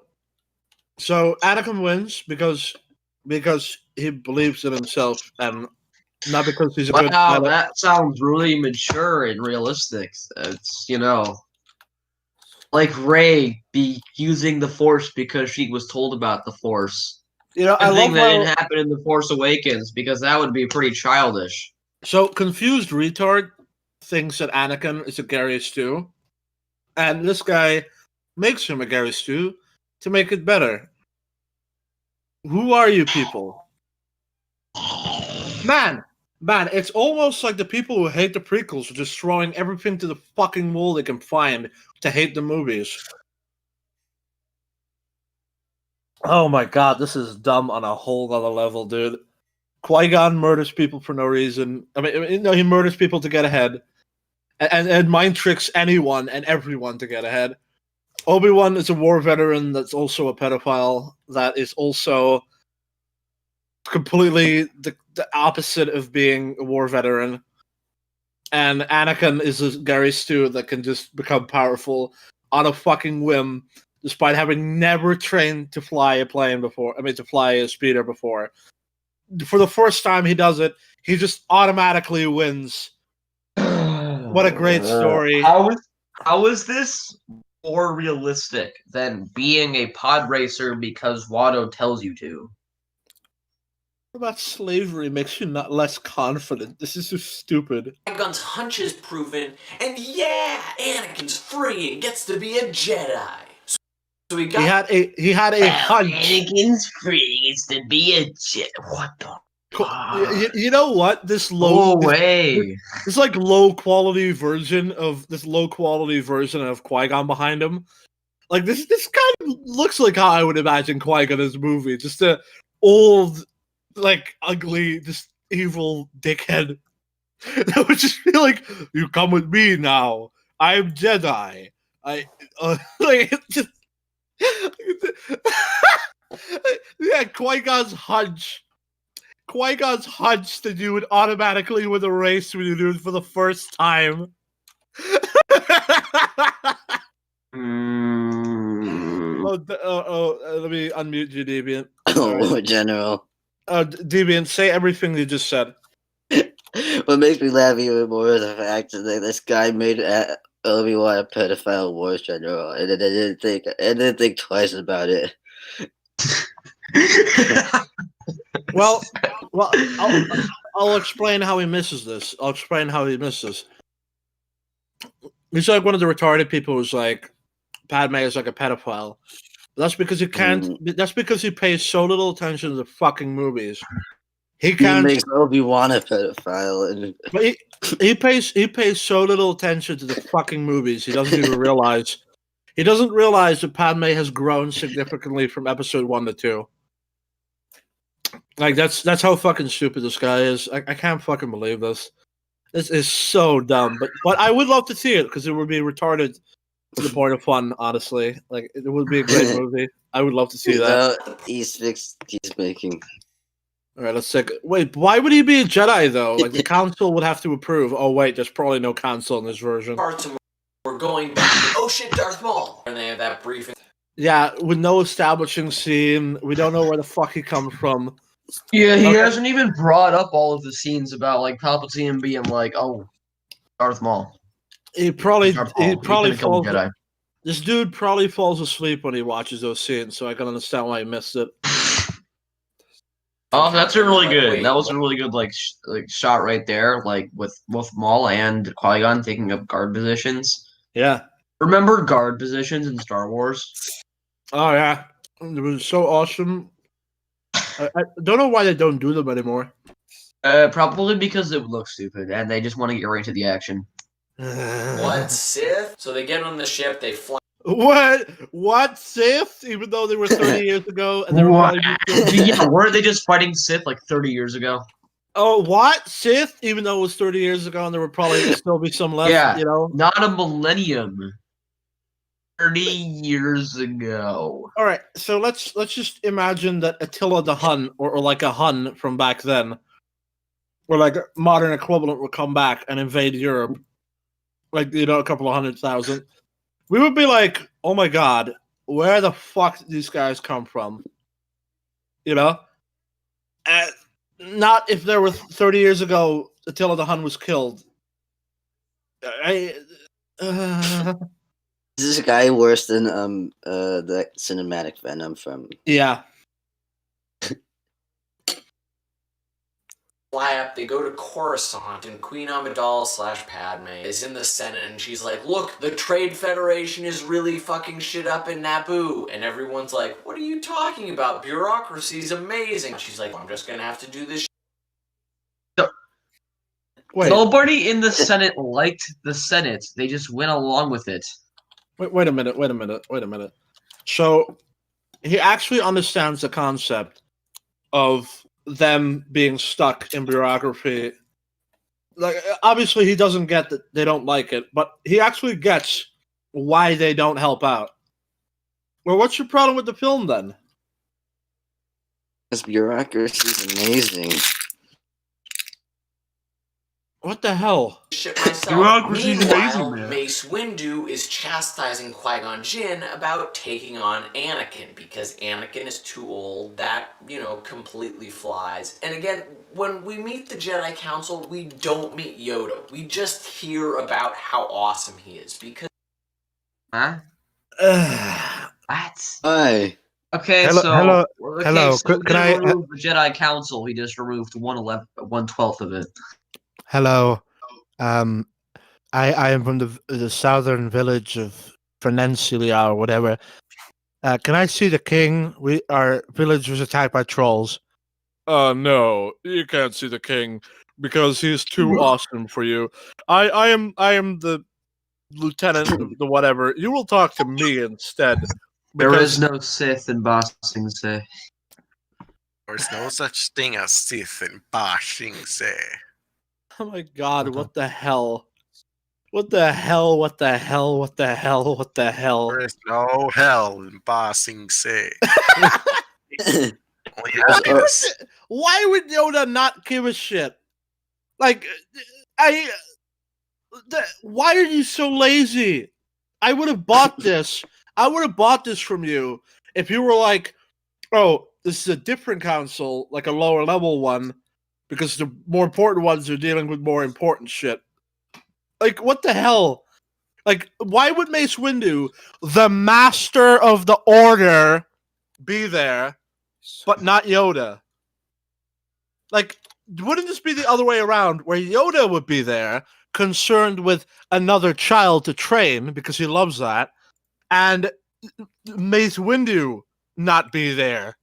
Anakin wins because he believes in himself and not because he's a good Wow, pilot. that sounds really mature and realistic. It's like Rey be using the Force because she was told about the Force. You know, I I love think that didn't how happen in the Force Awakens because that would be pretty childish. so confused retard thinks that Anakin is a Gary Stew, and this guy makes him a Gary Stew to make it better. Who are you people? Man, it's almost like the people who hate the prequels are just throwing everything to the fucking wall they can find to hate the movies. Oh my god, this is dumb on a whole other level, dude. Qui-Gon murders people for no reason. I mean, he murders people to get ahead. And mind tricks anyone and everyone to get ahead. Obi-Wan is a war veteran that's also a pedophile that is also completely the opposite of being a war veteran. And Anakin is a Gary Stew that can just become powerful on a fucking whim, despite having never trained to fly a plane before. I mean, to fly a speeder before. For the first time he does it, he just automatically wins. What a great story. How is this more realistic than being a pod racer because Watto tells you to? about slavery makes you not less confident. This is so stupid. Qui-Gon's hunch is proven, and yeah, Anakin's free and gets to be a Jedi. So he got He had a hunch. Anakin's free is to be a Jedi. What the? You know what? This Go away. This like low quality version of Qui-Gon behind him. Like this kind of looks like how I would imagine Qui-Gon in this movie. Just a old, like ugly, just evil dickhead. That would just be like, "You come with me now. I'm Jedi. I like just." Yeah, Qui-Gon's hunch that you would automatically win the race when you do it for the first time. Let me unmute you, Deviant. Oh, General. Deviant, say everything you just said. What makes me laugh even more is the fact that this guy made Obi-Wan a pedophile wars general, and then I didn't think twice about it. Well, I'll explain how he misses this. He's like one of the retarded people who's like, Padme is like a pedophile. That's because he can't. That's because he pays so little attention to the fucking movies. He makes Obi-Wan a pedophile, but he pays so little attention to the fucking movies. He doesn't even realize. He doesn't realize that Padme has grown significantly from episode 1 to 2. Like that's how fucking stupid this guy is. I can't fucking believe this. This is so dumb. But I would love to see it because it would be retarded to the point of fun. Honestly, like it would be a great movie. I would love to see that. He's making. All right, let's take. Wait, why would he be a Jedi though? Like the council would have to approve. Oh wait, there's probably no council in this version. We're going back. Oh shit, Darth Maul! And they have that briefing. Yeah, with no establishing scene, we don't know where the fuck he comes from. Yeah, he hasn't even brought up all of the scenes about like Palpatine being like, "Oh, Darth Maul." He probably falls. Jedi. This dude probably falls asleep when he watches those scenes, so I can understand why he missed it. Oh, that's a really good. That was a really good like shot right there, like with both Maul and Qui-Gon taking up guard positions. Yeah. Remember guard positions in Star Wars? Oh yeah, it was so awesome. I don't know why they don't do them anymore. Probably because it would look stupid, and they just want to get right into the action. What, Sith? So they get on the ship, they fly. What Sith? Even though they were 30 years ago, and they were probably yeah, weren't they just fighting Sith like 30 years ago? Oh, what Sith? Even though it was 30 years ago, and there would probably still be some left. Yeah, you know, not a millennium. 30 years ago. All right, so let's just imagine that Attila the Hun, or like a Hun from back then, or like a modern equivalent, would come back and invade Europe, like a couple of 100,000. We would be like, oh my god, where the fuck did these guys come from? You know? Not if there were 30 years ago, Attila the Hun was killed. Is this guy worse than the cinematic Venom from? Yeah. Fly up, they go to Coruscant, and Queen Amidala / Padme is in the Senate, and she's like, look, the Trade Federation is really fucking shit up in Naboo. And everyone's like, what are you talking about? Bureaucracy's amazing. She's like, I'm just gonna have to do this. Wait. Nobody in the Senate liked the Senate. They just went along with it. Wait a minute. So he actually understands the concept of them being stuck in bureaucracy. Like, obviously he doesn't get that they don't like it, but he actually gets why they don't help out. Well, what's your problem with the film then? This bureaucracy is amazing. What the hell? Shit myself. Bureaucracy's Meanwhile, amazing, man. Mace Windu is chastising Qui-Gon Jinn about taking on Anakin because Anakin is too old. That, completely flies. And again, when we meet the Jedi Council, we don't meet Yoda. We just hear about how awesome he is because... Huh? Uh, What? Why? Okay, Hello- so hello- okay, hello, so he can I- didn't remove the Jedi Council. He just removed 1/12 of it. Hello. I am from the southern village of Frenencilia or whatever. Can I see the king? Our village was attacked by trolls. No, you can't see the king because he's too awesome for you. I am the lieutenant of the whatever. You will talk to me instead. There Because is no Sith in Ba Sing Se. There's no such thing as Sith in Ba Sing Se. oh my god, what the hell? What the hell? What the hell? What the hell? What the hell? There is no hell in Ba Sing Se. Only Because, happiness. Why would Yoda not give a shit? Like, why are you so lazy? I would have bought this. I would have bought this from you if you were like, oh, this is a different console, like a lower level one, because the more important ones are dealing with more important shit. Like, what the hell? Like, why would Mace Windu, the master of the order, be there, but not Yoda? Like, wouldn't this be the other way around, where Yoda would be there, concerned with another child to train, because he loves that, and Mace Windu not be there?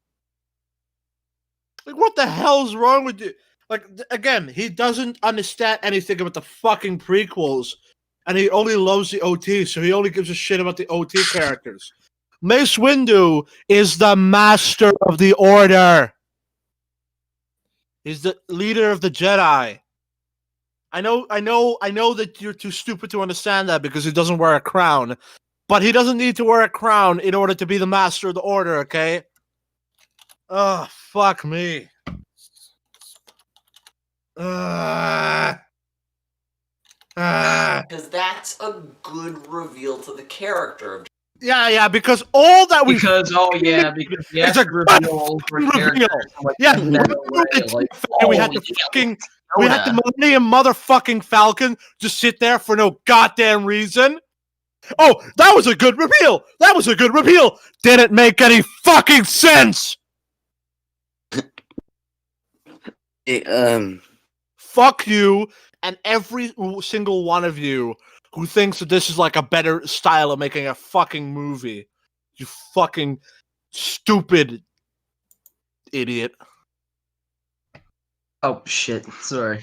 Like, what the hell's wrong with you? Like, again, he doesn't understand anything about the fucking prequels, and he only loves the OT, so he only gives a shit about the OT characters. Mace Windu is the master of the Order. He's the leader of the Jedi. I know that you're too stupid to understand that because he doesn't wear a crown, but he doesn't need to wear a crown in order to be the master of the Order, okay? Oh, fuck me. Because that's a good reveal to the character of Yeah, because all that we Because because you It's have a to reveal over reveal. characters. Like, Yeah, in that way, like, we had the fucking we had the Millennium motherfucking Falcon just sit there for no goddamn reason. Oh, that was a good reveal. That was a good reveal. Didn't make any fucking sense. Fuck you and every single one of you who thinks that this is like a better style of making a fucking movie. You fucking stupid idiot. Oh shit! Sorry.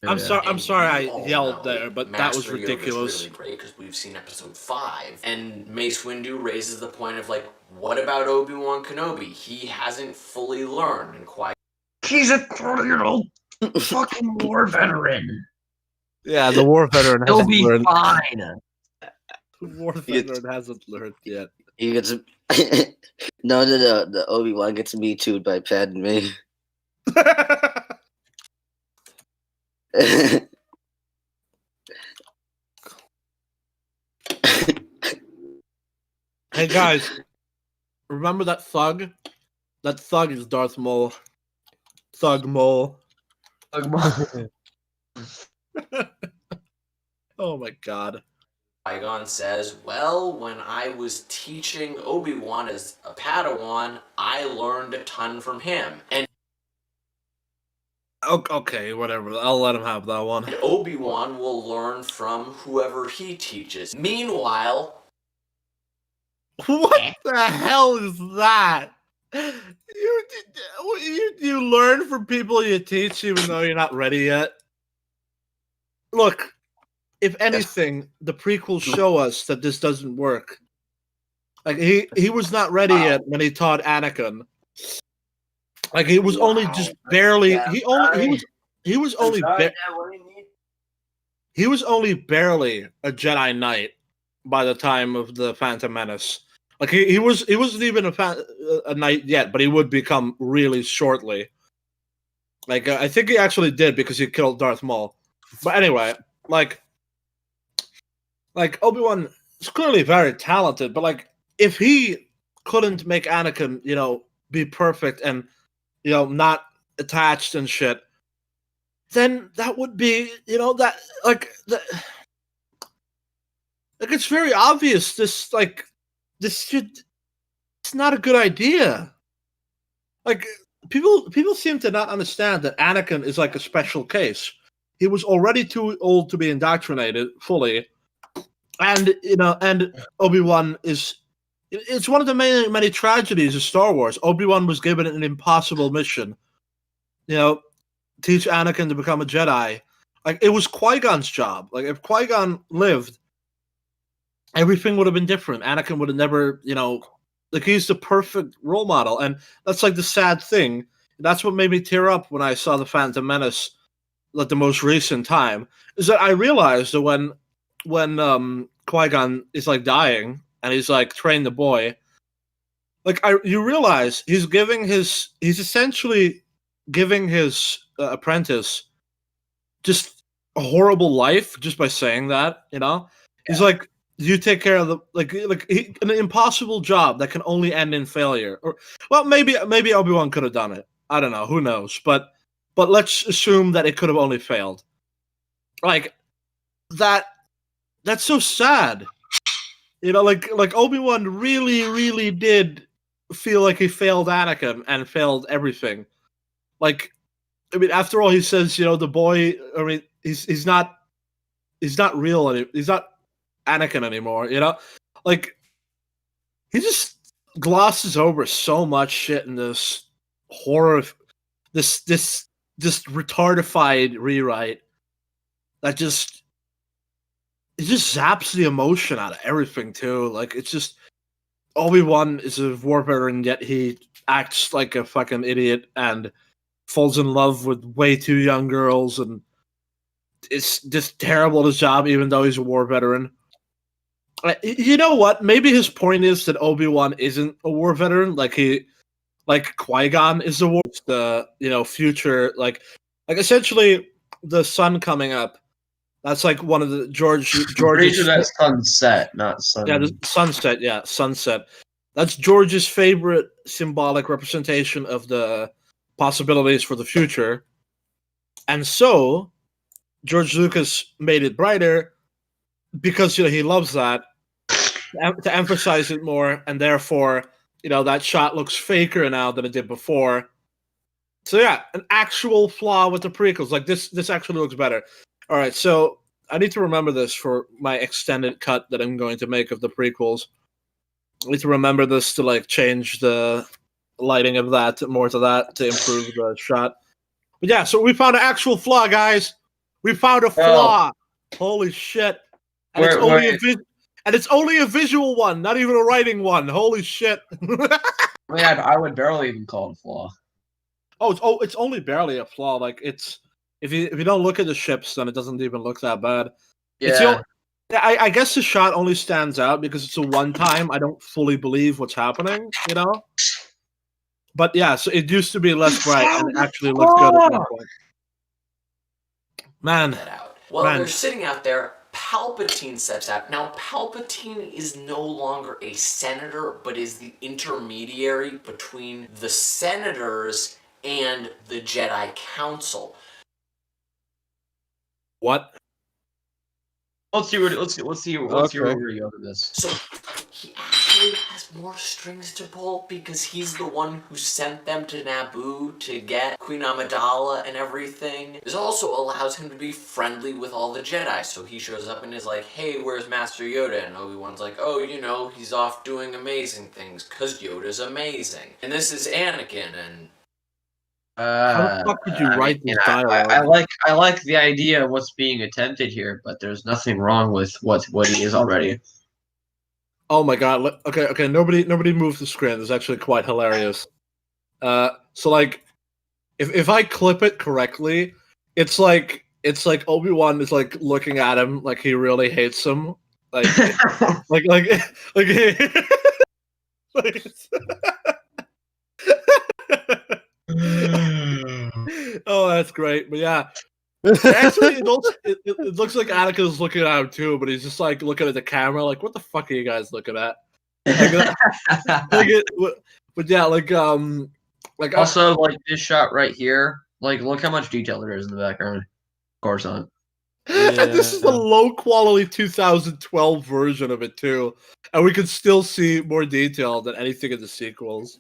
I'm sorry. I'm And sorry. I we all yelled know there, but that was Master Yoda's ridiculous. really great because we've seen episode 5, and Mace Windu raises the point of like, what about Obi-Wan Kenobi? He hasn't fully learned and quite. He's a 30-year-old fucking war veteran. Yeah, the war veteran He'll hasn't be learned. fine. The war veteran hasn't learned yet. He gets no, the Obi-Wan gets Me Too'd by Padme. Hey guys, remember that thug? That thug is Darth Maul. Thug Maul. Oh my god. Qui-Gon says, well, when I was teaching Obi-Wan as a Padawan, I learned a ton from him. And Okay, whatever. I'll let him have that one. Obi-Wan will learn from whoever he teaches. Meanwhile, What the hell is that? You learn from people you teach even though you're not ready yet? Look, if anything, the prequels show us that this doesn't work. Like he was not ready yet when he taught Anakin. Like he was only just barely he was only barely a Jedi Knight by the time of the Phantom Menace. Like he wasn't even a knight yet, but he would become really shortly. Like I think he actually did because he killed Darth Maul. But anyway, like Obi-Wan is clearly very talented, but like if he couldn't make Anakin, be perfect and not attached and shit, then that would be, Like it's very obvious. This shit. It's not a good idea. Like people seem to not understand that Anakin is like a special case. He was already too old to be indoctrinated fully, and and Obi-Wan is. It's one of the many tragedies of Star Wars. Obi-Wan was given an impossible mission. Teach Anakin to become a Jedi. Like it was Qui-Gon's job. Like if Qui-Gon lived, everything would have been different. Anakin would have never, like he's the perfect role model, and that's like the sad thing. That's what made me tear up when I saw the Phantom Menace, like the most recent time, is that I realized that when Qui-Gon is like dying and he's like train the boy, you realize he's essentially giving his apprentice just a horrible life just by saying that. He's like, you take care of an impossible job that can only end in failure. Or well, maybe Obi-Wan could have done it. I don't know. Who knows? But let's assume that it could have only failed. Like that. That's so sad. Like Obi-Wan really, really did feel like he failed Anakin and failed everything. Like, I mean, after all, he says, the boy. I mean, he's not real. He's not Anakin anymore. Like he just glosses over so much shit in this horror, this retardified rewrite that just zaps the emotion out of everything too. Like it's just Obi-Wan is a war veteran, yet he acts like a fucking idiot and falls in love with way too young girls, and it's just terrible at his job, even though he's a war veteran. You know what? Maybe his point is that Obi-Wan isn't a war veteran, like Qui-Gon is the future, like essentially the sun coming up. That's like one of the George's. Pretty sure that's sunset, not sun. Yeah, sunset. Yeah, sunset. That's George's favorite symbolic representation of the possibilities for the future, and so George Lucas made it brighter because he loves that to emphasize it more, and therefore that shot looks faker now than it did before. So yeah, an actual flaw with the prequels. Like this actually looks better. All right, so I need to remember this for my extended cut that I'm going to make of the prequels. I need to remember this to like change the lighting of that more to that to improve the shot. But yeah, so we found an actual flaw, guys. We found a flaw. Holy shit! And it's only a visual one, not even a writing one. Holy shit! I would barely even call it a flaw. It's only barely a flaw. Like it's if you don't look at the ships, then it doesn't even look that bad. Yeah. I guess the shot only stands out because it's a one time. I don't fully believe what's happening, But yeah, so it used to be less bright and it actually looked good at one point. Man. While they're sitting out there, Palpatine steps out. Now, Palpatine is no longer a senator, but is the intermediary between the senators and the Jedi Council. What? Let's see where we're going with this. So he actually has more strings to pull because he's the one who sent them to Naboo to get Queen Amidala and everything. This also allows him to be friendly with all the Jedi. So he shows up and is like, hey, where's Master Yoda? And Obi-Wan's like, oh, he's off doing amazing things because Yoda's amazing. And this is Anakin, and how the fuck did you write this dialogue? I like the idea of what's being attempted here, but there's nothing wrong with what he is already. Oh my god! Okay. Nobody move the screen. It's actually quite hilarious. So like, if I clip it correctly, it's like Obi-Wan is like looking at him like he really hates him, like Oh, that's great. But yeah, actually, it looks like Anakin's looking at him too, but he's just like looking at the camera, like, "What the fuck are you guys looking at?" But yeah, like also like this shot right here, like look how much detail there is in the background. Coruscant. And this is the Yeah. low quality 2012 version of it too, and we can still see more detail than anything in the sequels.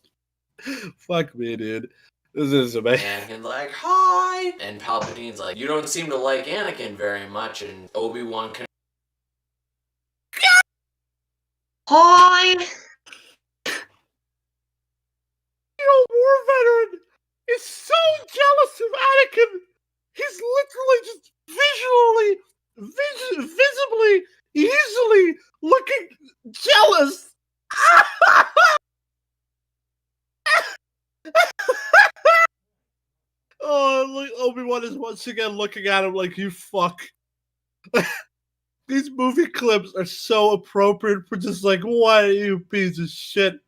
Fuck me, dude. This is amazing. Anakin's like, hi! And Palpatine's like, you don't seem to like Anakin very much, and Obi-Wan can Hi. Your war veteran is so jealous of Anakin. He's literally just visibly, easily looking jealous. Oh, look, Obi-Wan is once again looking at him like, you fuck. These movie clips are so appropriate for just like, why you piece of shit?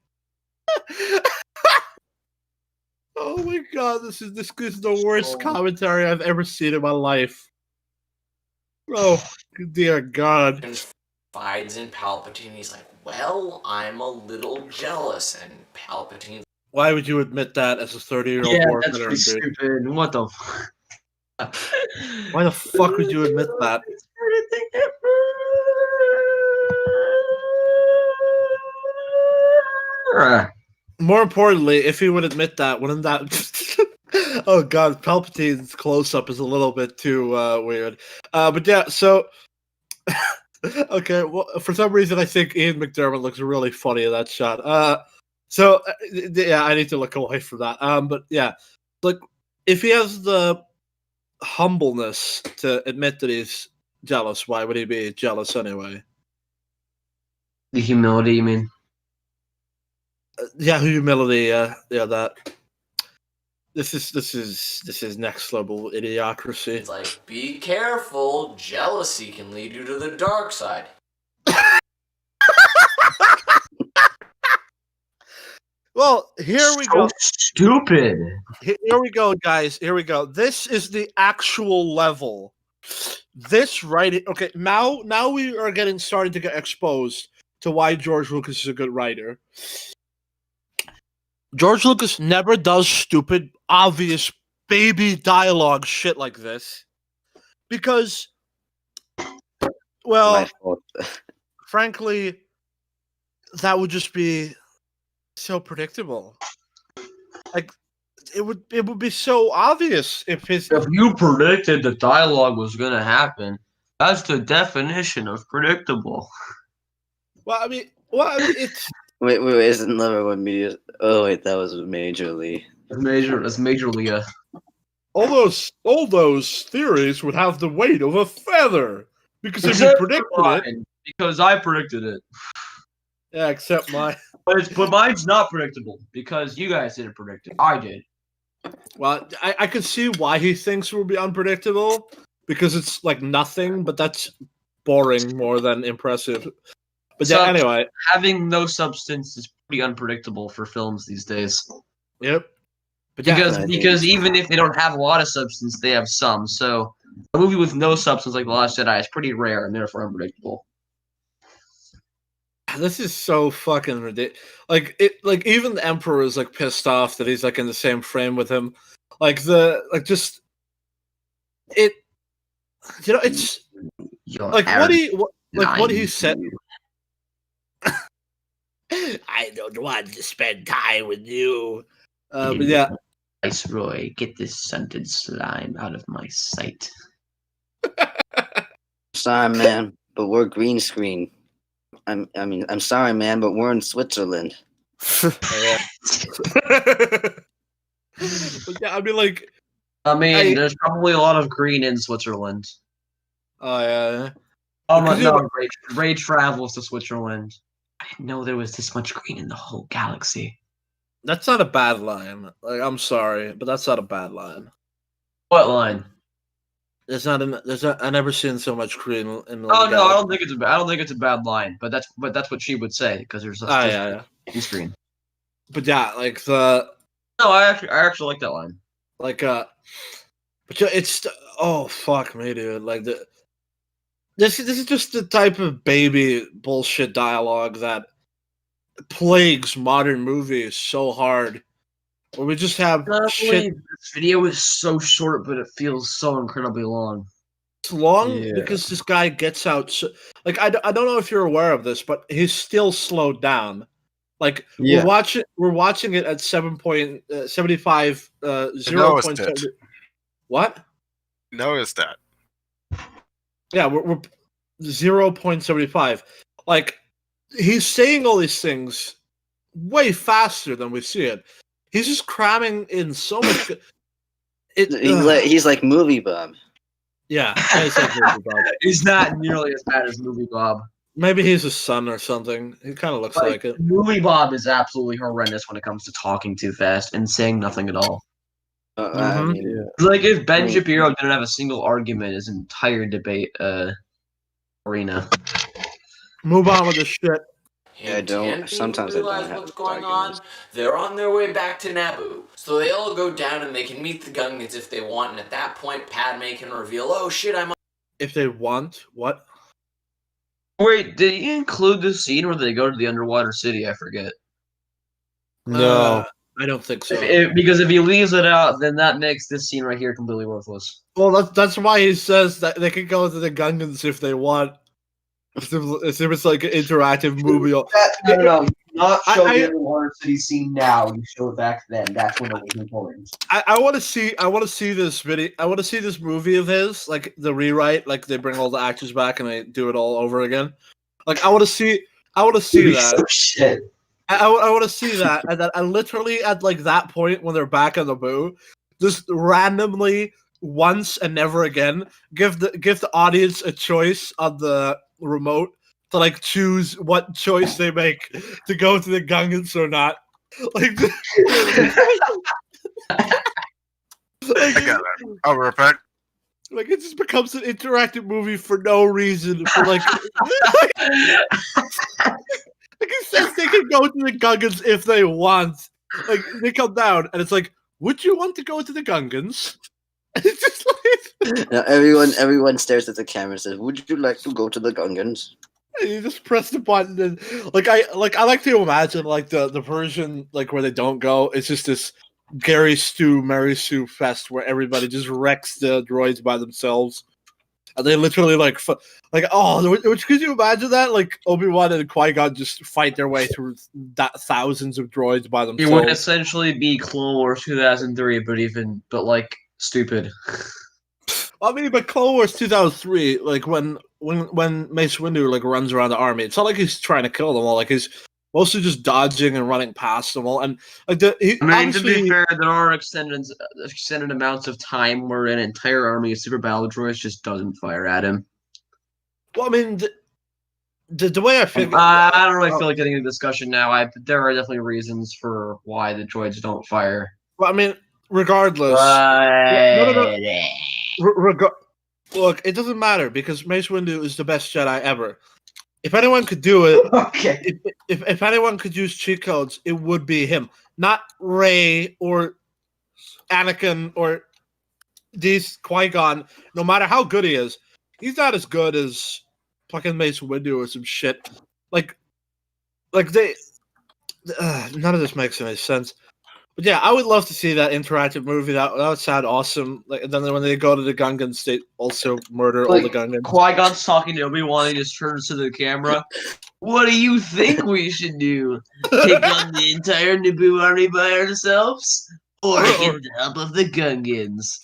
Oh my god, this is the worst commentary I've ever seen in my life. Oh, dear God. confides in Palpatine. He's like, well, I'm a little jealous. And Palpatine's Why would you admit that as a 30-year-old Yeah, war that's veteran, pretty dude? stupid. What the fuck? Why the fuck would you admit that? More importantly, if he would admit that, wouldn't that... Oh god, Palpatine's close-up is a little bit too weird. But yeah, so... Okay, well, for some reason I think Ian McDermott looks really funny in that shot. Yeah, I need to look away from that. But yeah, like, if he has the humbleness to admit that he's jealous, why would he be jealous anyway? The humility, you mean? Yeah, humility. Yeah, that. This is next level idiocracy. like, be careful. Jealousy can lead you to the dark side. Well, here we go. Stupid. Here we go, guys. Here we go. This is the actual level. This writing. Okay, now we are starting to get exposed to why George Lucas is a good writer. George Lucas never does stupid, obvious baby dialogue shit like this. Because, well, My fault. frankly, that would just be so predictable. Like, it would be so obvious if his... If you predicted the dialogue was gonna happen, that's the definition of predictable. Well, I mean, it's... Wait, isn't Lover One Media? Oh wait, that was majorly. That's majorly all those theories would have the weight of a feather. Because if you Except predicted mine, it... because I predicted it. Yeah, except mine. But mine's not predictable because you guys didn't predict it. I did. Well, I could see why he thinks it would be unpredictable, because it's like nothing, but that's boring more than impressive. But yeah, anyway. Having no substance is pretty unpredictable for films these days. Yep. But yeah, Because even if they don't have a lot of substance, they have some. So a movie with no substance like The Last Jedi is pretty rare and therefore unpredictable. this is so fucking ridiculous. Like even the Emperor is like pissed off that he's like in the same frame with him. It's You're like what he said. I don't want to spend time with you. But yeah, Viceroy, get this scented slime out of my sight. Sorry, man, but we're green screen. I'm sorry, man, but we're in Switzerland. But yeah, There's probably a lot of green in Switzerland. Oh yeah. Ray travels to Switzerland. I didn't know there was this much green in the whole galaxy. That's not a bad line. Like, I'm sorry, but that's not a bad line. What line? I never seen so much green in the Oh no, galaxy. I don't think it's a bad line. But that's what she would say because there's yeah. green screen. But yeah, No, I actually like that line. but yeah, it's oh fuck me, dude. This is just the type of baby bullshit dialogue that plagues modern movies so hard. Where we just have shit. This video is so short, but it feels so incredibly long. long Yeah. because this guy gets out. Like I don't know if you're aware of this, but he's still slowed down. Like Yeah. we're watching it at 7.75 noticed 0.7. it. What? Notice that. Yeah, we're 0.75. Like he's saying all these things way faster than we see it. He's just cramming in so much. He's like movie Bob. Yeah, it's like movie Bob. He's not nearly as bad as Movie Bob. Maybe he's his son or something. He kind of looks like it. Movie Bob is absolutely horrendous when it comes to talking too fast and saying nothing at all. I Mhm. mean, Like if Ben I mean- Shapiro didn't have a single argument, his entire debate arena. Move on with the shit. Yeah, I don't- Hint, hint, sometimes I people don't realize have what's going on. arguments. They're on their way back to Naboo, so they all go down and they can meet the Gungans if they want. And at that point, Padme can reveal, "Oh shit, I'm." If they want, what? Wait, did he include the scene where they go to the underwater city? I forget. No. I don't think so. Because if he leaves it out, then that makes this scene right here completely worthless. Well, that's why he says that they can go to the Gungans if they want. As if it's like an interactive movie. No. Not show the underwater city scene now. You show it back then. That's when it was important. I want to see this video. I want to see this movie of his, like the rewrite, like they bring all the actors back and they do it all over again. Like I want to see that. So shit. I want to see that, and then I literally at like that point when they're back on the boo, just randomly once and never again give the audience a choice on the remote to like choose what choice they make to go to the Gungans or not. Like, I got that. I'll repent. like it just becomes an interactive movie for no reason. For like, like it says they can go to the Gungans if they want. Like they come down and it's like, would you want to go to the Gungans? And it's just like now everyone stares at the camera and says, "Would you like to go to the Gungans?" and you just press the button and I like to imagine like the version like where they don't go. It's just this Gary Stu, Mary Sue fest where everybody just wrecks the droids by themselves. And they literally like which could you imagine that? Like Obi-Wan and Qui-Gon just fight their way through thousands of droids by It would themselves. essentially be Clone Wars 2003, but like stupid. I mean, but Clone Wars 2003, like when Mace Windu like runs around the army, it's not like he's trying to kill them all. Like he's mostly just dodging and running past them all. And like I mean, to be fair, there are extended amounts of time where an entire army of super battle droids just doesn't fire at him. well, I mean, the way I figure, I don't really feel like getting into discussion now. There are definitely reasons for why the droids don't fire. well, I mean, regardless, look, it doesn't matter because Mace Windu is the best Jedi ever. If anyone could do it, Okay. if anyone could use cheat codes, it would be him, not Rey or Anakin or these Qui-Gon. No matter how good he is, he's not as good as fucking Mace Windu or some shit. Like they, none of this makes any sense. But yeah, I would love to see that interactive movie. That would sound awesome. Like, and then when they go to the Gungans, they also murder all the Gungans. Qui-Gon's talking to Obi-Wan, he just turns to the camera. What do you think we should do? Take on the entire Naboo army by ourselves? Or get the help of the Gungans?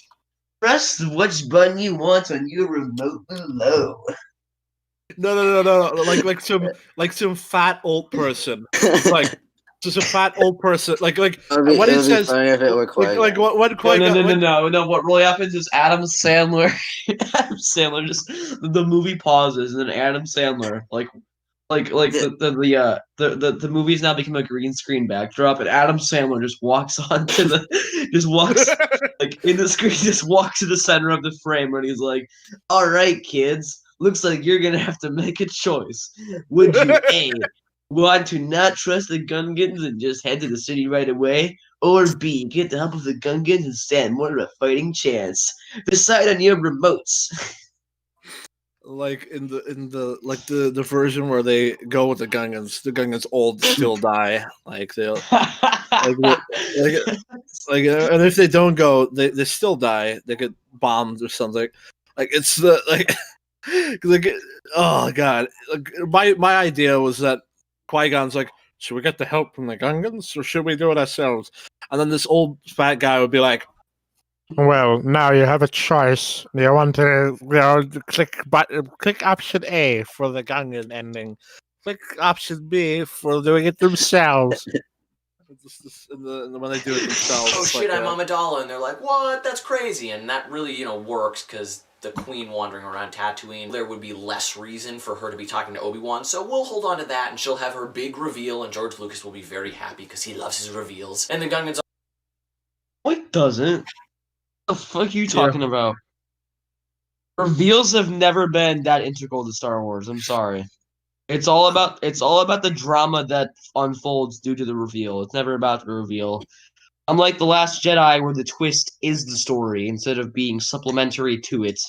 Press which button you want on your remote below. No. Like some fat old person. Like just a fat old person. Like what it says. Funny if it were Like what Qui-Gon. No. What really happens is Adam Sandler just the movie pauses and then Adam Sandler the movie's now become a green screen backdrop and Adam Sandler just walks like in the screen, just walks to the center of the frame and he's like, "All right, kids, looks like you're gonna have to make a choice. Would you A, want to not trust the Gungans and just head to the city right away, or B, get the help of the Gungans and stand more of a fighting chance? Decide on your remotes." Like in the version where they go with the Gungans old still die. Like they'll and if they don't go, they still die. They get bombed or something. Like it's the oh god. Like, my idea was that Qui-Gon's like, should we get the help from the Gungans or should we do it ourselves? And then this old fat guy would be like, Well, now you have a choice. You want to, click option A for the Gungan ending. Click option B for doing it themselves. when they do it themselves. Oh it's shit, like, I'm Amidala, and they're like, what? That's crazy, and that really, works because the Queen wandering around Tatooine, there would be less reason for her to be talking to Obi-Wan, so we'll hold on to that, and she'll have her big reveal, and George Lucas will be very happy because he loves his reveals. And the Gungans No, it doesn't. What the fuck are you talking about? Reveals have never been that integral to Star Wars. I'm sorry. It's all about the drama that unfolds due to the reveal. It's never about the reveal. Unlike The Last Jedi, where the twist is the story instead of being supplementary to it.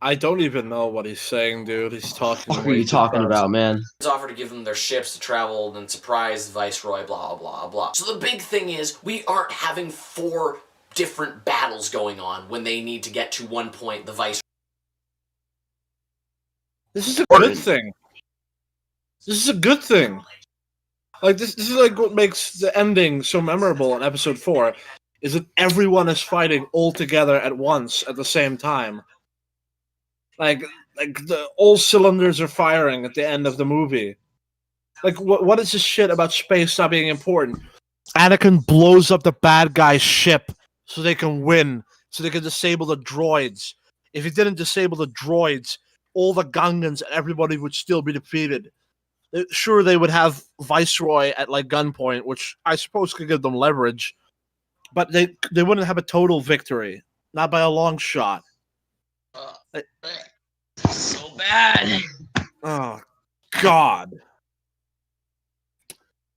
I don't even know what he's saying, dude. He's talking. What are you talking about, man? offer to give them their ships to travel and surprise the Viceroy, blah, blah, blah. So the big thing is, we aren't having 4 different battles going on when they need to get to one point, the Viceroy. This is a good thing. This is a good thing. Like this is like what makes the ending so memorable in Episode 4, is that everyone is fighting all together at once at the same time. Like all cylinders are firing at the end of the movie. Like what is this shit about space not being important? Anakin blows up the bad guy's ship so they can win, so they can disable the droids. If he didn't disable the droids, all the Gungans and everybody would still be defeated. Sure, they would have Viceroy at like gunpoint, which I suppose could give them leverage, but they wouldn't have a total victory, not by a long shot. So bad. Oh God.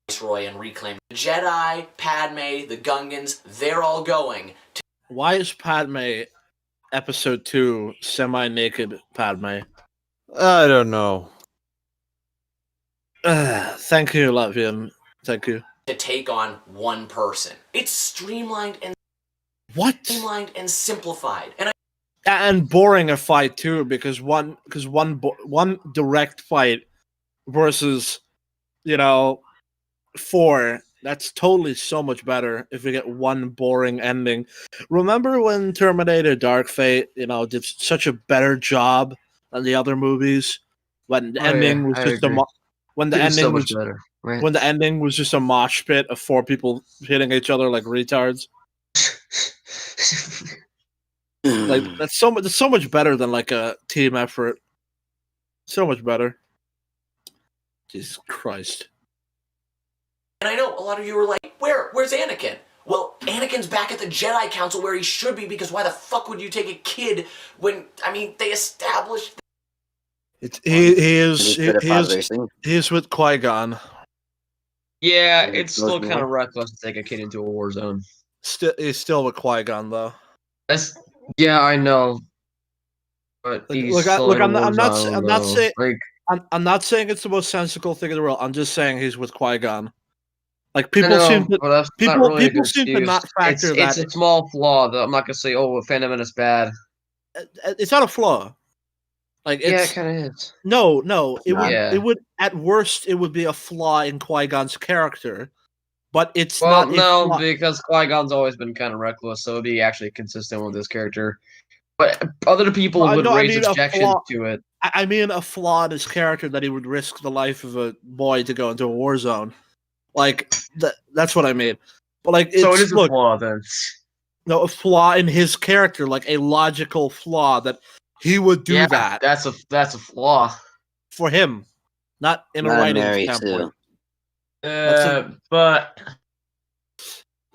Viceroy and reclaim the Jedi, Padme, the Gungans, they're all going to. Why is Padme Episode 2 semi-naked Padme? I don't know. Thank you, Latvian. Thank you. To take on one person. It's streamlined and simplified. And boring a fight too, because one direct fight versus 4. That's totally so much better if we get one boring ending. Remember when Terminator Dark Fate, did such a better job than the other movies? When the ending was just when the ending was better. Right. When the ending was just a mosh pit of 4 people hitting each other like retards. Like that's so much better than like a team effort. So much better. Jesus Christ. And I know a lot of you were like, where's Anakin? Well, Anakin's back at the Jedi Council where he should be, because why the fuck would you take a kid when, they established... He is with Qui-Gon. Yeah, it's still kind of reckless to take a kid into a war zone. He's still with Qui-Gon though. Yeah, I know. But I'm not saying it's the most sensical thing in the world. I'm just saying he's with Qui-Gon. Like people seem to not factor that. It's a small flaw though. I'm not gonna say, oh, Phantom Menace bad. It's not a flaw. Like it kind of is. No, it would at worst it would be a flaw in Qui-Gon's character, but it's not. No, because Qui-Gon's always been kind of reckless, so it'd be actually consistent with his character. But other people would raise objections to it. I mean, a flaw in his character that he would risk the life of a boy to go into a war zone. Like that's what I mean. But like, so it is a flaw then. No, a flaw in his character, like a logical flaw that he would do that. That's a flaw for him, not in a writing standpoint. But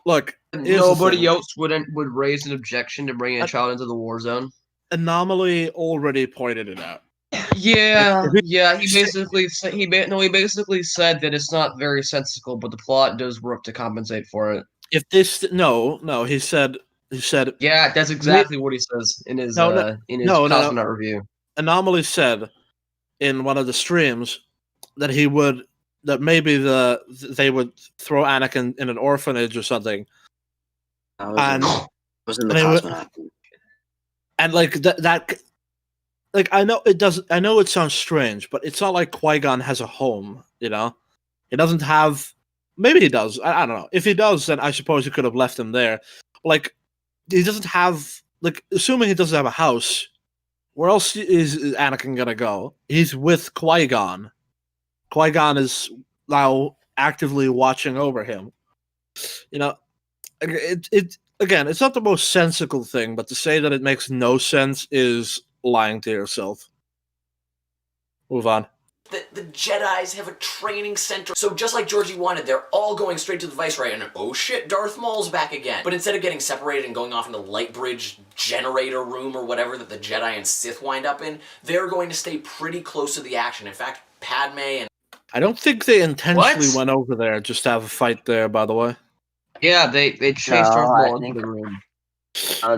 look, nobody else would raise an objection to bringing a child into the war zone. Anomaly already pointed it out. Yeah. He basically said that it's not very sensical, but the plot does work to compensate for it. If this he said. Yeah, that's exactly what he says in his cosmonaut review. Anomaly said in one of the streams that maybe they would throw Anakin in an orphanage or something. Was in the cosmonaut. and like that, like I know it doesn't. I know it sounds strange, but it's not like Qui-Gon has a home. You know, he doesn't have. Maybe he does. I don't know. If he does, then I suppose he could have left him there. Like he doesn't have. Like assuming he doesn't have a house, where else is Anakin gonna go? He's with Qui-Gon. Qui-Gon is now actively watching over him. You know, it again, it's not the most sensical thing, but to say that it makes no sense is lying to yourself. Move on. The Jedis have a training center. So just like Georgie wanted, they're all going straight to the Viceroy, and oh shit, Darth Maul's back again. But instead of getting separated and going off in the light bridge generator room or whatever that the Jedi and Sith wind up in, they're going to stay pretty close to the action. In fact, Padme and... I don't think they intentionally What? went over there just to have a fight there, by the way. Yeah, they chased No, Darth I Maul think- into the room.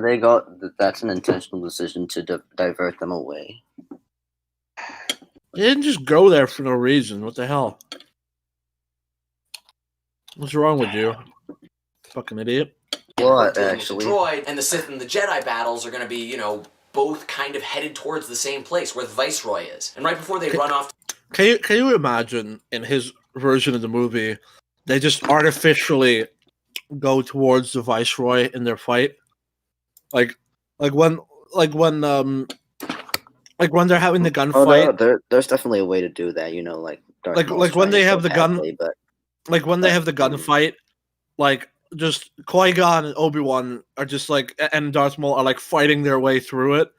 They got that's an intentional decision to divert them away. They didn't just go there for no reason. What the hell? What's wrong with you? Fucking idiot. What, dealing with actually? the droid, and the Sith and the Jedi battles are going to be, you know, both kind of headed towards the same place where the Viceroy is. And right before they run off... Can you imagine in his version of the movie, they just artificially go towards the Viceroy in their fight? Like when they're having the Oh gunfight. no, there's definitely a way to do that. You know, like Darth Like Maul's when trying they to have kill the gun- Padme, but Like when they have the gunfight, like just Qui-Gon and Obi-Wan are just like, and Darth Maul are like fighting their way through it.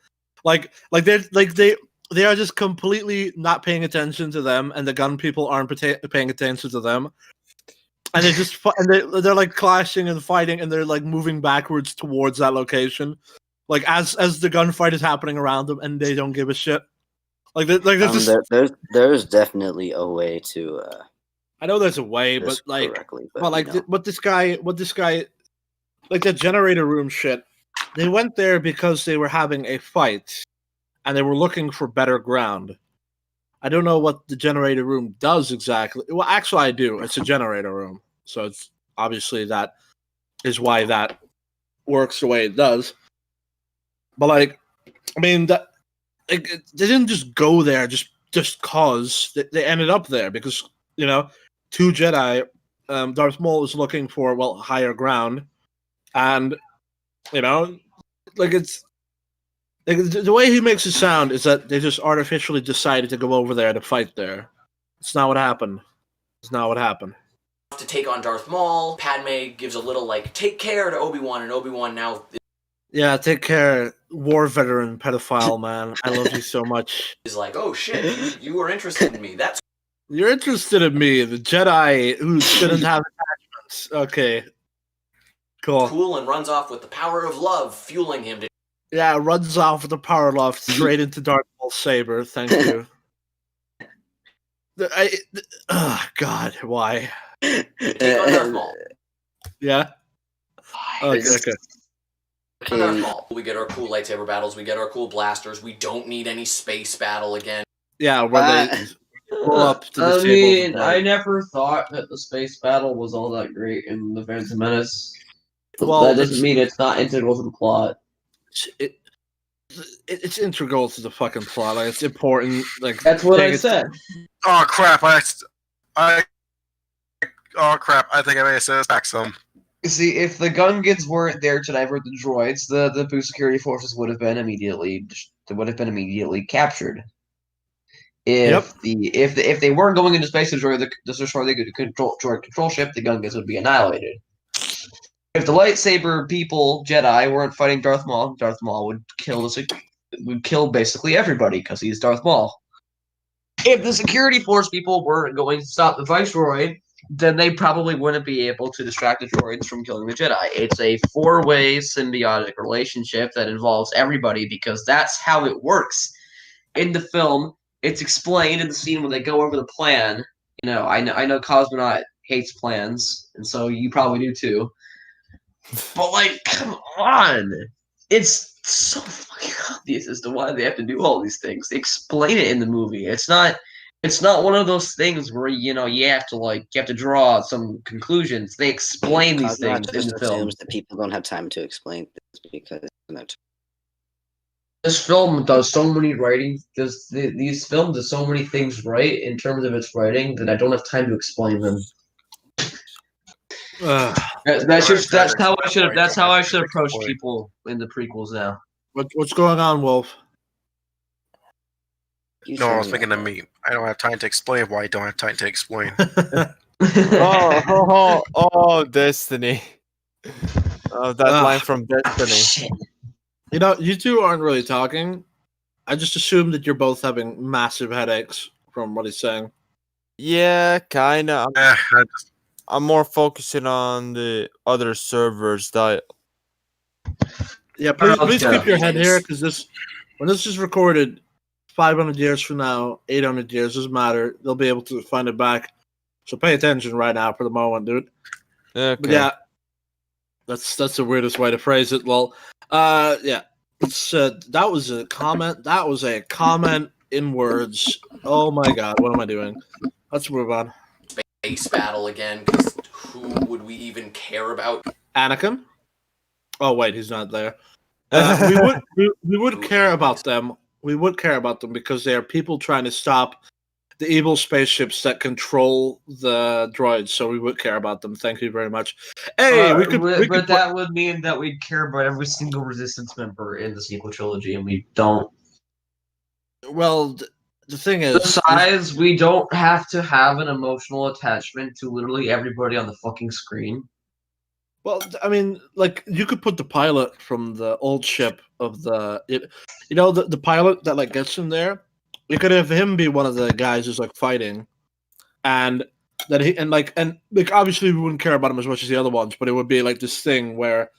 They are just completely not paying attention to them, and the gun people aren't paying attention to them. And they just and they're like clashing and fighting, and they're like moving backwards towards that location, like as the gunfight is happening around them, and they don't give a shit. Like they're just. there's definitely a way to I know there's a way, do but this like, correctly. but like, you know. what this guy, like the generator room shit. They went there because they were having a fight, and they were looking for better ground. I don't know what the generator room does exactly. Well, actually, I do. It's a generator room, so it's obviously that is why that works the way it does. But like, I mean, that like, they didn't just go there just cause they ended up there because you know, two Jedi. Darth Maul is looking for higher ground, and you know, like it's. Like, the way he makes it sound is that they just artificially decided to go over there to fight there. It's not what happened. It's not what happened. to take on Darth Maul. Padme gives a little, like, take care to Obi-Wan, and Obi-Wan now Yeah, take care, war veteran pedophile man. I love you so much. is like, oh shit, you were interested in me. That's You're interested in me, the Jedi who shouldn't have attachments. Okay. Cool. cool, and runs off with the power of love fueling him to Yeah, runs off with the power loft straight into Darth Maul's saber. Thank you. Oh, God, why? take on Darth Maul. Yeah? Okay, It's- okay. On Darth Okay, Maul. We get our cool lightsaber battles, we get our cool blasters, we don't need any space battle again. Yeah, where they pull up to the I table. mean, I never thought that the space battle was all that great in the Phantom Menace. Well, That doesn't mean it's not integral to the plot. It's integral to the fucking plot. Like, it's important. Like That's what I take it- said. Oh crap! Oh crap! I think I may have said this back some. You see, if the Gungans weren't there to divert the droids, the Boo security forces would have been immediately captured. If they weren't going into space to destroy the droid control ship, the Gungans would be annihilated. If the lightsaber people Jedi weren't fighting Darth Maul would kill basically everybody because he's Darth Maul. If the security force people weren't going to stop the Viceroy, then they probably wouldn't be able to distract the droids from killing the Jedi. It's a four-way symbiotic relationship that involves everybody because that's how it works. In the film, it's explained in the scene when they go over the plan. You know, I know Cosmonaut hates plans, and so you probably do too. But like, come on! It's so fucking obvious as to why they have to do all these things. They explain it in the movie. It's not one of those things where you have to draw some conclusions. They explain these Cosmonaut things in just the film. assumes that people don't have time to explain things because This film does so many writing. These films do so many things right in terms of its writing that I don't have time to explain them. That's how I should approach people in the prequels now. What's going on, Wolf? No, I was thinking of me. I don't have time to explain why I don't have time to explain. Oh, Destiny. Oh, that Ugh. line from Destiny. Shit. You know, you two aren't really talking. I just assume that you're both having massive headaches from what he's saying. Yeah, kinda. I just, I'm more focusing on the other servers that. Yeah, Alright, please let's keep your head go. here, because when this is recorded, 500 years from now, 800 years, doesn't matter. They'll be able to find it back. So pay attention right now for the moment, dude. Okay. But yeah, that's the weirdest way to phrase it. Well, yeah, that was a comment. That was a comment in words. Oh my god, what am I doing? Let's move on. Space battle again, because who would we even care about? Anakin. Oh wait, he's not there. We would care about them. We would care about them because they are people trying to stop the evil spaceships that control the droids. So we would care about them. Thank you very much. Hey, we could that would mean that we'd care about every single Resistance member in the sequel trilogy, and we don't. Well, the thing is, Besides, we don't have to have an emotional attachment to literally everybody on the fucking screen. well, I mean, like you could put the pilot from the old ship of the pilot that like gets him there. You could have him be one of the guys who's like fighting, and that he and like obviously we wouldn't care about him as much as the other ones, but it would be like this thing where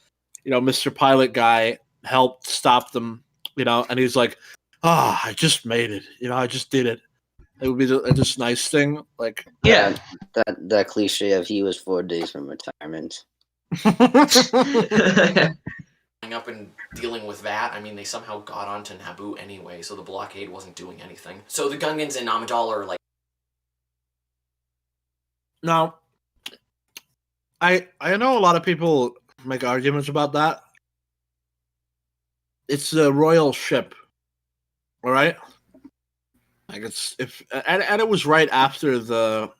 Mr. Pilot guy helped stop them, and he's like, I just made it, I just did it. It would be this nice thing, like Yeah. That cliche of he was 4 days from retirement. Up and dealing with that, I mean, they somehow got onto Naboo anyway, so the blockade wasn't doing anything. So the Gungans and Amidala are like. Now, I know a lot of people make arguments about that. It's a royal ship, all right. Like and it was right after the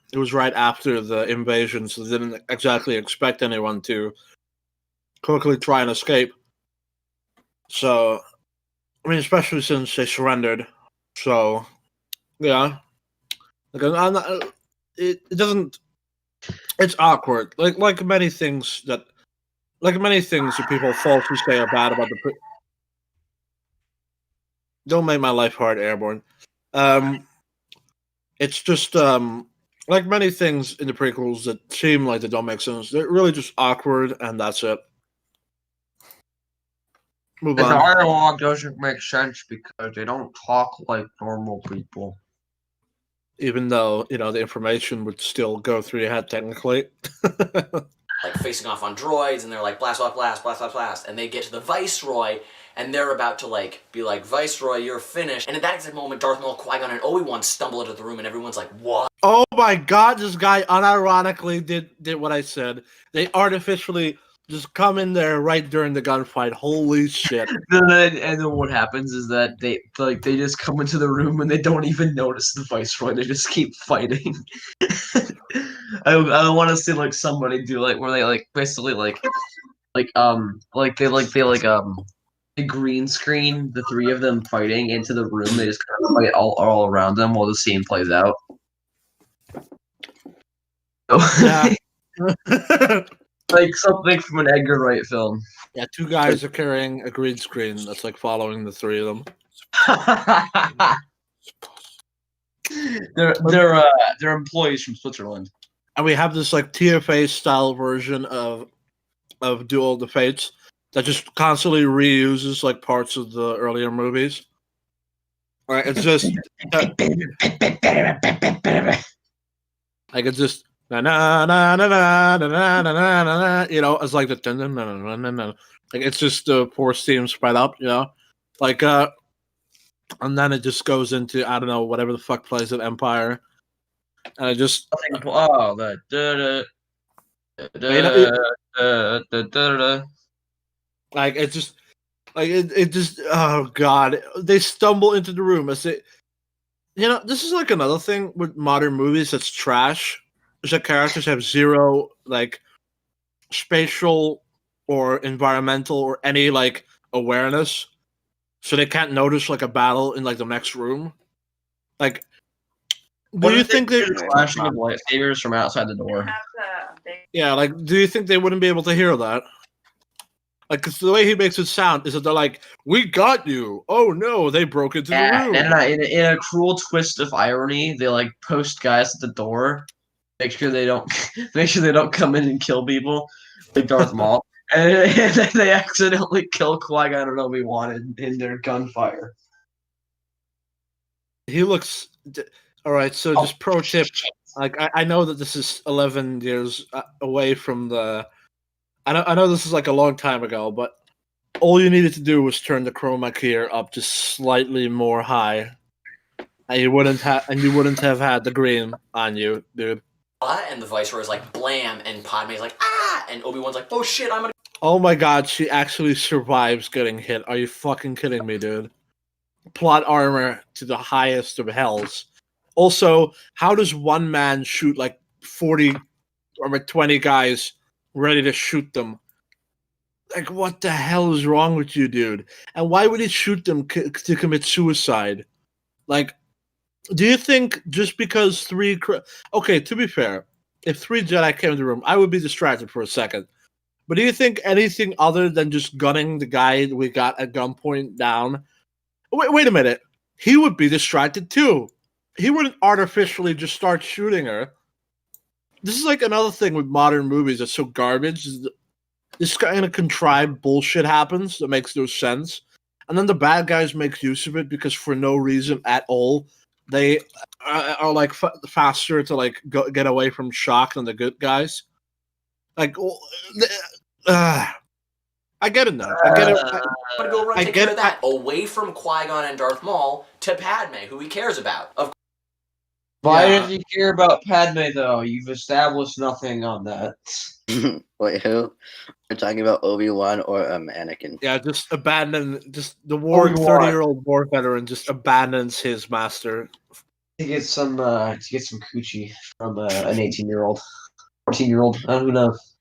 invasion, so they didn't exactly expect anyone to quickly try and escape. So, I mean, especially since they surrendered. So, yeah, it doesn't. It's awkward. Like many things that people falsely say are bad about the. Don't make my life hard, Airborne. It's just like many things in the prequels that seem like they don't make sense. They're really just awkward, and that's it. Move The on. dialogue doesn't make sense because they don't talk like normal people. Even though the information would still go through your head technically. Like facing off on droids, and they're like blast, blast, blast, blast, blast, blast, and they get to the Viceroy, and they're about to like be like, Viceroy, you're finished. And at that exact moment, Darth Maul, Qui-Gon, and Obi-Wan stumble into the room, and everyone's like, what? Oh my god, this guy unironically did what I said. They artificially just come in there right during the gunfight. Holy shit. And then what happens is that they just come into the room and they don't even notice the Viceroy. They just keep fighting. I want to see like somebody do like where they like basically they green screen the three of them fighting into the room. They just kind of fight all around them while the scene plays out. Yeah. Like something from an Edgar Wright film. Yeah, two guys are carrying a green screen that's like following the three of them. They're employees from Switzerland. And we have this like TFA style version of Duel of the Fates that just constantly reuses like parts of the earlier movies. Right, it's just like it's just na na na na na na na na na. It's like the na na na na na. Like it's just the force theme spread up. Like and then it just goes into I don't know whatever the fuck plays at Empire, and I just like it's just Like it just oh god, they stumble into the room as they. This is like another thing with modern movies that's trash. Is that characters have zero like spatial or environmental or any like awareness, so they can't notice like a battle in like the next room. Like, do you think they? the flashing of lightsabers from outside the door? Yeah, like, do you think they wouldn't be able to hear that? Like, because the way he makes it sound is that they're like, "We got you." Oh no, they broke into the room. And in a cruel twist of irony, they like post guys at the door, make sure they don't come in and kill people like Darth Maul, and then they accidentally kill Qui-Gon and Obi-Wan in their gunfire. He looks. All right, so just pro tip. Like, I know that this is 11 years away from the. I know this is like a long time ago, but all you needed to do was turn the chroma key up just slightly more high, and you wouldn't have had the green on you, dude. And the Viceroy is like, blam, and Padme's like, ah, and Obi-Wan's like, oh shit, I'm gonna. Oh my god, she actually survives getting hit. Are you fucking kidding me, dude? Plot armor to the highest of hells. Also, how does one man shoot like 40 or 20 guys ready to shoot them? Like, what the hell is wrong with you, dude? And why would he shoot them to commit suicide? Like, do you think just because okay, to be fair, if 3 Jedi came in the room, I would be distracted for a second. But do you think anything other than just gunning the guy we got at gunpoint down? Wait a minute. He would be distracted too. He wouldn't artificially just start shooting her. This is like another thing with modern movies that's so garbage. This kind of contrived bullshit happens that makes no sense. And then the bad guys make use of it because for no reason at all, they are like faster to like get away from shock than the good guys. Like, I get it now. I get it. I'm gonna go run take care of that away from Qui-Gon and Darth Maul to Padme, who he cares about. Why does he care about Padme though? You've established nothing on that. Wait, who? We're talking about Obi-Wan or Anakin? Yeah, just abandon. Just the 30-year-old war veteran just abandons his master. To get some coochie from an 18-year-old, 14-year-old. Who knows?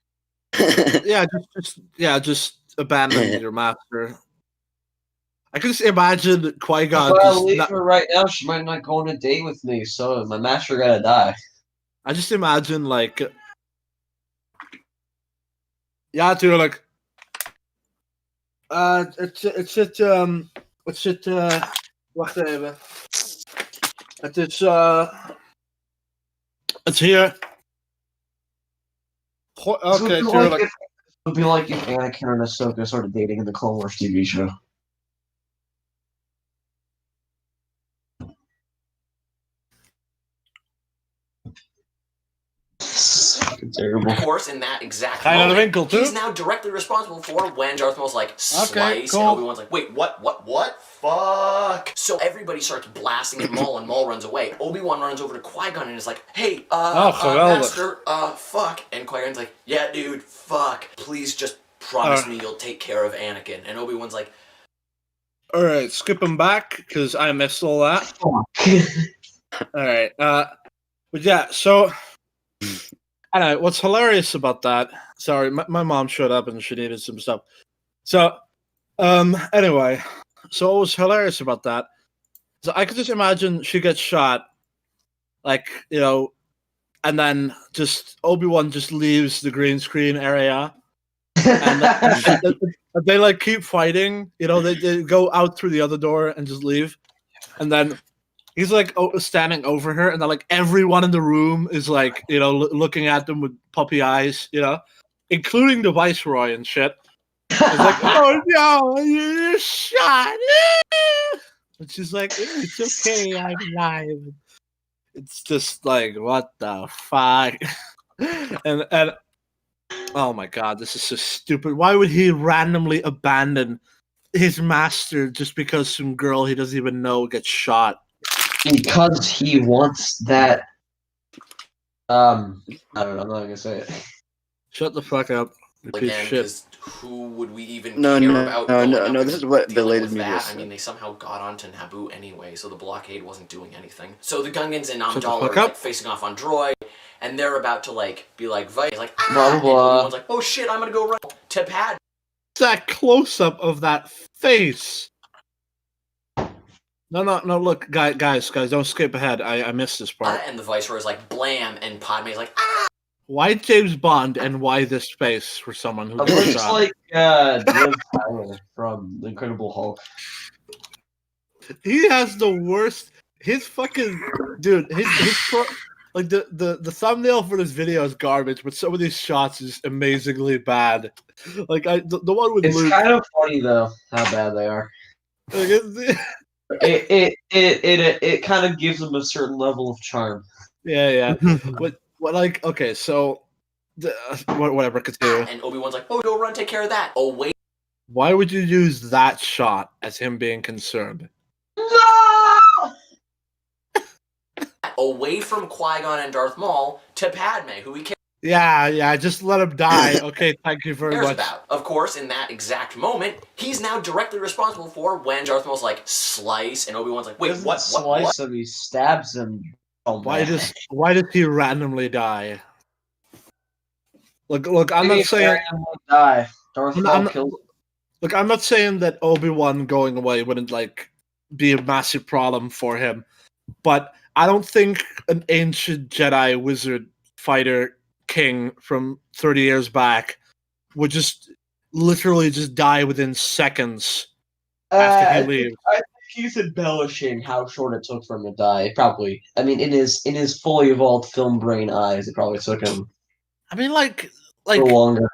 just abandon your master. I can just imagine Qui-Gon. If I leave her right now, she might not go on a date with me, so my master gotta die. I just imagine like, yeah, dude, like, it's wacht even. It's here. Okay, It would be like if Anakin and Ahsoka started dating in the Clone Wars TV show. Terrible. Of course, in that exact Kind of moment, wrinkle, too. he's now directly responsible for when Darth Maul's like, slice, cool. and Obi-Wan's like, wait, what? Fuck. So everybody starts blasting at Maul, and Maul runs away. Obi-Wan runs over to Qui-Gon and is like, hey, Master, fuck. And Qui-Gon's like, yeah, dude, fuck. Please just promise me you'll take care of Anakin. And Obi-Wan's like, all right, skip him back, because I missed all that. All right, but yeah, so... I know what's hilarious about that. Sorry, my mom showed up and she needed some stuff. So, anyway, so what was hilarious about that? So I could just imagine she gets shot, like, and then just Obi-Wan just leaves the green screen area, and they like keep fighting. They go out through the other door and just leave, and then. He's like standing over her, and then like everyone in the room is like, looking at them with puppy eyes, including the Viceroy and shit. It's like, oh no, you're shot. And she's like, it's okay, I'm alive. It's just like, what the fuck? and oh my god, this is so stupid. Why would he randomly abandon his master just because some girl he doesn't even know gets shot? Because he wants that. I don't know. I'm not gonna say it. Shut the fuck up. Piece of again, shit. because who would we even No, care no, about no, going no, up no. and This is what dealing Belated with Media that? said. I mean, they somehow got onto Naboo anyway, so the blockade wasn't doing anything. So the Gungans and Shut the Amidala fuck are up. like facing off on Droid, and they're about to like be like Vice, like ah, Blah, blah, and blah. Obi-Wan's like, oh shit, I'm gonna go run to Pad. That close up of that face. No. Look, guys, don't skip ahead. I missed this part. And the Viceroy is like blam, and Padme's like ah. Why James Bond and why this face for someone who It gets looks shot? like Liv Tyler from The Incredible Hulk. He has the worst. His fucking dude. Like the thumbnail for this video is garbage, but some of these shots is amazingly bad. Like the one with It's Luke. kind of funny though how bad they are. Like, It kind of gives them a certain level of charm. yeah. What like okay, so whatever. Continue. And Obi-Wan's like, oh, go run, take care of that. Oh wait, Why would you use that shot as him being concerned? No! away from Qui-Gon and Darth Maul to Padme, who he cares Yeah, just let him die. Okay, thank you very much. about. Of course, in that exact moment, he's now directly responsible for when Darth Maul's like, slice, and Obi-Wan's like, wait, Doesn't what? slice him, he stabs him. Oh, Why man. does he randomly die? Look, I'm Maybe not saying Aaron will die. Darth I'm Maul not- kills look, I'm not saying that Obi-Wan going away wouldn't like be a massive problem for him, but I don't think an ancient Jedi wizard fighter king from 30 years back would just literally just die within seconds after he leaves. I think he's embellishing how short it took for him to die. Probably. I mean, in his fully evolved film brain eyes, it probably took him I mean, like longer.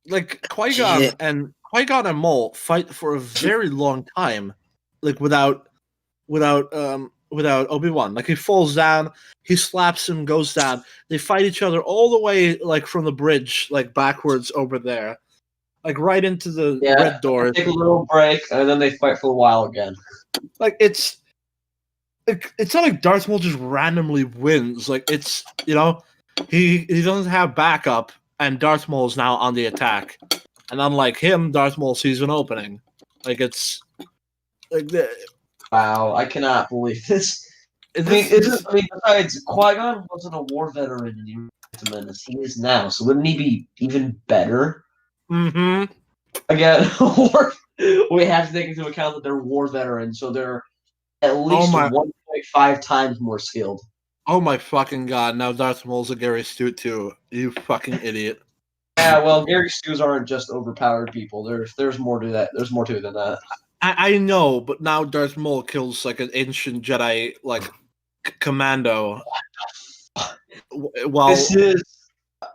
Qui-Gon and Maul fight for a very long time, like without Obi-Wan. Like he falls down, he slaps him, goes down. They fight each other all the way like from the bridge, like backwards over there, like right into the red doors. Take a little break, and then they fight for a while again. Like it's not like Darth Maul just randomly wins. Like it's he doesn't have backup, and Darth Maul is now on the attack. And unlike him, Darth Maul sees an opening. Like it's like Wow, I cannot believe this. this. Besides, Qui-Gon wasn't a war veteran in the Phantom Menace. He is now, so wouldn't he be even better? Mm-hmm. Again, we have to take into account that they're war veterans, so they're at least 1.5 times more skilled. Oh my fucking god! Now Darth Maul's a Gary Stu too. You fucking idiot. Yeah, well, Gary Stews aren't just overpowered people. There's more to that. There's more to it than that. I know, but now Darth Maul kills like an ancient Jedi like commando. Well,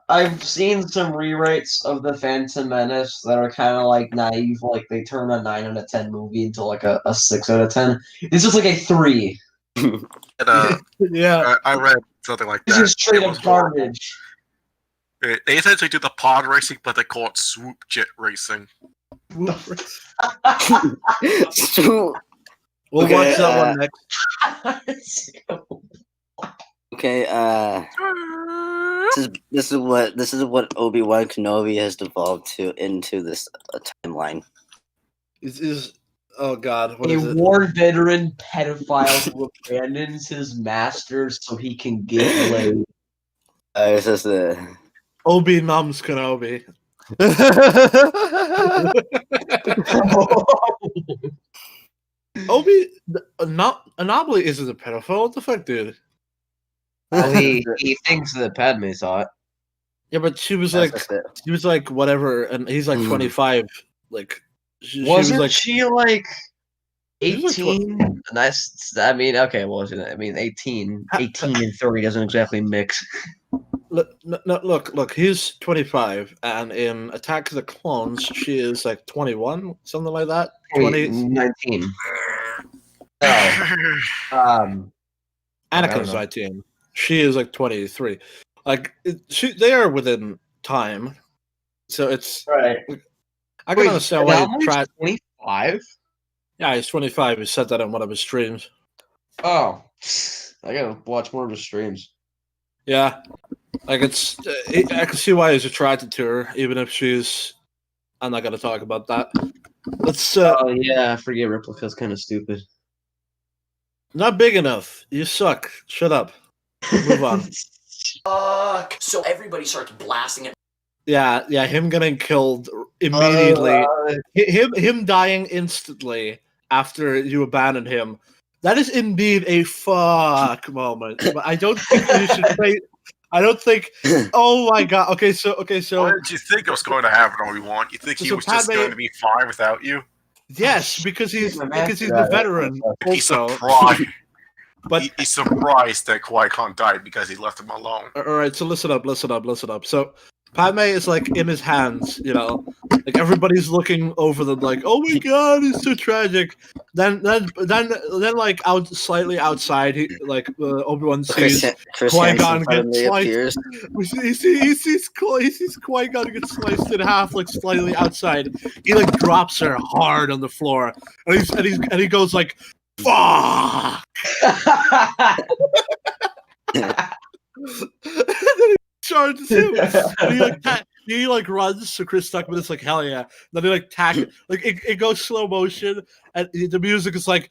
I've seen some rewrites of the Phantom Menace that are kind of like naive, like they turn a 9 out of 10 movie into like a 6 out of 10. This is like a 3. And, yeah. I read something like This that. is straight It up was horrible. garbage. They essentially do the pod racing, but they call it swoop jet racing. We'll Okay, watch that one next. Okay, this is what Obi-Wan Kenobi has devolved into this timeline. Is oh god, what A is it? war veteran pedophile who abandons his masters so he can get laid. This is the Obi Noms Kenobi. Obi Anomaly isn't a pedophile. What the fuck, dude? Well, he thinks that Padme saw it. Yeah, but she was that's like just it. she was like whatever, and he's like 25. Like she Wasn't was like she like She was like 18? That's, I mean, okay, well, I mean, 18 and 30 doesn't exactly mix. look. He's 25, and in Attack of the Clones, she is like 21, something like that. 20. 19. No. Anakin's know. 19. She is like 23. Like they are within time, so it's Right. I can understand why he tried. 25? Yeah, he's 25. He said that on one of his streams. Oh. I gotta watch more of his streams. Yeah, like I can see why he's attracted to her, even if she's. I'm not gonna talk about that. Let's Oh yeah, I forget Replica's kind of stupid. not big enough. You suck. Shut up. Move on. Fuck. So everybody starts blasting it. Yeah, him getting killed immediately. Him dying instantly after you abandon him. That is indeed a fuck moment. But I don't think you should say. I don't think. Oh my god. Okay, so What did you think was going to happen, Obi-Wan? You think he So was just Padme- going to be fine without you? yes, because he's My the master, veteran. He's Also, surprised. but He's surprised that Qui-Gon died because he left him alone. all right. So listen up. So Padme is like in his hands. Like everybody's looking over them, like, oh my god, it's so tragic. Then like slightly outside, Obi-Wan sees Chris Qui-Gon Hansen suddenly gets sliced. appears. He sees Qui-Gon get sliced in half, like slightly outside. He like drops her hard on the floor, and he goes like, "Fuck!" And then he charges him, and he like runs. So Chris Stuckman is like, "Hell yeah!" Then he like it goes slow motion, and the music is like.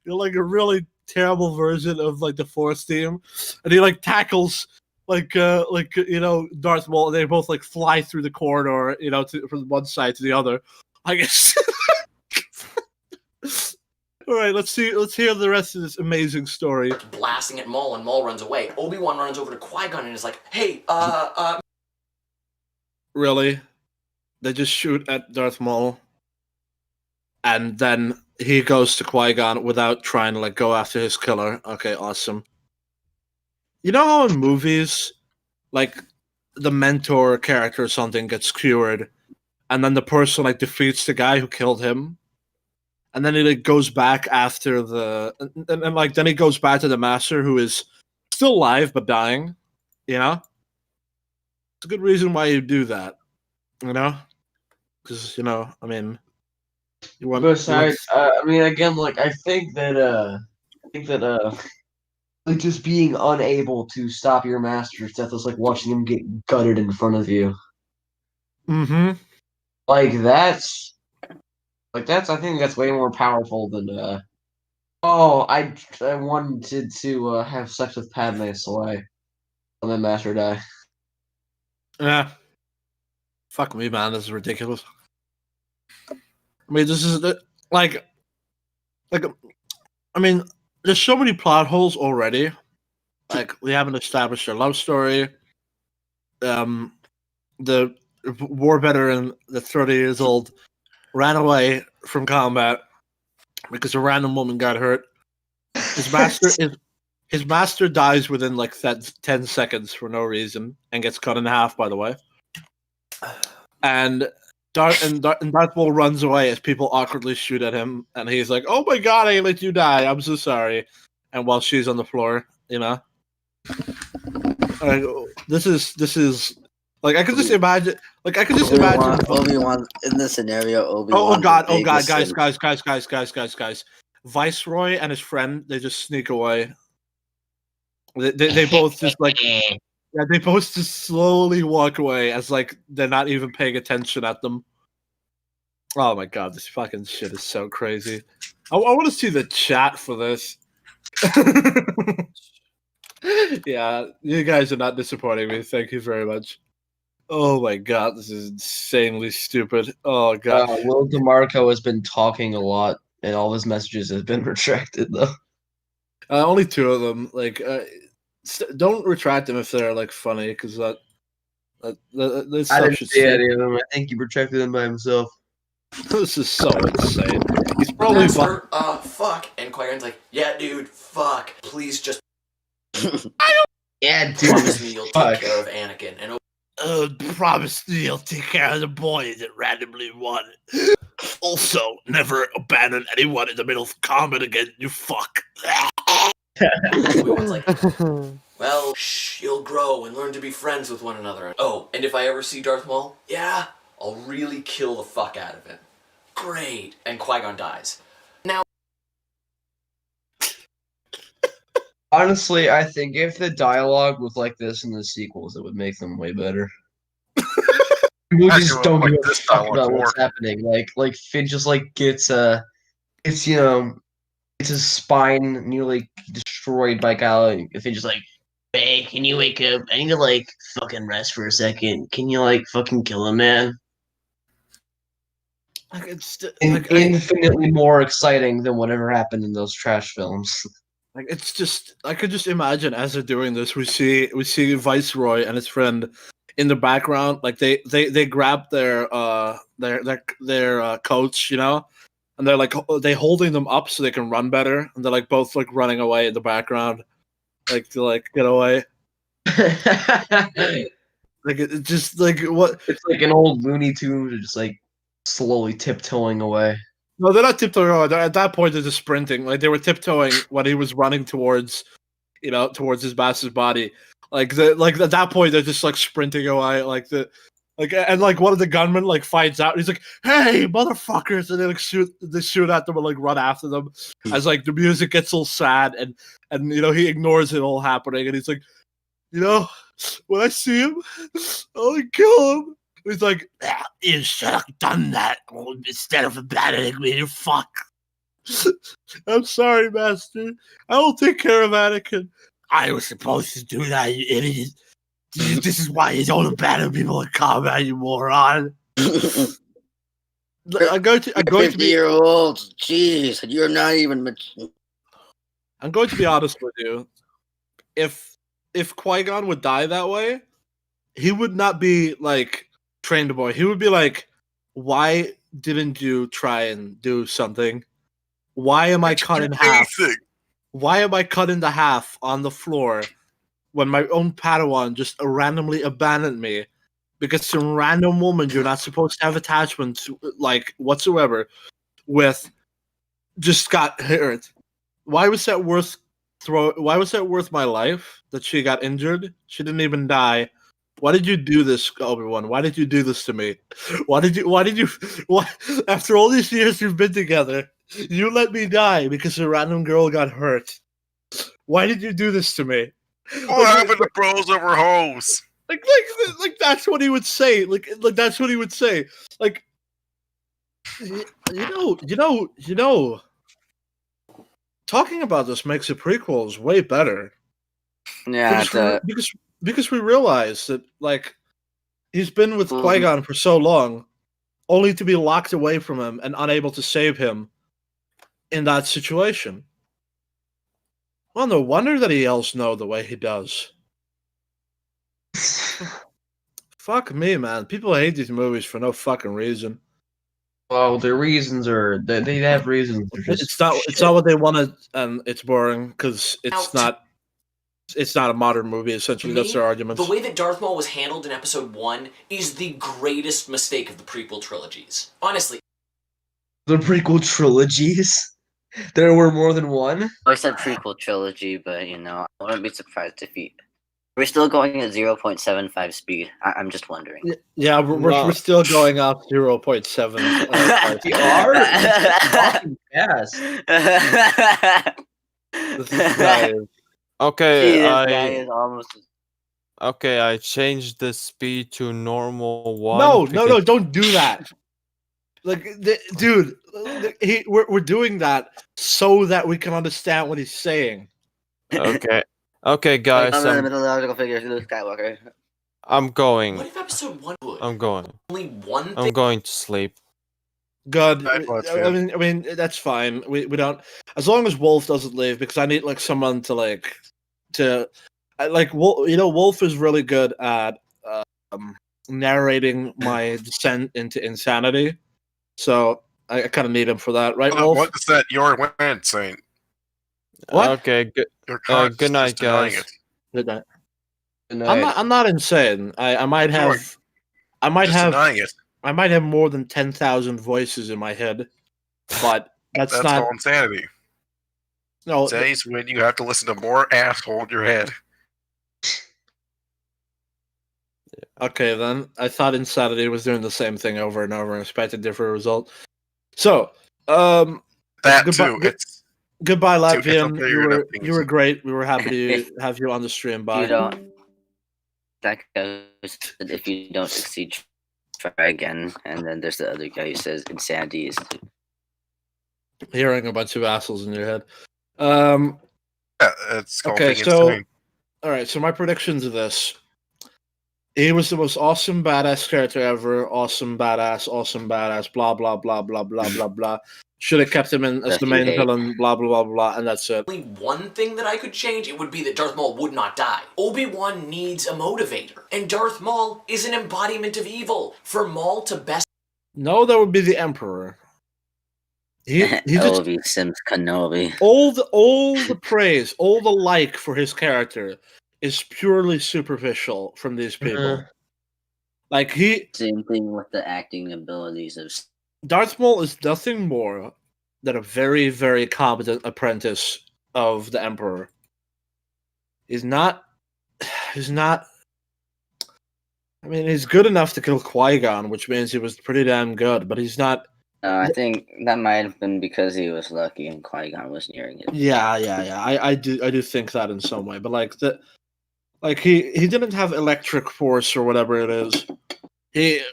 Like a really terrible version of like the Force theme, and he like tackles Darth Maul, and they both like fly through the corridor, from one side to the other. I guess. All right, let's hear the rest of this amazing story. Blasting at Maul, and Maul runs away. Obi-Wan runs over to Qui-Gon and is like, hey, Really? They just shoot at Darth Maul, and then he goes to Qui-Gon without trying to like go after his killer. Okay, awesome. You know how in movies, like the mentor character or something gets cured, and then the person like defeats the guy who killed him, and then he like goes back after and like then he goes back to the master who is still alive but dying. It's a good reason why you do that. Because I mean, you want. Besides, I mean, again, like I think that like just being unable to stop your master's death is like watching him get gutted in front of you. Mm-hmm. Like that's I think that's way more powerful than oh, I wanted to have sex with Padme Soy and then master die. Yeah. Fuck me, man. This is ridiculous. I mean, this is like. I mean, there's so many plot holes already. Like we haven't established their love story. The war veteran, the 30 years old, ran away from combat because a random woman got hurt. His master dies within like 10 seconds for no reason and gets cut in half. By the way, and Darth Maul runs away as people awkwardly shoot at him, and he's like, "Oh my god, I let you die. I'm so sorry." And while she's on the floor, this is like I could just imagine. Like I could just imagine Obi-Wan in this scenario. Oh Obi-Wan. god, guys. Viceroy and his friend, they just sneak away. They both just like they both just slowly walk away as like they're not even paying attention at them. Oh my god, this fucking shit is so crazy. I want to see the chat for this. Yeah, you guys are not disappointing me. Thank you very much. Oh my god, this is insanely stupid. Oh god. Will DeMarco has been talking a lot, and all his messages have been retracted though. Only 2 of them. Like, don't retract them if they're like funny, because that I didn't see any of them. I think he retracted them by himself. This is so insane. He's probably Master, fuck. And Qui-Gon's like, yeah, dude, fuck. Please just Yeah, dude. promise me you'll take care of Anakin. And promise me you'll take care of the boy that randomly won. Also, never abandon anyone in the middle of combat again, you fuck. Obi-Wan's like, well, you'll grow and learn to be friends with one another. Oh, and if I ever see Darth Maul, yeah, I'll really kill the fuck out of him. great, and Qui-Gon dies. Now, Honestly, I think if the dialogue was like this in the sequels, it would make them way better. People That's just what, don't like, give a this fuck dialogue about what's for. happening. Like Finn just like gets it's it's his spine nearly destroyed by Kylo. And Finn just like, hey, can you wake up? I need to like fucking rest for a second. Can you like fucking kill him, man? Like it's Infinitely more exciting than whatever happened in those trash films. like it's just I could just imagine as they're doing this, we see Viceroy and his friend in the background, like they grab their coats, you know, and they're like they holding them up so they can run better, and they're like both like running away in the background, like to like get away. It's Like it just like what? like an old Looney Tune just like slowly tiptoeing away. No, they're not tiptoeing. At that point, they're just sprinting. Like they were tiptoeing when he was running towards, you know, towards his master's body. Like at that point, they're just like sprinting away. And like one of the gunmen like finds out. He's like, "Hey, motherfuckers!" And they shoot at them and like run after them. As like the music gets all sad and you know he ignores it all happening and he's like, you know, when I see him, I'll kill him. He's like, you should have done that instead of abandoning me, you fuck. I'm sorry, Master. I will take care of Anakin. I was supposed to do that, you idiot. This is why you don't abandon people in combat, you moron. I'm going to be 50-year-olds. Jeez, you're not even. I'm going to be honest with you. If Qui-Gon would die that way, he would not be like trained boy. He would be like, why didn't you try and do something? Why am I cut in half? Why am I cut into half on the floor when my own Padawan just randomly abandoned me because some random woman you're not supposed to have attachments like whatsoever with just got hurt? Why was that worth my life that she got injured? She didn't even die. Why did you do this, Obi-Wan? Why did you do this to me? Why after all these years we've been together, you let me die because a random girl got hurt. Why did you do this to me? What happened to bros over hoes? Like that's what he would say. Like that's what he would say. Like you know talking about this makes the prequels way better. Yeah, because we realize that like he's been with Qui-Gon for so long, only to be locked away from him and unable to save him in that situation. Well, no wonder that he yells no the way he does. Fuck me, man. People hate these movies for no fucking reason. Well, their reasons are they have reasons. It's not what they wanted, and it's boring because it's not a modern movie. Essentially, that's their arguments. The way that Darth Maul was handled in Episode 1 is the greatest mistake of the prequel trilogies. Honestly. The prequel trilogies? There were more than one? I said prequel trilogy, but you know, I wouldn't be surprised if we're still going at 0.75 speed. I'm just wondering. Yeah, we're still going up 0.7. We are fucking fast. This guy is Okay, Gee, this guy is almost. Okay, I changed the speed to normal one. No, don't do that. Like, dude, we're doing that so that we can understand what he's saying. Okay, guys, I'm in the mythological figure, Luke Skywalker. I'm going. What if Episode 1 would? I'm going. Only one thing? I'm going to sleep. Good. I mean, that's fine. We don't, as long as Wolf doesn't leave, because I need like someone to Wolf is really good at narrating my descent into insanity. So I kind of need him for that, right, Wolf? What is that your win, Saint? What? Okay, Your good night, denying guys. it. Good night. Good night. I'm not insane. I might have Just denying it. I might have more than 10,000 voices in my head, but that's not called insanity. no. Days when you have to listen to more asshole in your head. Okay, then I thought insanity was doing the same thing over and over and expected a different result. So, That goodbye, too. It's goodbye, it's Latvian. okay, You you're were not being- you were great. We were happy to have you on the stream. If Bye. you don't, that guy who said if you don't succeed, try again. And then there's the other guy who says insanity is. Hearing a bunch of assholes in your head. Yeah, it's called Okay, being so insane. all right. So my predictions of this. He was the most awesome badass character ever. Awesome badass. Blah blah blah blah blah blah blah. Should have kept him in as Stuff the you main hate. villain. Blah blah blah blah, and that's it. Only one thing that I could change, it would be that Darth Maul would not die. Obi-Wan needs a motivator, and Darth Maul is an embodiment of evil. For Maul to best No, that would be the Emperor. He just Obi Sims Kenobi. all the praise, all the like for his character is purely superficial from these people. Like Same thing with the acting abilities of. Darth Maul is nothing more than a very, very competent apprentice of the Emperor. He's not. I mean, he's good enough to kill Qui-Gon, which means he was pretty damn good, but he's not. I think that might have been because he was lucky and Qui-Gon was nearing it. Yeah. I do think that in some way, but he didn't have electric force or whatever it is. It's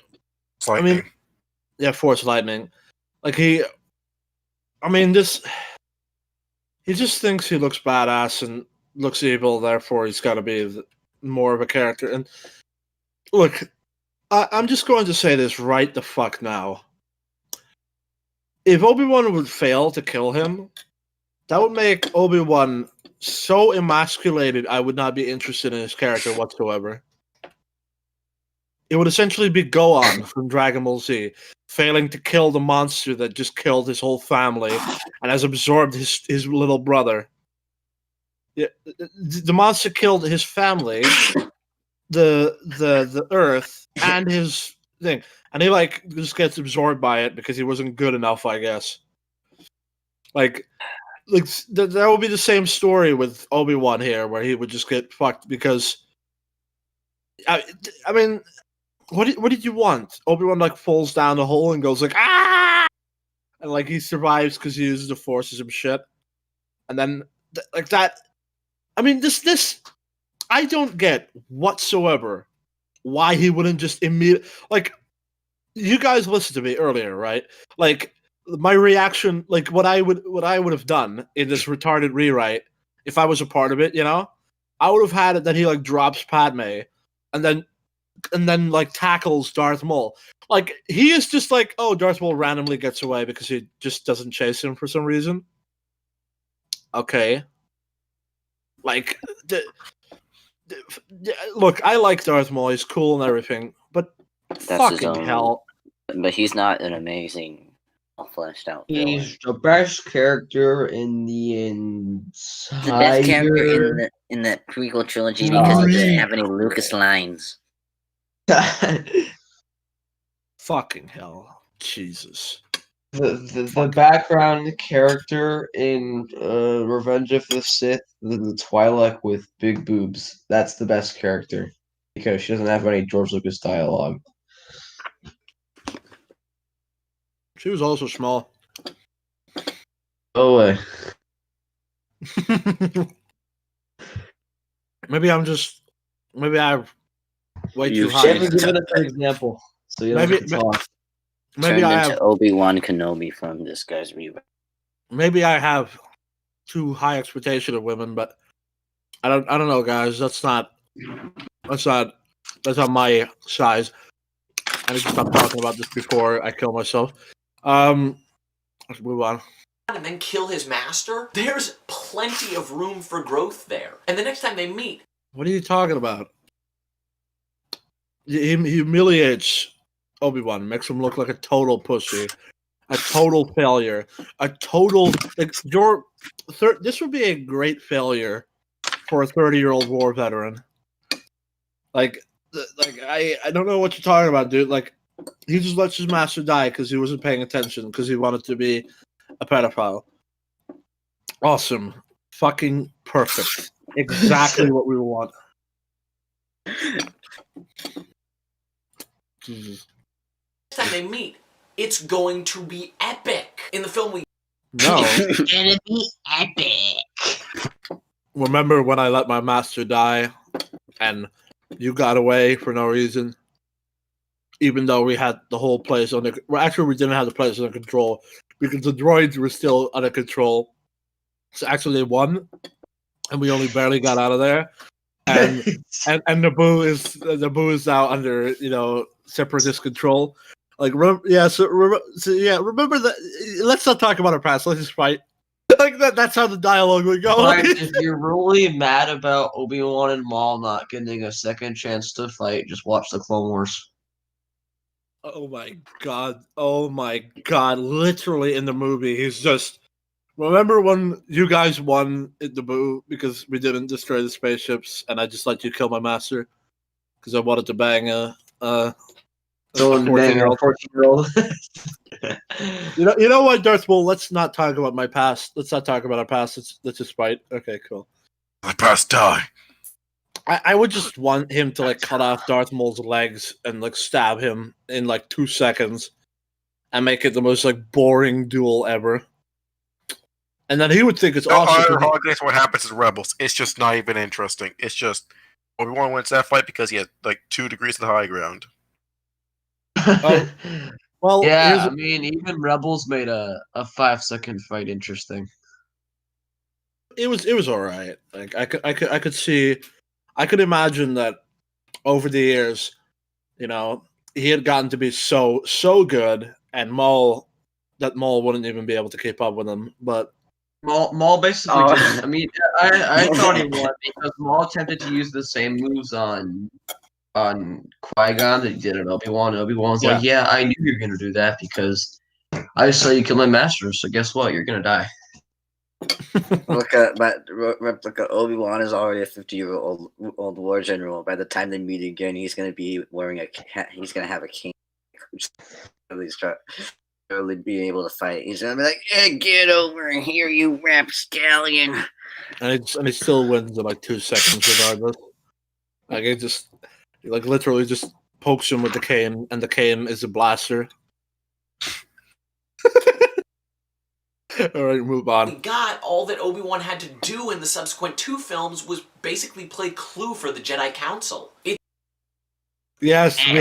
like Yeah, force lightning. He just thinks he looks badass and looks evil, therefore he's got to be more of a character. And look, I'm just going to say this right the fuck now. If Obi-Wan would fail to kill him, that would make Obi-Wan so emasculated I would not be interested in his character whatsoever. It would essentially be Gohan from Dragon Ball Z, failing to kill the monster that just killed his whole family and has absorbed his little brother. Yeah, the monster killed his family, the Earth, and his thing, and he just gets absorbed by it because he wasn't good enough, I guess. That would be the same story with Obi-Wan here, where he would just get fucked because. I mean. What did you want? Obi-Wan falls down the hole and goes ah, and he survives because he uses the Force or some shit, and then that. I mean, this I don't get whatsoever why he wouldn't just immediately you guys listened to me earlier, right? My reaction, what I would have done in this retarded rewrite if I was a part of it, I would have had it that he drops Padme, and then tackles Darth Maul. He is just Darth Maul randomly gets away because he just doesn't chase him for some reason. Okay. Look, I like Darth Maul. He's cool and everything, but That's his fucking own. hell. But he's not an amazing, fleshed out villain. He's the best character in the The best character entire. in the prequel trilogy because he doesn't have any Lucas lines. Fucking hell. Jesus. The background character in Revenge of the Sith, the Twi'lek with big boobs. That's the best character because she doesn't have any George Lucas dialogue. She was also small. Oh way. Maybe I way You too high. Never given us an example, so you don't Maybe- have to talk. Maybe Turned I into have Obi-Wan Kenobi from this guy's rewrite. maybe I have too high expectation of women, but I don't know, guys. That's not my size. I need to stop talking about this before I kill myself. Let's move on. and then kill his master, there's plenty of room for growth there. And the next time they meet, What are you talking about? He humiliates Obi-Wan, makes him look like a total pussy, a total failure, a total this would be a great failure for a 30-year-old war veteran. I don't know what you're talking about, dude. He just lets his master die because he wasn't paying attention because he wanted to be a pedophile. Awesome. Fucking perfect. Exactly what we want. Jesus. next time they meet, It's going to be epic. In the film, we No. It's gonna be epic. Remember when I let my master die and you got away for no reason? Even though we had the whole place under... Well, actually, we didn't have the place under control because the droids were still under control. So actually, they won, and we only barely got out of there. And Naboo is now under separatist control. Like remember that. Let's not talk about our past. Let's just fight. Like that. That's how the dialogue would go. But if you're really mad about Obi-Wan and Maul not getting a second chance to fight, just watch the Clone Wars. Oh my god! Oh my god! Literally in the movie, he's just. Remember when you guys won in Naboo because we didn't destroy the spaceships, and I just let you kill my master because I wanted to bang a 14-year-old. 14-year-old. You know what, Darth Maul? Let's not talk about my past. Let's not talk about our past. Let's just fight. Okay, cool. My past die. I would just want him to like cut off Darth Maul's legs and like stab him in like 2 seconds, and make it the most like boring duel ever. And then he would think it's awesome. Guess what happens in Rebels? It's just not even interesting. It's just Obi-Wan wins that fight because he had like 2 degrees of the high ground. Oh, well, yeah, I mean, even Rebels made a 5-second fight interesting. It was all right. Like I could see, I could imagine that over the years, he had gotten to be so good, and Maul wouldn't even be able to keep up with him. But Maul basically just, I mean, I thought he won because Maul attempted to use the same moves on Qui-Gon that he did on Obi-Wan. Obi-Wan's like, yeah, I knew you were going to do that because I saw you kill my master, so guess what? You're going to die. Look at Obi-Wan is already a 50-year-old war general. By the time they meet again, he's going to be wearing he's going to have a cane. He's really being able to fight. He's gonna be like, hey, get over here, you rapscallion. And he still wins in like 2 seconds regardless. Like it just literally just pokes him with the cane, and the cane is a blaster. Alright, move on. All that Obi-Wan had to do in the subsequent 2 films was basically play Clue for the Jedi Council. Yes, we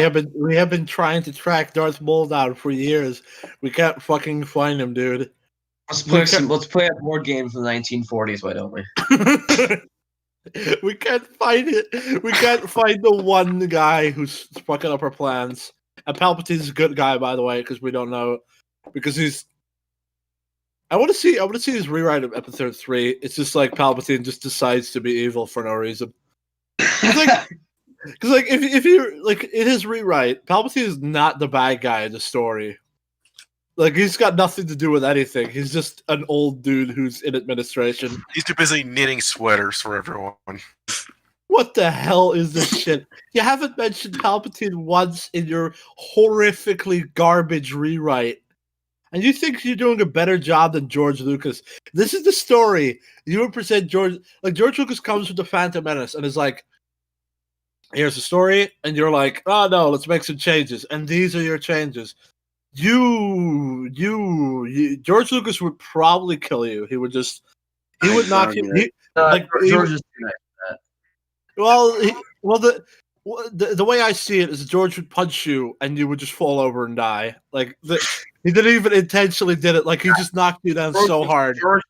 have been trying to track Darth Maul down for years. We can't fucking find him, dude. Let's play a board game from the 1940s, why don't we? We can't find it. We can't find the one guy who's fucking up our plans. And Palpatine's a good guy, by the way, because we don't know. Because he's. I want to see his rewrite of Episode 3. It's just like Palpatine just decides to be evil for no reason. Because if you like in his rewrite, Palpatine is not the bad guy in the story. Like he's got nothing to do with anything. He's just an old dude who's in administration. He's too busy knitting sweaters for everyone. What the hell is this shit? You haven't mentioned Palpatine once in your horrifically garbage rewrite. And you think you're doing a better job than George Lucas. This is the story. You would present George Lucas comes with the Phantom Menace and is like, here's the story, and you're like, oh no, let's make some changes, and these are your changes. You George Lucas would probably kill you. He would knock you. George is too nice for that. Well, the way I see it is George would punch you, and you would just fall over and die. Like he didn't even intentionally did it. Like he just knocked you down so hard. The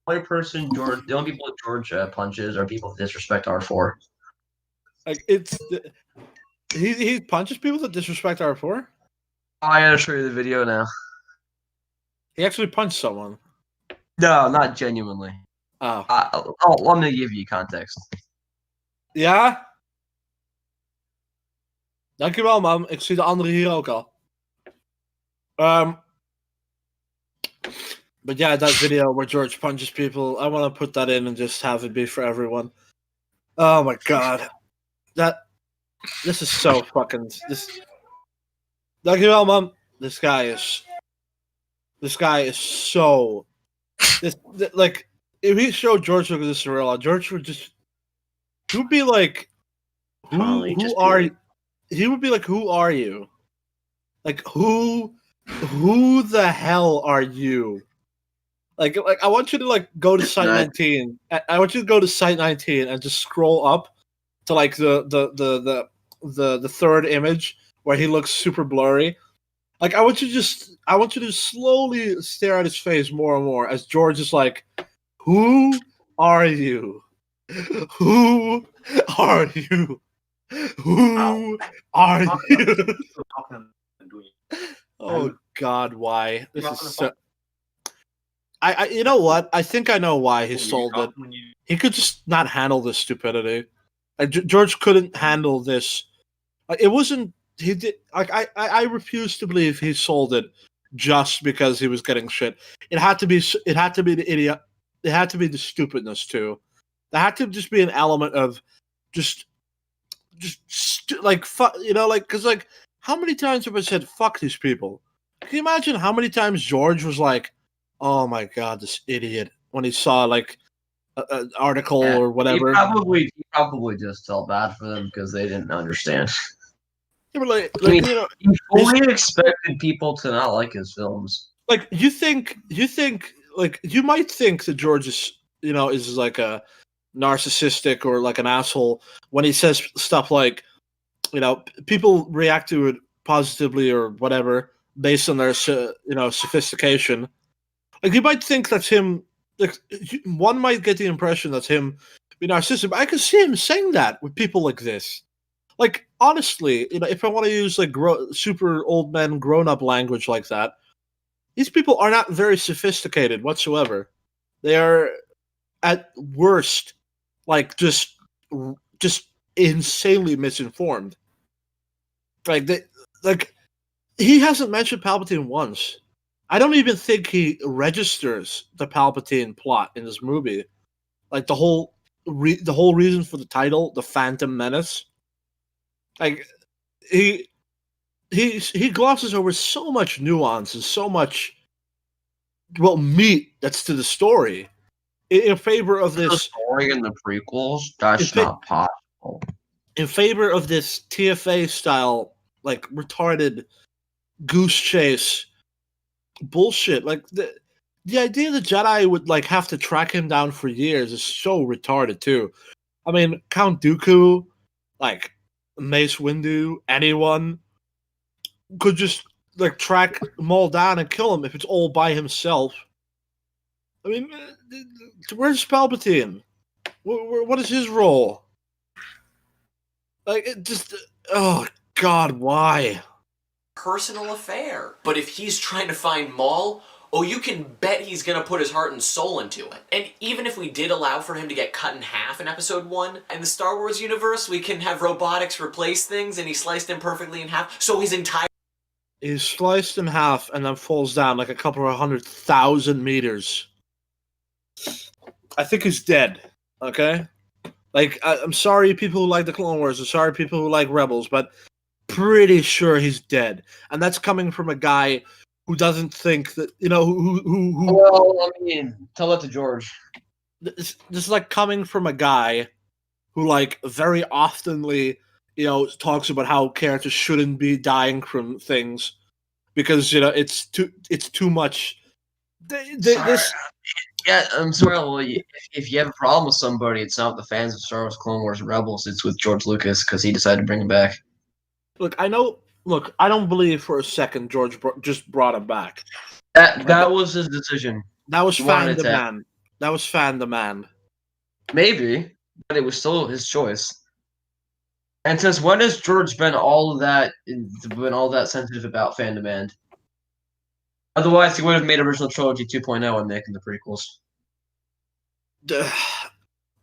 only people George punches are people that disrespect R4. Like he punches people that disrespect R4. I gotta show you the video now. He actually punched someone. No, not genuinely. Oh. Let me give you context. Ja? Dankjewel, man. Ik zie de anderen hier ook al. But yeah, that video where George punches people, I want to put that in and just have it be for everyone. Oh my god. This is so fucking... Dankjewel, man. This guy is so... Like, if he showed George Lucas this Cirilla, George would just... He would be like... Who are you? He would be like, who are you? Like, who Who the hell are you? Like I want you to like go to site Not- 19. I want you to go to site 19 and just scroll up to like the third image where he looks super blurry. Like I want you to slowly stare at his face more and more as George is like, "Who are you? Who are you? Who are you?" Oh God, why? This is so. You know what? I think I know why he sold it. He could just not handle this stupidity. Like, George couldn't handle this. Like, it wasn't. He did. Like I refuse to believe he sold it just because he was getting shit. It had to be. It had to be the idiot. It had to be the stupidness too. There had to just be an element of just like fuck. You know, like because like how many times have I said fuck these people? Can you imagine how many times George was like, "Oh my god, this idiot," when he saw like an article Yeah, or whatever. He probably just felt bad for them because they didn't understand. They were like, I mean, you know, he fully expected people to not like his films. like you think, like you might think that George is, you know, is like a narcissistic or like an asshole when he says stuff like, you know, people react to it positively or whatever based on their, you know, sophistication. Like you might think that's him. Like one might get the impression that's him being narcissistic. But I can see him saying that with people like this. Like honestly, you know, if I want to use like super old man grown up language like that, these people are not very sophisticated whatsoever. They are at worst like just insanely misinformed. Like they like he hasn't mentioned Palpatine once. I don't even think he registers the Palpatine plot in this movie. Like the whole reason for the title, the Phantom Menace. Like he glosses over so much nuance and so much meat that's to the story in favor of The this story in the prequels, that's If it- not possible. in favor of this TFA style like retarded goose chase bullshit. Like the idea the Jedi would like have to track him down for years is so retarded too. I mean, Count Dooku, like Mace Windu, anyone could just like track Maul down and kill him if it's all by himself. I mean, where's Palpatine? What is his role? Like, it just, oh God, why? Personal affair. But if he's trying to find Maul, oh, you can bet he's gonna put his heart and soul into it. And even if we did allow for him to get cut in half in Episode 1, in the Star Wars universe, we can have robotics replace things, and he sliced him perfectly in half, so his entire... He's sliced in half and then falls down like a couple of 100,000 meters. I think he's dead, okay? Like, I'm sorry people who like the Clone Wars, I'm sorry people who like Rebels, but pretty sure he's dead. And that's coming from a guy who doesn't think that, you know, who Well, I mean, tell that to George. this is like coming from a guy who like very oftenly, you know, talks about how characters shouldn't be dying from things because, you know, it's too much. This Yeah, I'm sorry. Well, if you have a problem with somebody, it's not with the fans of Star Wars, Clone Wars, and Rebels. It's with George Lucas because he decided to bring him back. look, I know. Look, I don't believe for a second George just brought him back. That was his decision. That was He fan wanted to- demand. That was fan demand. Maybe, but it was still his choice. And since when has George been all that sensitive about fan demand? Otherwise, he would have made original trilogy 2.0 and making the prequels.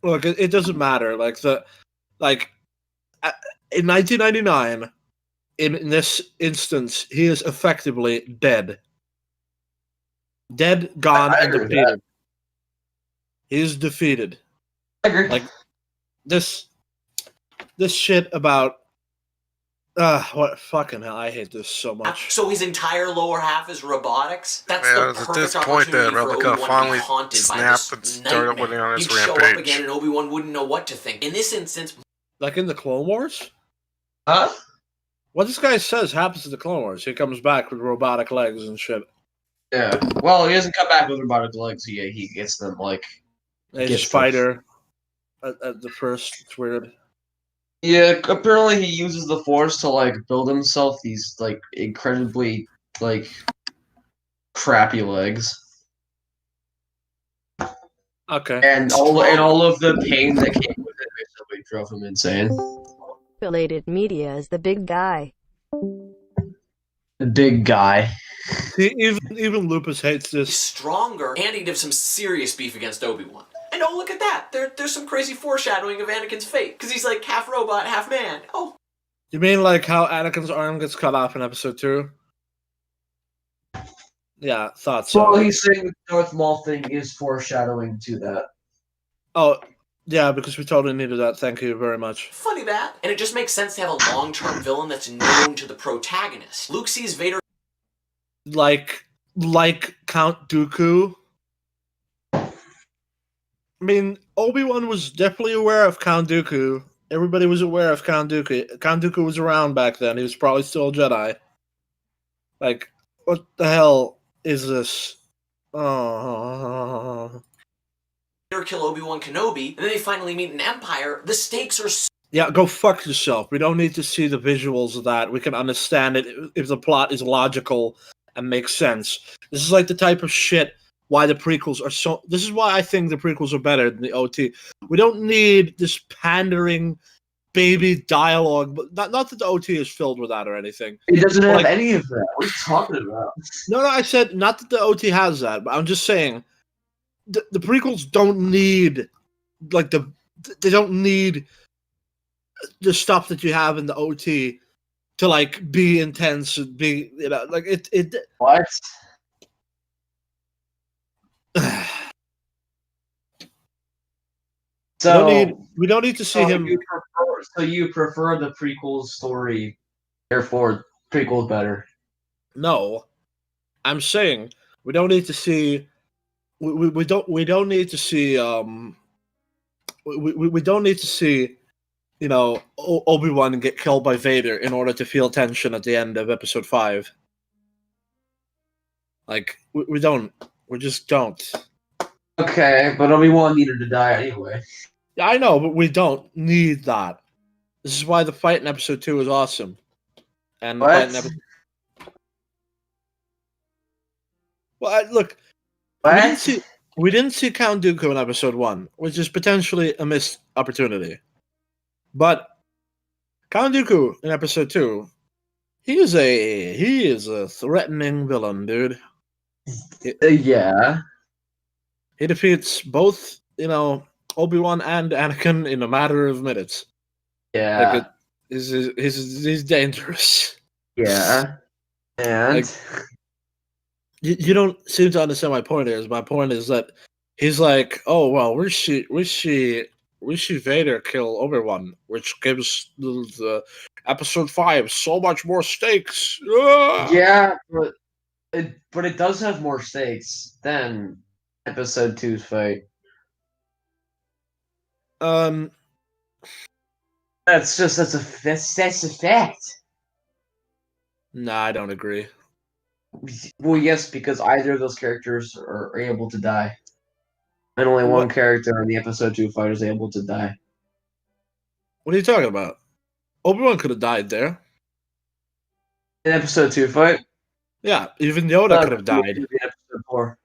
Look, it doesn't matter. Like in 1999, in this instance, he is effectively dead. Dead, gone, I and agree with defeated. He is defeated. I agree. Like this shit about what fucking hell, I hate this so much. So his entire lower half is robotics? That's Well, the it's at perfect this point that opportunity for Replica Obi-Wan finally to be haunted by snapped this and started nightmare. winning on his He'd show up rampage. again and Obi-Wan wouldn't know what to think. In this instance, Like in the Clone Wars? Huh? What this guy says happens to the Clone Wars. He comes back with robotic legs and shit. Yeah. Well, he doesn't come back with robotic legs. He gets them like. He's a Gets spider at the first. It's weird. Yeah, apparently he uses the Force to like build himself these like incredibly like crappy legs, Okay. and all of the pain that came with it basically drove him insane. Belated media is the big guy. The big guy. See, even Lupus hates He's this. stronger, and he'd have some serious beef against Obi-Wan. And oh, look at that! There's some crazy foreshadowing of Anakin's fate, because he's like half robot, half man. Oh. You mean like how Anakin's arm gets cut off in Episode 2? Yeah, thought so. Well, he's saying the Darth Maul thing is foreshadowing to that. Oh, yeah, because we totally needed that. Thank you very much. Funny that. And it just makes sense to have a long-term villain that's known to the protagonist. Luke sees Vader Like Count Dooku. I mean, Obi-Wan was definitely aware of Count Dooku. Everybody was aware of Count Dooku. Count Dooku was around back then. He was probably still a Jedi. Like, what the hell is this? Oh. kill Obi-Wan Kenobi, and then they finally meet an Empire. The stakes are Yeah, go fuck yourself. We don't need to see the visuals of that. We can understand it if the plot is logical and makes sense. This is like the type of shit why the prequels are so... This is why I think the prequels are better than the OT. We don't need this pandering baby dialogue. But not that the OT is filled with that or anything. It doesn't have Like- any of that. What are you talking about? No, I said not that the OT has that, but I'm just saying the prequels don't need like they don't need the stuff that you have in the OT to like be intense and be like it What? we don't need to see him. You prefer the prequel story, therefore prequel's better. No, I'm saying we don't need to see. We don't need to see. We don't need to see. You know, Obi-Wan get killed by Vader in order to feel tension at the end of Episode 5. Like we don't. We just don't. Okay, but Obi-Wan needed to die anyway. Yeah, I know, but we don't need that. This is why the fight in Episode 2 is awesome. And the fight in Episode... Well, look, we didn't see Count Dooku in Episode 1, which is potentially a missed opportunity. But Count Dooku in Episode 2, he is a threatening villain, dude. Yeah. He defeats both, Obi-Wan and Anakin in a matter of minutes. Yeah. Like he's dangerous. Yeah. And Like, you don't seem to understand my point here. My point is that he's like, oh well, we see Vader kill Obi-Wan, which gives the Episode 5 so much more stakes. Ah! yeah, but it does have more stakes than Episode 2's fight. That's a fact. Nah, I don't agree. Well, yes, because either of those characters are able to die. And only one character in the Episode 2 fight is able to die. What are you talking about? Obi-Wan could have died there. In Episode 2 fight? Yeah, even Yoda could have died. In Episode 4.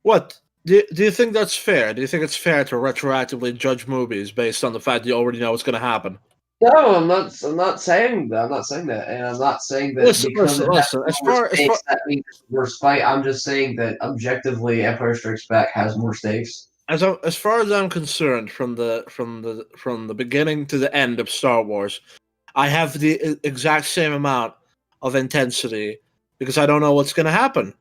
What? Do you think that's fair? Do you think it's fair to retroactively judge movies based on the fact that you already know what's going to happen? No, I'm not saying that. I'm not saying that, and I'm not saying that Listen. that means it's the worst fight. I'm just saying that objectively, Empire Strikes Back has more stakes. As far as I'm concerned, from the beginning to the end of Star Wars, I have the exact same amount of intensity because I don't know what's going to happen.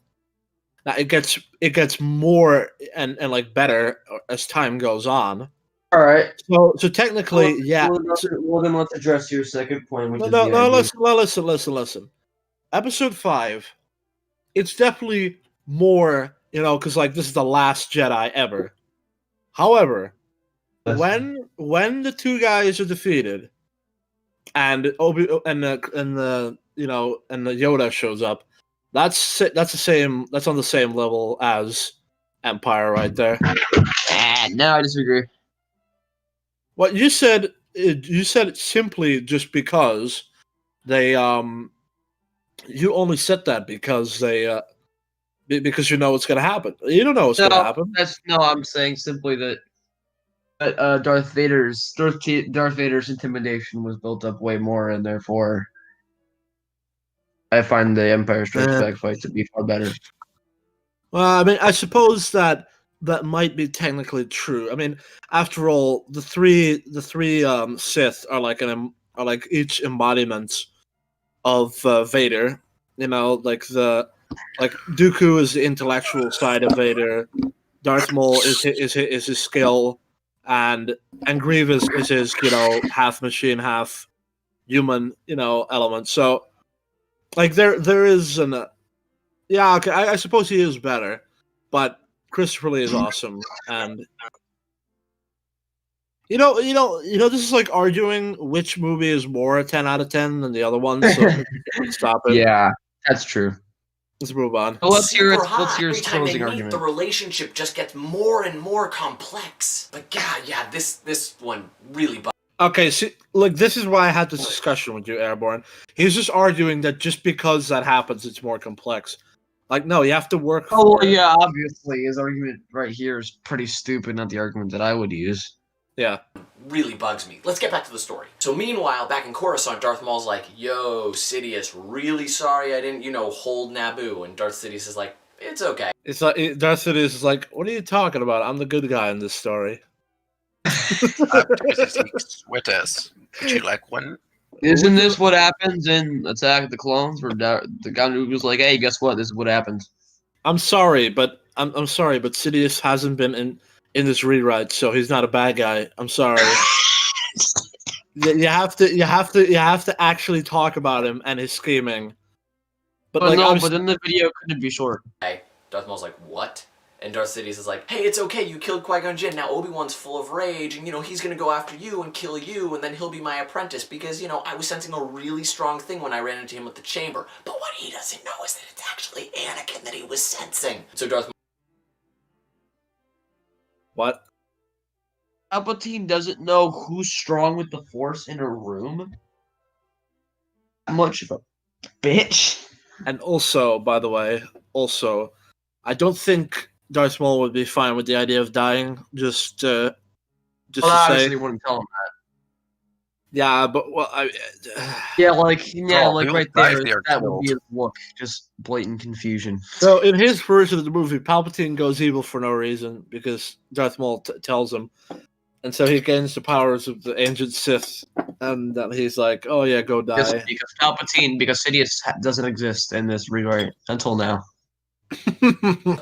Now it gets more and like better as time goes on. All right. So technically, yeah. Well, then let's address your second point, which Listen. Episode 5, it's definitely more, because like this is the last Jedi ever. However, when the two guys are defeated, and the Yoda shows up. That's the same. That's on the same level as Empire, right there. No, I disagree. What you said it simply just because they you only said that because they because you know what's gonna happen. You don't know what's gonna happen. I'm saying simply that Darth Vader's intimidation was built up way more, and therefore I find the Empire Strikes Back fight to be far better. Well, I mean, I suppose that might be technically true. I mean, after all, the three Sith are like each embodiment of Vader. You know, like Dooku is the intellectual side of Vader. Darth Maul is his skill, and Grievous is his half machine, half human element. So like there is an yeah, okay, I suppose he is better, but Christopher Lee is awesome, and this is like arguing which movie is more a 10 out of 10 than the other one. So stop it. Yeah, that's true. Let's move on. Well, let's hear Super hot. your Every time they closing meet, argument. the relationship just gets more and more complex. But God, yeah, this one really bugs. Okay, see, look, this is why I had this discussion with you, Airborne. He's just arguing that just because that happens, it's more complex. Like, no, you have to work. Oh, well, yeah, obviously, his argument right here is pretty stupid, not the argument that I would use. Yeah. Really bugs me. Let's get back to the story. So meanwhile, back in Coruscant, Darth Maul's like, yo, Sidious, really sorry I didn't, hold Naboo. And Darth Sidious is like, it's okay. It's like, Darth Sidious is like, what are you talking about? I'm the good guy in this story. With us. Would you like one? Isn't this what happens in Attack of the Clones, where the guy who was like, "Hey, guess what? This is what happens." I'm sorry, but Sidious hasn't been in this rewrite, so he's not a bad guy. I'm sorry. you have to actually talk about him and his scheming. But but then the video couldn't be short. Hey, Darth Maul's like, what? And Darth Sidious is like, hey, it's okay, you killed Qui-Gon Jinn, now Obi-Wan's full of rage, and, he's gonna go after you and kill you, and then he'll be my apprentice, because, I was sensing a really strong thing when I ran into him with the chamber. But what he doesn't know is that it's actually Anakin that he was sensing. So Darth Maul... What? Palpatine doesn't know who's strong with the Force in a room? How much of a bitch? And also, by the way, I don't think Darth Maul would be fine with the idea of dying. Just to say, he wouldn't tell him that. Yeah, but right he'll there, die that would be his look, just blatant confusion. So in his version of the movie, Palpatine goes evil for no reason because Darth Maul tells him, and so he gains the powers of the ancient Sith, and he's like, "Oh yeah, go die." Yes, because Sidious doesn't exist in this rewrite until now.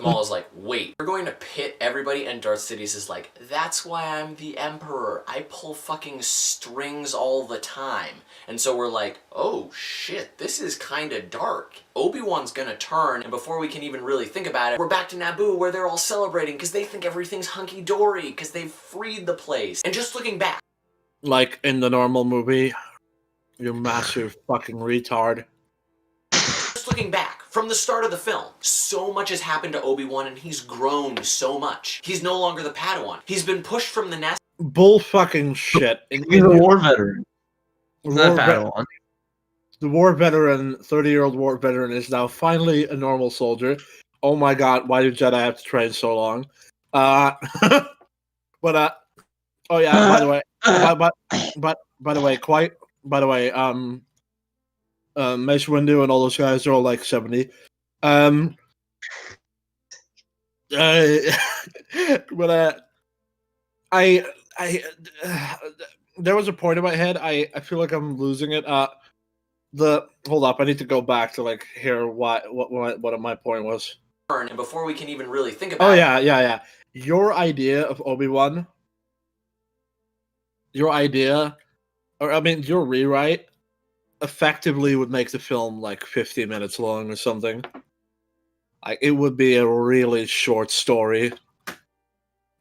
Maul is like, wait, we're going to pit everybody, and Darth Sidious is like, that's why I'm the Emperor. I pull fucking strings all the time. And so we're like, oh shit, this is kinda dark. Obi-Wan's gonna turn, and before we can even really think about it, we're back to Naboo where they're all celebrating because they think everything's hunky-dory because they've freed the place. And just looking back. Like in the normal movie, you massive fucking retard. Just looking back, from the start of the film, so much has happened to Obi-Wan and he's grown so much. He's no longer the Padawan. He's been pushed from the nest. Bull fucking shit. He's a war veteran. He's not a Padawan. The war veteran, 30-year-old war veteran, is now finally a normal soldier. Oh my god, why do Jedi have to train so long? Oh yeah, by the way, Mace Windu and all those guys are all like 70. There was a point in my head. I feel like I'm losing it. Hold up, I need to go back to like hear what my point was. And before we can even really think about yeah. Your idea of Obi-Wan, your rewrite effectively would make the film like 50 minutes long or something. Like it would be a really short story.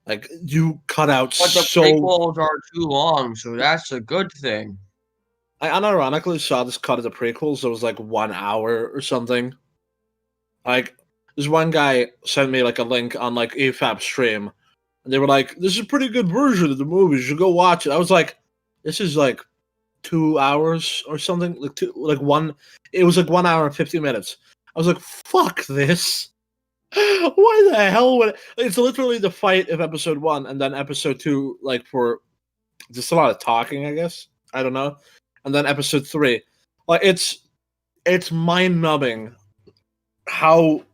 Like you cut out But the prequels are too long, so that's a good thing. I unironically saw this cut of the prequels that was like 1 hour or something. Like, this one guy sent me like a link on like AFAB stream, and they were like, "This is a pretty good version of the movie. You should go watch it." I was like, "This is like 2 hours or something, like one." It was like 1 hour and 50 minutes. I was like, "Fuck this! Why the hell would it's literally the fight of episode 1 and then episode 2, like for just a lot of talking, I guess. I don't know, and then episode 3, like it's mind numbing how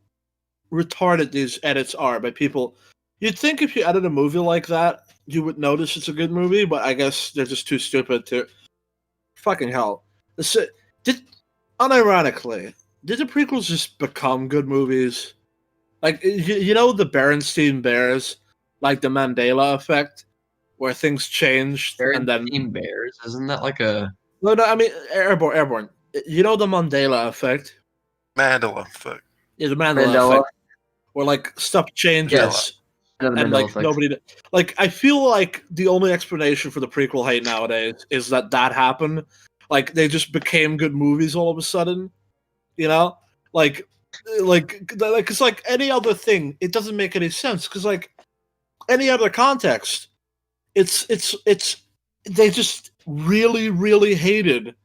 retarded these edits are by people. You'd think if you edit a movie like that, you would notice it's a good movie, but I guess they're just too stupid to. Fucking hell! Did unironically, did the prequels just become good movies? Like you know the Berenstein Bears, like the Mandela effect, where things changed and then Team Bears, isn't that like a? no, I mean airborne. You know the Mandela effect. Mandela effect. Yeah, the Mandela effect, where like stuff changes. Yes. And like nobody, like I feel like the only explanation for the prequel hate nowadays is that happened. Like they just became good movies all of a sudden, you know, like it's like any other thing. It doesn't make any sense because like any other context, it's they just really hated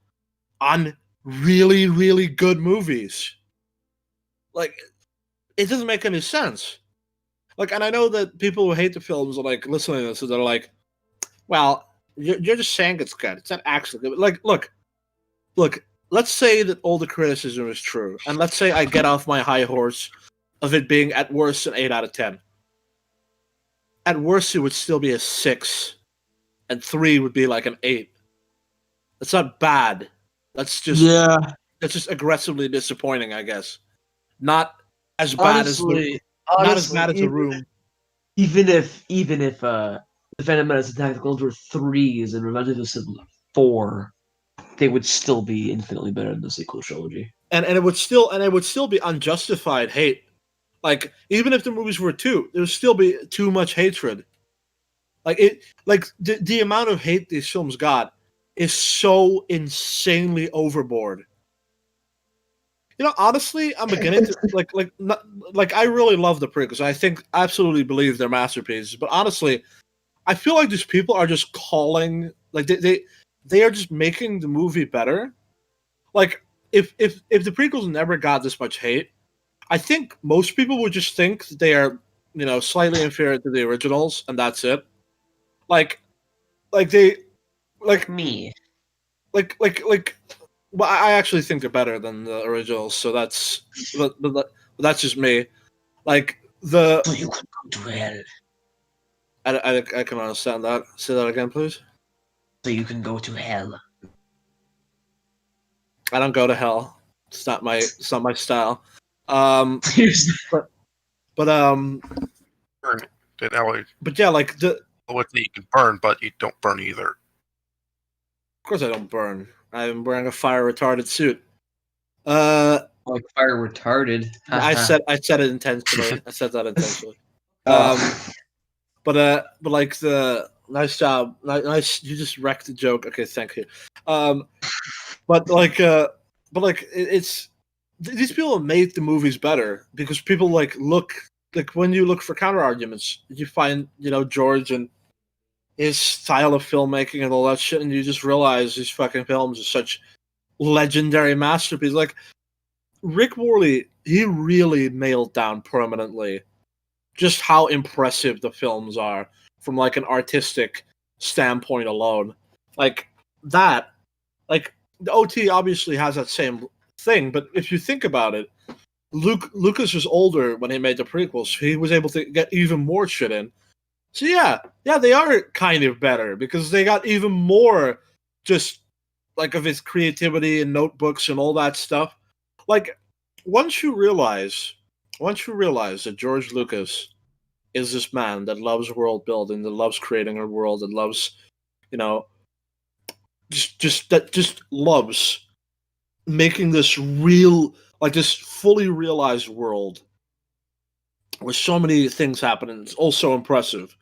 on really good movies. Like it doesn't make any sense. Like, and I know that people who hate the films are like listening to this, and they're like, "Well, you're just saying it's good. It's not actually good." Like, look. Let's say that all the criticism is true, and let's say I get off my high horse of it being at worst an 8 out of 10. At worst, it would still be a 6, and 3 would be like an 8. That's not bad. That's just That's just aggressively disappointing, I guess. Not as bad as the Room. Even if the Phantom Menace Attack of the Clones were 3s and Revenge of the Sith 4, they would still be infinitely better than the sequel trilogy. And it would still be unjustified hate. Like even if the movies were 2, there would still be too much hatred. The amount of hate these films got is so insanely overboard. You know, honestly, I'm beginning to I really love the prequels. I absolutely believe they're masterpieces. But honestly, I feel like these people are just calling like they are just making the movie better. Like if the prequels never got this much hate, I think most people would just think they are, you know, slightly inferior to the originals, and that's it. Well, I actually think they're better than the originals, so that's just me. Like the. So you could go to hell. I can understand that. Say that again, please. So you can go to hell. I don't go to hell. It's not my style. Burn it. But yeah, like the. You can burn, but you don't burn either. Of course, I don't burn. I'm wearing a fire retarded suit. Like fire retarded. I said it intentionally. I said that intentionally. But like the nice job, nice. You just wrecked the joke. Okay, thank you. It's these people made the movies better because people look when you look for counter arguments, you find George and his style of filmmaking and all that shit, and you just realize these fucking films are such legendary masterpieces. Like Rick Morley, he really nailed down permanently just how impressive the films are from like an artistic standpoint alone. Like that, like the OT obviously has that same thing, but if you think about it, Lucas was older when he made the prequels. He was able to get even more shit in. So yeah, they are kind of better because they got even more just like of his creativity and notebooks and all that stuff. Like once you realize that George Lucas is this man that loves world building, that loves creating a world, that loves, just loves making this real, like this fully realized world where so many things happen and it's all so impressive.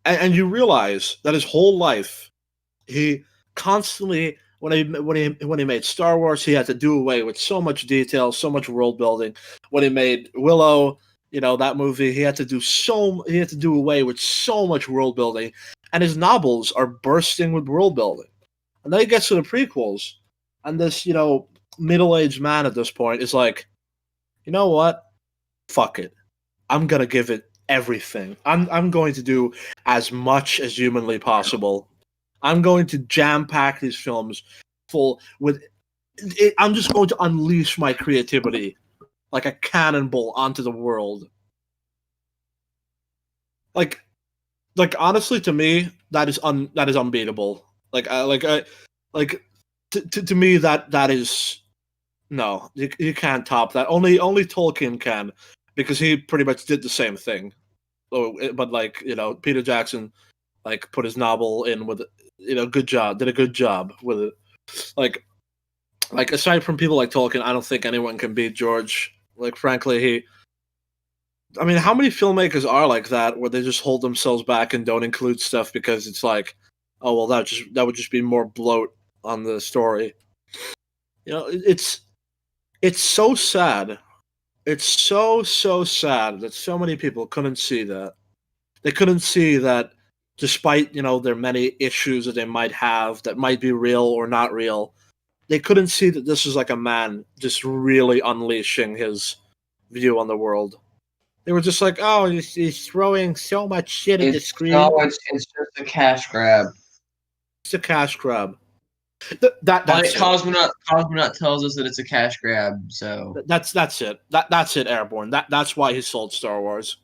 And you realize that his whole life, he constantly when he made Star Wars, he had to do away with so much detail, so much world building. When he made Willow, that movie, he had to do away with so much world building, and his novels are bursting with world building. And then he gets to the prequels, and this middle-aged man at this point is like, you know what? Fuck it. I'm gonna give it everything. I'm going to do as much as humanly possible. I'm going to jam pack these films full with it. I'm just going to unleash my creativity like a cannonball onto the world. Like honestly, to me, that is unbeatable. To me that is no, you can't top that. Only Tolkien can, because he pretty much did the same thing. But Peter Jackson put his novel in with did a good job with it. Like aside from people like Tolkien, I don't think anyone can beat George. Frankly, how many filmmakers are like that, where they just hold themselves back and don't include stuff because it's like, oh well, that would just be more bloat on the story. It's so sad. It's so sad that so many people couldn't see that. They couldn't see that, despite their many issues that they might have that might be real or not real, they couldn't see that this is like a man just really unleashing his view on the world. They were just like, oh, he's throwing so much shit at the screen. No, it's just a cash grab. It's a cash grab. That's Cosmonaut tells us that it's a cash grab. So that's it. That's it. Airborne. That's why he sold Star Wars.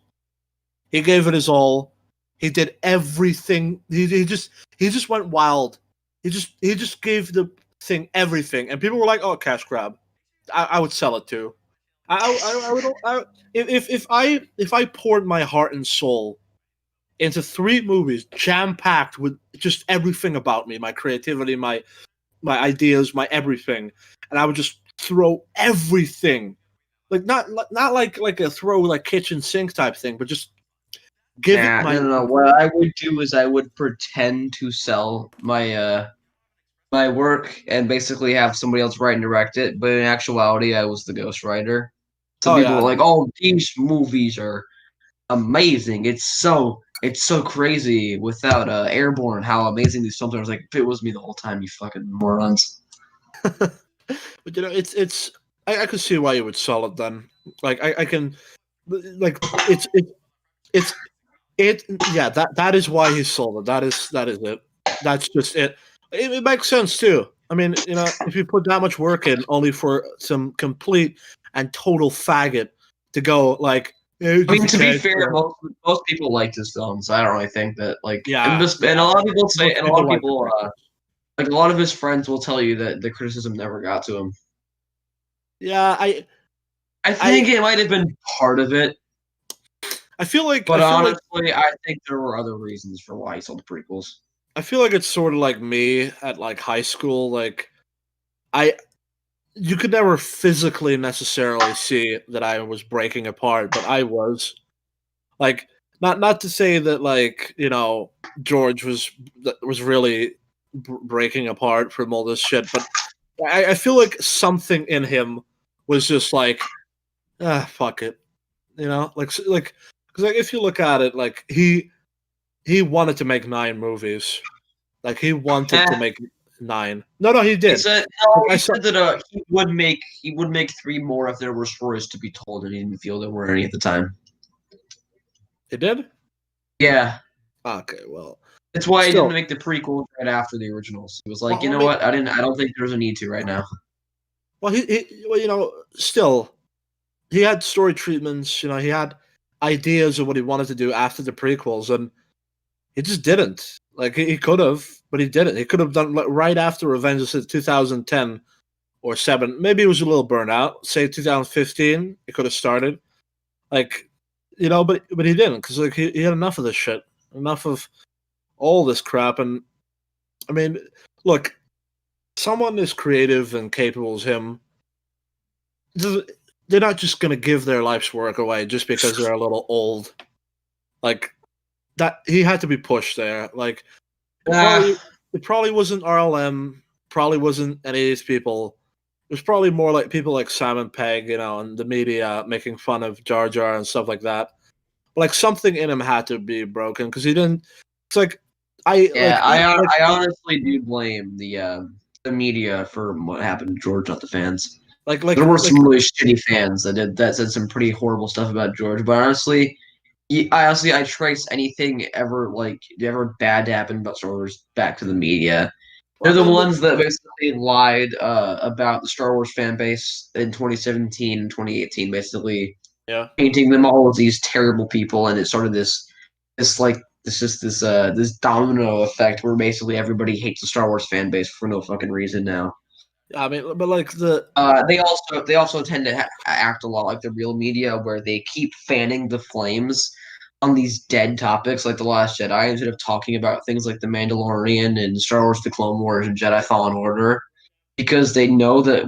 He gave it his all. He did everything. He just went wild. He just gave the thing everything, and people were like, "Oh, cash grab." I would sell it too. If I poured my heart and soul into 3 movies jam packed with just everything about me, my creativity, my ideas, my everything, and I would just throw everything, not like a throw kitchen sink type thing, but just give it my. No. What I would do is I would pretend to sell my my work and basically have somebody else write and direct it, but in actuality, I was the ghostwriter. So people were like, "Oh, these movies are amazing. It's so crazy without Airborne. How amazing these films are." I was like, "If it was me the whole time, you fucking morons." But it's I could see why you would sell it then. I can that is why he sold it. That is it. That's just it. It makes sense too. If you put that much work in only for some complete and total faggot to go to be fair, most people liked his films. I don't really think that and a lot of people say, and a lot of people a lot of his friends will tell you that the criticism never got to him. Yeah, I think it might have been part of it. But honestly, I think there were other reasons for why he sold the prequels. I feel like it's sort of like me at high school. You could never physically necessarily see that I was breaking apart, but I was. Not to say that George was really breaking apart from all this shit, but I feel like something in him was just fuck it, because if you look at it, he wanted to make 9 movies, he wanted to make 9. No, he did. He said that he would make 3 more if there were stories to be told, and he didn't feel there were any at the time. He did? Yeah. Okay, well, that's why he didn't make the prequels right after the originals. He was like, you know what? I don't think there's a need to right now. Well, still, he had story treatments. He had ideas of what he wanted to do after the prequels, and he just didn't. He could have, but he didn't. He could have done right after Avengers in 2010 or 7. Maybe it was a little burnout. Say 2015, he could have started. But he didn't, because he had enough of this shit, enough of all this crap. And look, someone as creative and capable as him, they're not just gonna give their life's work away just because they're a little old. That he had to be pushed there. It probably wasn't RLM. probably wasn't any of these people. It was probably more like people like Simon Pegg, and the media making fun of Jar Jar and stuff like that. But like something in him had to be broken because he didn't. It's like I honestly do blame the media for what happened to George, not the fans. There were some really shitty fans that said some pretty horrible stuff about George, but honestly, I trace anything ever bad to happen about Star Wars back to the media. They're the ones that basically lied about the Star Wars fan base in 2017 and 2018, basically painting them all as these terrible people, and it started this domino effect where basically everybody hates the Star Wars fan base for no fucking reason now. I mean, but like they also tend to act a lot like the real media, where they keep fanning the flames on these dead topics like The Last Jedi instead of talking about things like The Mandalorian and Star Wars: The Clone Wars and Jedi Fallen Order, because they know that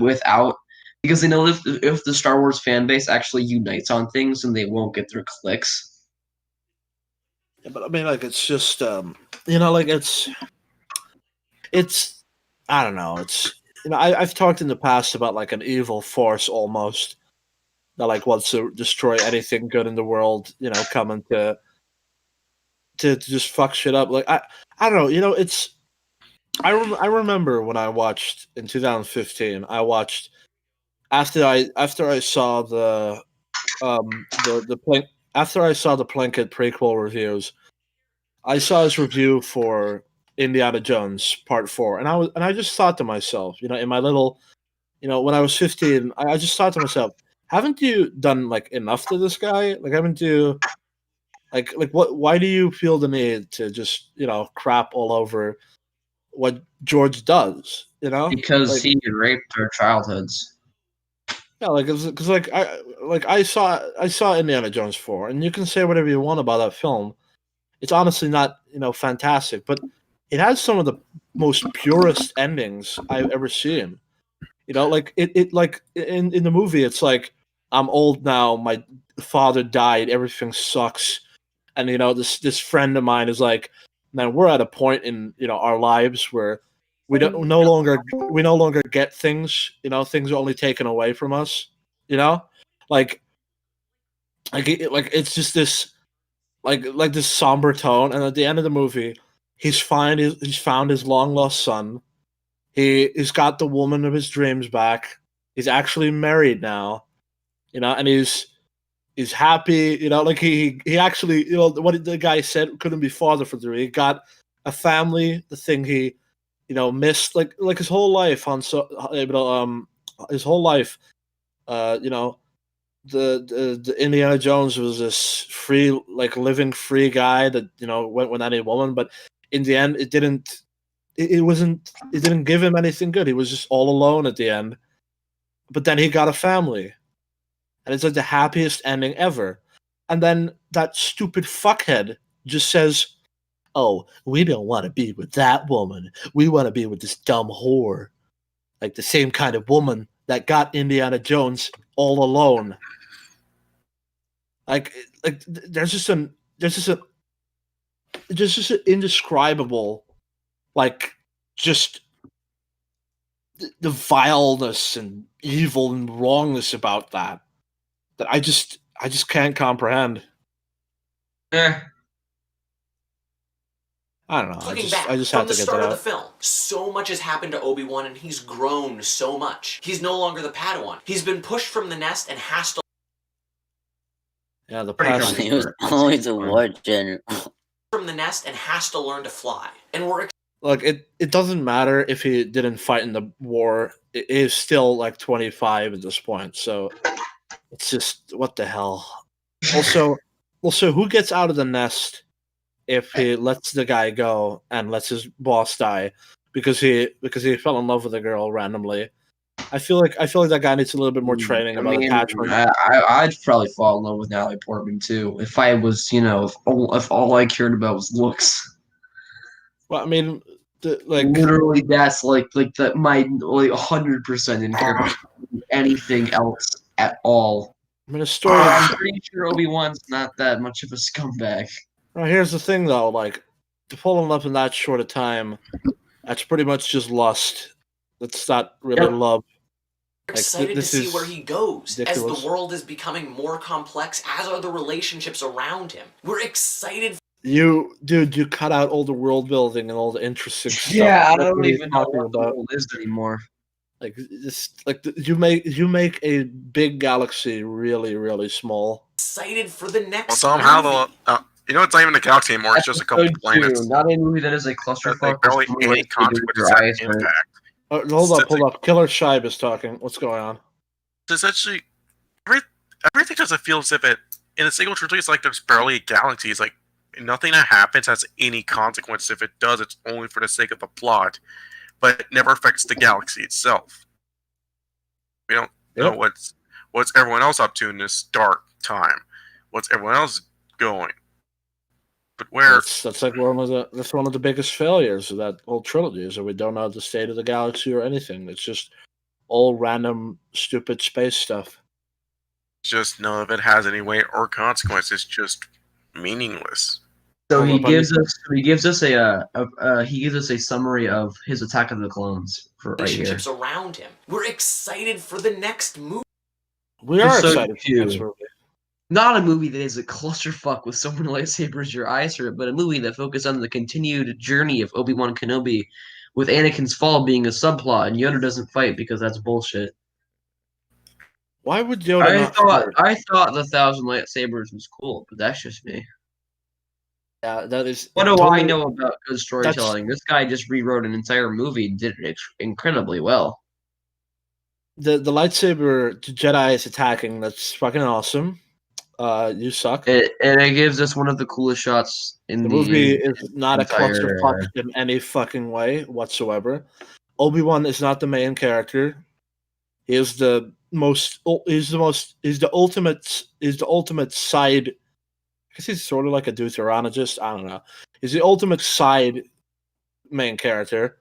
if the Star Wars fan base actually unites on things, then they won't get their clicks. Yeah, but I mean, like it's just like it's I don't know. It's I've talked in the past about like an evil force almost that like wants to destroy anything good in the world. Coming to just fuck shit up. Like I don't know. It's I remember when I watched in 2015. I watched after I saw the after I saw the Plinkett prequel reviews. I saw his review for Indiana Jones Part 4, and I just thought to myself, in my little, when I was 15, I just thought to myself, haven't you done like enough to this guy? Like, haven't you, like what? Why do you feel the need to just crap all over what George does? Because he raped our childhoods. Yeah, like because I saw Indiana Jones 4, and you can say whatever you want about that film. It's honestly not, fantastic, but it has some of the most purest endings I've ever seen. Like it like in the movie, it's like I'm old now, my father died, everything sucks, and this friend of mine is like, man, we're at a point in our lives where we no longer get things. Things are only taken away from us. Like it's just this like this somber tone, and at the end of the movie he's found his long lost son. He's got the woman of his dreams back. He's actually married now, and he's happy. Like he actually, what the guy said couldn't be farther from the truth. He got a family, the thing he missed like his whole life his whole life. The Indiana Jones was this free, like living free guy that went with any woman, but in the end, it didn't give him anything good. He was just all alone at the end. But then he got a family, and it's like the happiest ending ever. And then that stupid fuckhead just says, "Oh, we don't want to be with that woman. We want to be with this dumb whore, like the same kind of woman that got Indiana Jones all alone." Like there's just an indescribable, like, just the vileness and evil and wrongness about that I just can't comprehend. Yeah. I don't know. Looking I back, just from have the to get start that of the out. film, so much has happened to Obi-Wan and he's grown so much. He's no longer the Padawan. He's been pushed from the nest and has to Yeah, the Pretty past. cool. He was always a war general. from the nest and has to learn to fly. And we're Look, it doesn't matter if he didn't fight in the war. It is still like 25 at this point. So it's just, what the hell. Also, who gets out of the nest if he lets the guy go and lets his boss die because he fell in love with a girl randomly? I feel like that guy needs a little bit more training about attachment. I'd probably fall in love with Natalie Portman too if I was, if all I cared about was looks. Well, I mean, Literally, that's like that. My 100% didn't care about anything else at all. I mean, a story. I'm pretty sure Obi-Wan's not that much of a scumbag. Well, here's the thing, though. Like, to fall in love in that short a time, that's pretty much just lust. That's not really Yep. love. We're Like, excited to this see is where he goes, as ridiculous. the world is becoming more complex, as are the relationships around him. We're excited. You cut out all the world building and all the interesting stuff. Yeah, I What don't are you even know talking what the about? world is anymore. Like this, like you make a big galaxy really, really small. Excited for the Well, next somehow movie. it's not even a galaxy anymore. It's just a couple Episode planets. 2, not a movie that is a That, clusterfuck like, with barely so any many lightsabers with consequences your have eyes hurt. impact. Hold up. Killer Shibe is talking. What's going on? It's actually everything doesn't feel as if it in a single trilogy. It's like there's barely a galaxy. It's like nothing that happens has any consequence. If it does, it's only for the sake of the plot, but it never affects the galaxy itself. We don't know what's everyone else up to in this dark time. What's everyone else going? But where? That's like one of the biggest failures of that whole trilogy is that we don't know the state of the galaxy or anything. It's just all random, stupid space stuff. Just none of it has any weight or consequence. It's just meaningless. So he gives us a summary of his Attack of the Clones for right here. Relationships around him. We're excited for the next movie. We are Episode excited for this 2. movie. Not a movie that is a clusterfuck with so many lightsabers your eyes hurt, but a movie that focuses on the continued journey of Obi-Wan Kenobi, with Anakin's fall being a subplot, and Yoda doesn't fight because that's bullshit. Why would Yoda not fight? I thought the 1,000 lightsabers was cool, but that's just me. Yeah, that is. What do totally, I know about good storytelling? This guy just rewrote an entire movie and did it incredibly well. The lightsaber Jedi is attacking. That's fucking awesome. You suck. And it gives us one of the coolest shots in The movie is not a entire- clusterfuck in any fucking way whatsoever. Obi-Wan is not the main character. He is the most. He's the ultimate side. I guess he's sort of like a deuteronologist. I don't know. He's the ultimate side main character.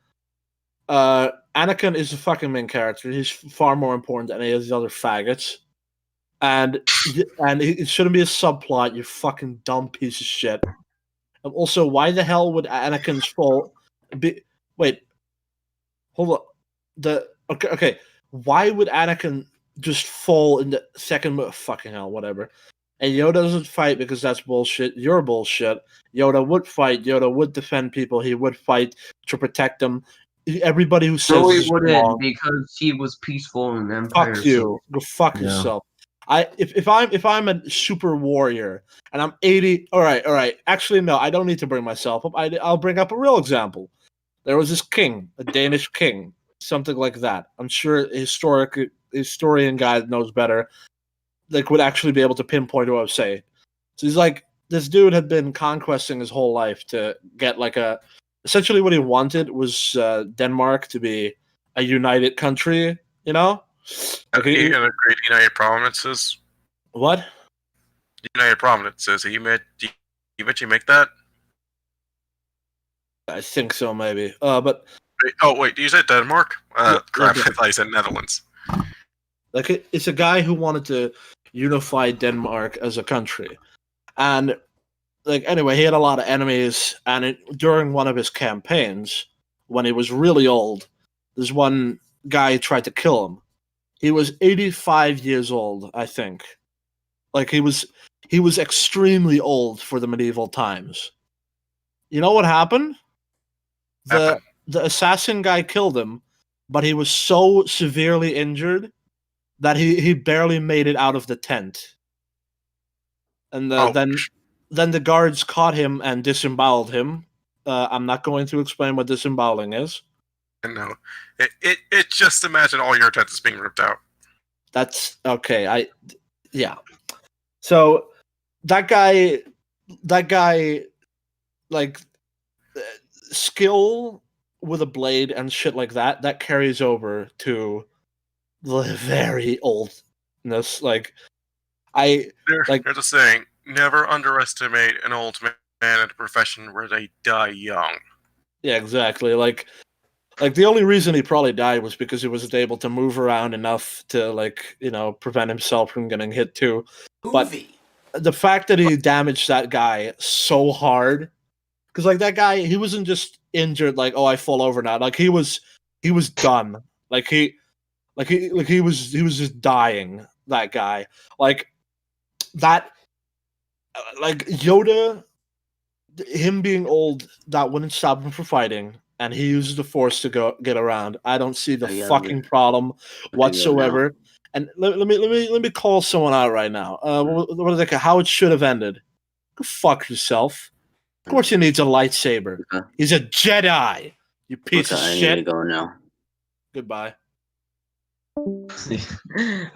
Anakin is the fucking main character. He's far more important than any of the other faggots. And it shouldn't be a subplot, you fucking dumb piece of shit. And also, why the hell would Anakin's fall be? Wait, hold up. Okay. Why would Anakin just fall in the second? Fucking hell, whatever. And Yoda doesn't fight because that's bullshit. You're bullshit. Yoda would fight. Yoda would defend people. He would fight to protect them. Everybody who says No, he this wouldn't wrong, because he was peaceful in the Empire. fuck you. Go fuck Yeah. yourself. If I'm a super warrior and I'm 80, all right. Actually, no, I don't need to bring myself up. I'll bring up a real example. There was this king, a Danish king, something like that. I'm sure a historian guy that knows better, like, would actually be able to pinpoint what I would say. So he's like, this dude had been conquesting his whole life to get essentially what he wanted was Denmark to be a united country, you know? Okay. Great United Provinces. What? United Provinces. You bet you make that? I think so, maybe. But wait, you said Denmark? Crap, I thought you said Netherlands. like, it's a guy who wanted to unify Denmark as a country, and like, anyway, he had a lot of enemies. And during one of his campaigns, when he was really old, this one guy tried to kill him. He was 85 years old, I think. Like, he was extremely old for the medieval times. You know what happened? The assassin guy killed him, but he was so severely injured that he barely made it out of the tent. And then the guards caught him and disemboweled him. I'm not going to explain what disemboweling is. No, it just imagine all your intestines being ripped out. That's okay. Yeah. So that guy, like, skill with a blade and shit like that carries over to the very oldness. Like, There's a saying: never underestimate an old man in a profession where they die young. Yeah, exactly. Like the only reason he probably died was because he wasn't able to move around enough to, like, prevent himself from getting hit too. But the fact that he damaged that guy so hard, because, like, that guy, he wasn't just injured like, oh, I fall over now. Like, he was done. Like he was just dying. That guy, like that, like Yoda, him being old, that wouldn't stop him from fighting, and he uses the Force to get around. I don't see the fucking problem whatsoever. And let me call someone out right now. What is it? How it should have ended? Go fuck yourself. Of course, he needs a lightsaber. He's a Jedi. You piece of I need shit. to go now. Goodbye. All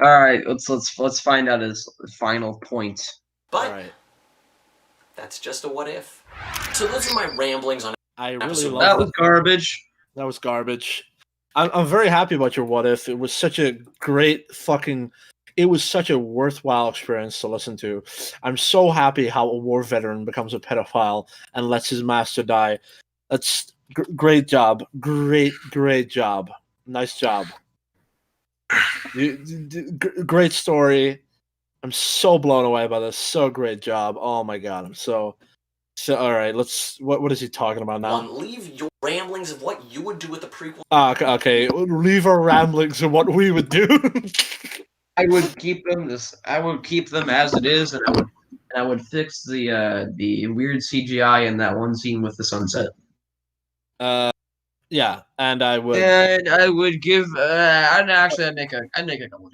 right, let's find out his final point. But All right. that's just a what if. So those are my ramblings on. I really Episode- love That was garbage. That was garbage. I'm very happy about your what if. It was such a great fucking. It was such a worthwhile experience to listen to. I'm so happy how a war veteran becomes a pedophile and lets his master die. That's great job. Great job. Nice job. Great story. I'm so blown away by this. So great job. Oh my god. I'm so all right. Let's. What is he talking about now? One, leave your ramblings of what you would do with the prequel. Okay. Leave our ramblings of what we would do. I would keep them I would keep them as it is, and I would fix the weird CGI in that one scene with the sunset. Yeah, and I would. And I would give. I'd make a couple.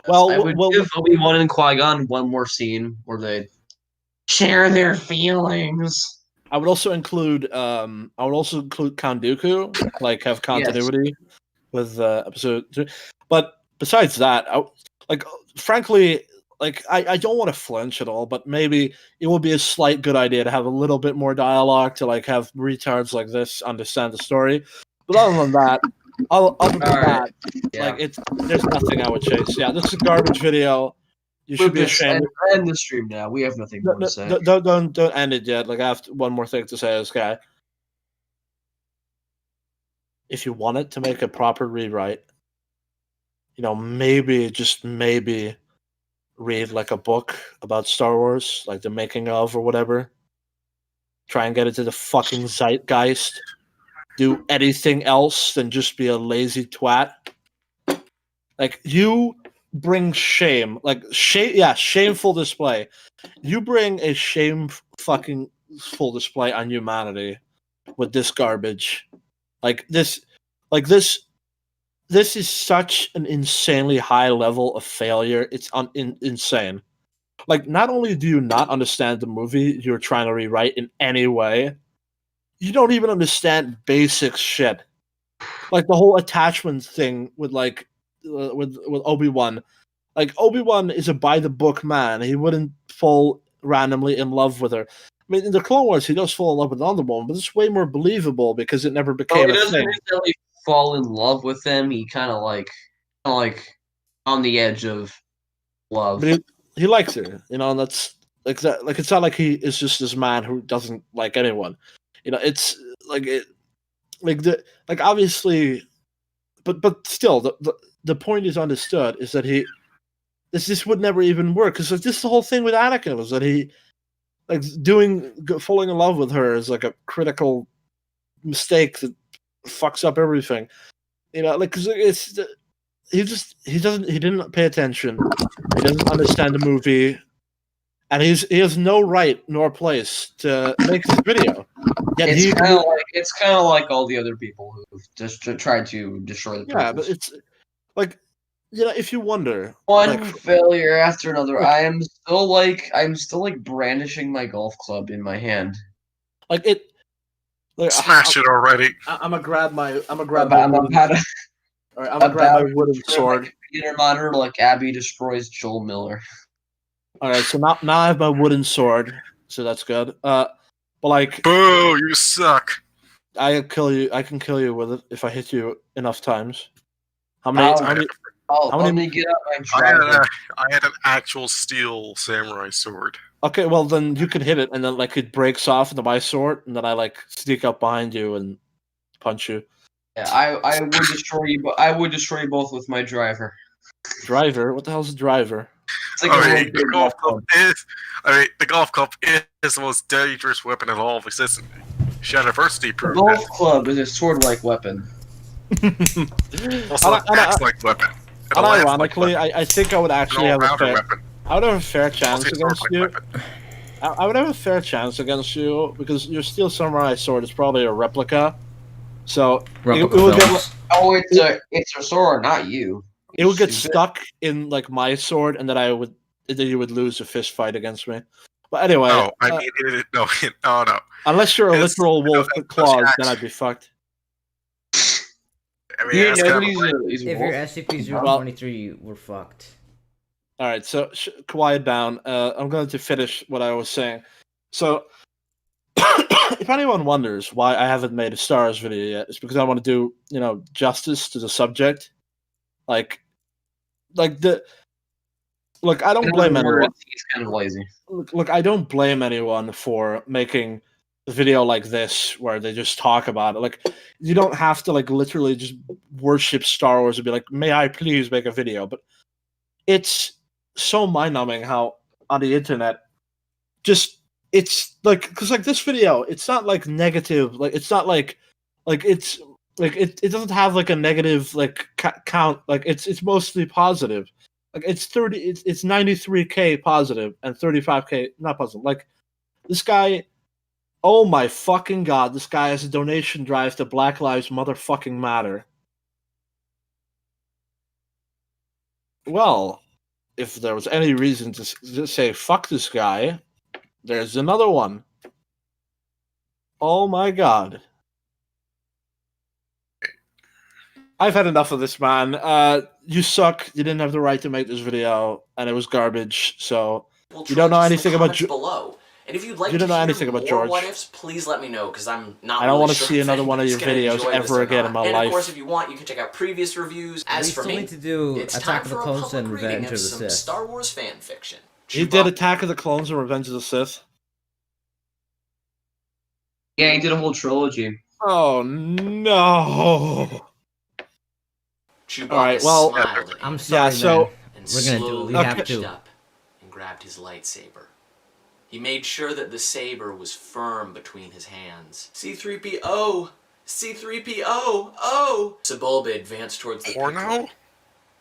Well, I would give Obi-Wan and Qui-Gon one more scene where they share their feelings. I would also include. Count Dooku, like have continuity with episode 2. But besides that, frankly, I don't want to flinch at all. But maybe it would be a slight good idea to have a little bit more dialogue to like have retards like this understand the story. But other than that, there's nothing I would chase. Yeah, this is a garbage video. You should be ashamed. End the stream now. We have nothing more to say. Don't end it yet. Like I have one more thing to say to this guy. If you wanted to make a proper rewrite, maybe just maybe read like a book about Star Wars, like the making of or whatever. Try and get it to the fucking zeitgeist. Do anything else than just be a lazy twat. Like you bring shame, shameful display. You bring a fucking full display on humanity with this garbage. This is such an insanely high level of failure. It's insane. Like, not only do you not understand the movie you're trying to rewrite in any way, you don't even understand basic shit. Like the whole attachment thing with with Obi-Wan. Like Obi-Wan is a by the book man. He wouldn't fall randomly in love with her. I mean, in the Clone Wars, he does fall in love with another woman, but it's way more believable because it never became he a doesn't thing. necessarily fall in love with them. He kind of like on the edge of love. But he likes her, and that's like that. Like it's not like he is just this man who doesn't like anyone. It's obviously, but still, the point is understood is that this would never even work because this is the whole thing with Anakin was that he falling in love with her is like a critical mistake that fucks up everything. Because he didn't pay attention. He doesn't understand the movie. And he has no right nor place to make this video. Yet it's kind of like all the other people who just tried to destroy the prequels. Yeah, but it's like if you wonder one failure after another. I'm still brandishing my golf club in my hand. Smash it already. I'm gonna grab my wooden sword. Computer monitor like Abby destroys Joel Miller. All right, so now I have my wooden sword, so that's good. But boo, you suck. I can kill you with it if I hit you enough times. How many? Let me get out my driver. I had an actual steel samurai sword. Okay, well then you can hit it, and then it breaks off into my sword, and then I sneak up behind you and punch you. Yeah, I would destroy you, but I would destroy you both with my driver. Driver? What the hell's a driver? It's like the golf club is the most dangerous weapon of all of existence. Shadiversity proved golf club is a sword-like weapon. Also, it acts like weapon. It'll act like Unironically, weapon. I think I would actually have a All-rounder fair. weapon. I would have a fair chance Also, against sword you. like weapon. I would have a fair chance against you because your steel samurai sword is probably a replica. So it will get. Oh, it's a sword, not you. It would get Stupid. stuck in like my sword, and then you would lose a fist fight against me. But anyway, No, I mean, no, no. unless you're a It's- literal wolf with claws, then I'd be fucked. I mean, You that's know kind that of he's a If wolf. you're SCP-023, we're fucked. All right, so quiet down. I'm going to finish what I was saying. So, if anyone wonders why I haven't made a Star Wars video yet, it's because I want to do, justice to the subject. Like I don't blame anyone. He's kind of lazy. Look, I don't blame anyone for making a video like this where they just talk about it. Like, you don't have to literally just worship Star Wars and be like, "May I please make a video?" But it's so mind-numbing how on the internet, it's because this video, it's not negative. It's not it's it doesn't have a negative count. It's mostly positive. It's 93K positive and 35K not positive. This guy, oh my fucking god, this guy has a donation drive to Black Lives Motherfucking Matter. Well, if there was any reason to say fuck this guy, there's another one. Oh my god. I've had enough of this, man. You suck. You didn't have the right to make this video, and it was garbage. So you don't know anything about below. And if you'd like you don't to know hear anything about more George. what ifs, please let me know because I'm not. I don't really want to sure see if another one of your anybody's gonna videos enjoy this ever or again not. in my and life. of course, if you want, you can check out previous reviews. As We for still me, need to do it's Attack time of the for a Clones public and reading Revenge of of the some Sith. Star Wars fan fiction. He did Attack of the Clones and Revenge of the Sith. Yeah, he did a whole trilogy. Oh no! Chewbacca All right, well, smiled at I'm him sorry, so- man. and We're gonna do it. slowly We have reached to. up and grabbed his lightsaber. He made sure that the saber was firm between his hands. C-3PO! C-3PO! Oh! Sebulba advanced towards the Porno? picture.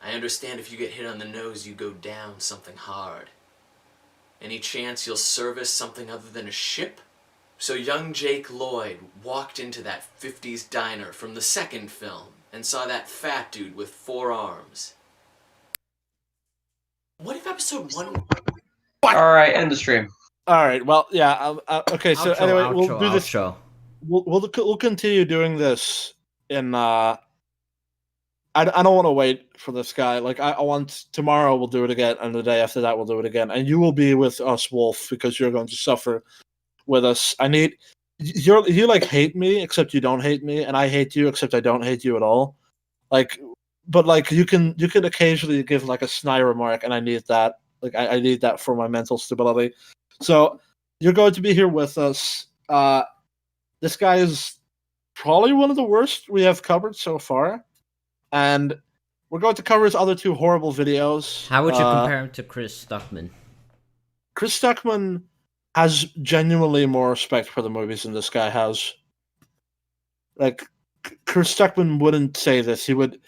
I understand if you get hit on the nose, you go down something hard. Any chance you'll service something other than a ship? So young Jake Lloyd walked into that 50s diner from the second film and saw that fat dude with 4 arms. What if episode 1... Alright, end the stream. All right, well, yeah. Okay, so anyway, we'll do this. Outro. We'll continue doing this in. I don't want to wait for this guy. I want tomorrow we'll do it again, and the day after that we'll do it again, and you will be with us, Wolf, because you're going to suffer with us. You hate me except you don't hate me, and I hate you except I don't hate you at all. But you can occasionally give a snide remark, and I need that. I need that for my mental stability. So you're going to be here with us. This guy is probably one of the worst we have covered so far, and we're going to cover his other 2 horrible videos. How would you compare him to Chris Stuckman? Chris Stuckman has genuinely more respect for the movies than this guy has. Chris Stuckman wouldn't say this. He would,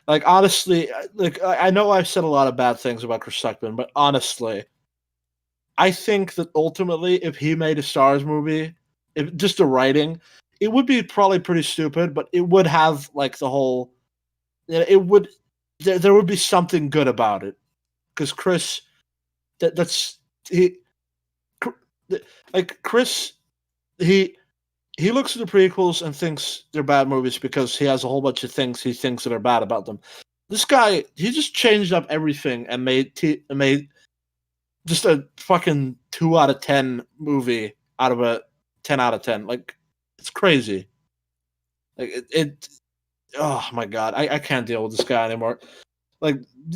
honestly, I know I've said a lot of bad things about Chris Stuckman, but honestly, I think that ultimately, if he made a Star Wars movie, if just the writing, it would be probably pretty stupid, but it would have the whole. It would. There would be something good about it, because Chris, Chris, he looks at the prequels and thinks they're bad movies because he has a whole bunch of things he thinks that are bad about them. This guy, he just changed up everything and made just a fucking 2 out of 10 movie out of a 10 out of 10. It's crazy. Oh my god, I can't deal with this guy anymore.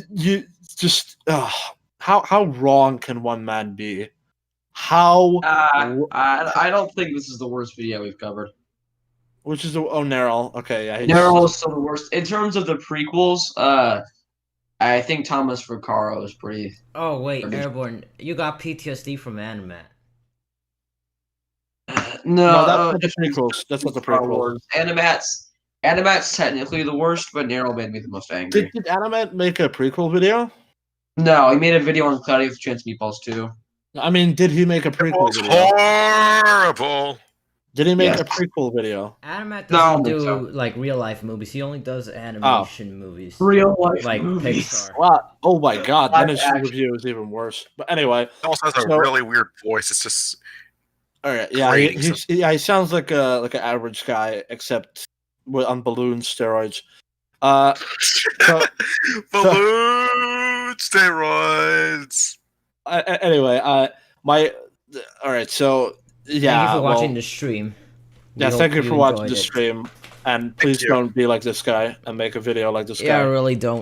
You just how wrong can one man be? How I don't think this is the worst video we've covered. which is Nerl. Okay, yeah. Nerl is still the worst. In terms of the prequels, I think Thomas Vaccaro is pretty... Oh, wait, Airborne. You got PTSD from Animat. No, that's not the prequels. That's not the prequels. Animats, Animat's technically the worst, but Nero made me the most angry. Did Animat make a prequel video? No, he made a video on Cloudy with Chance Meatballs too. I mean, did he make a It prequel was video? horrible. Did he make Yes. a prequel video? Animat No, I doesn't don't think do so. like real life movies. He only does animation movies. Real life Like movies. Pixar. Wow. Oh my god, then Live his action. review is even worse. But anyway, He also has a So- really weird voice. It's just all right. Yeah, Grating he sounds like an average guy, except on balloon steroids. So- balloon steroids. Anyway, all right. So yeah, Thank you for watching well, the stream. We Yeah, hope thank you for watching enjoyed the it. stream, and please you. don't be like this guy and make a video like this Yeah, I guy. really don't.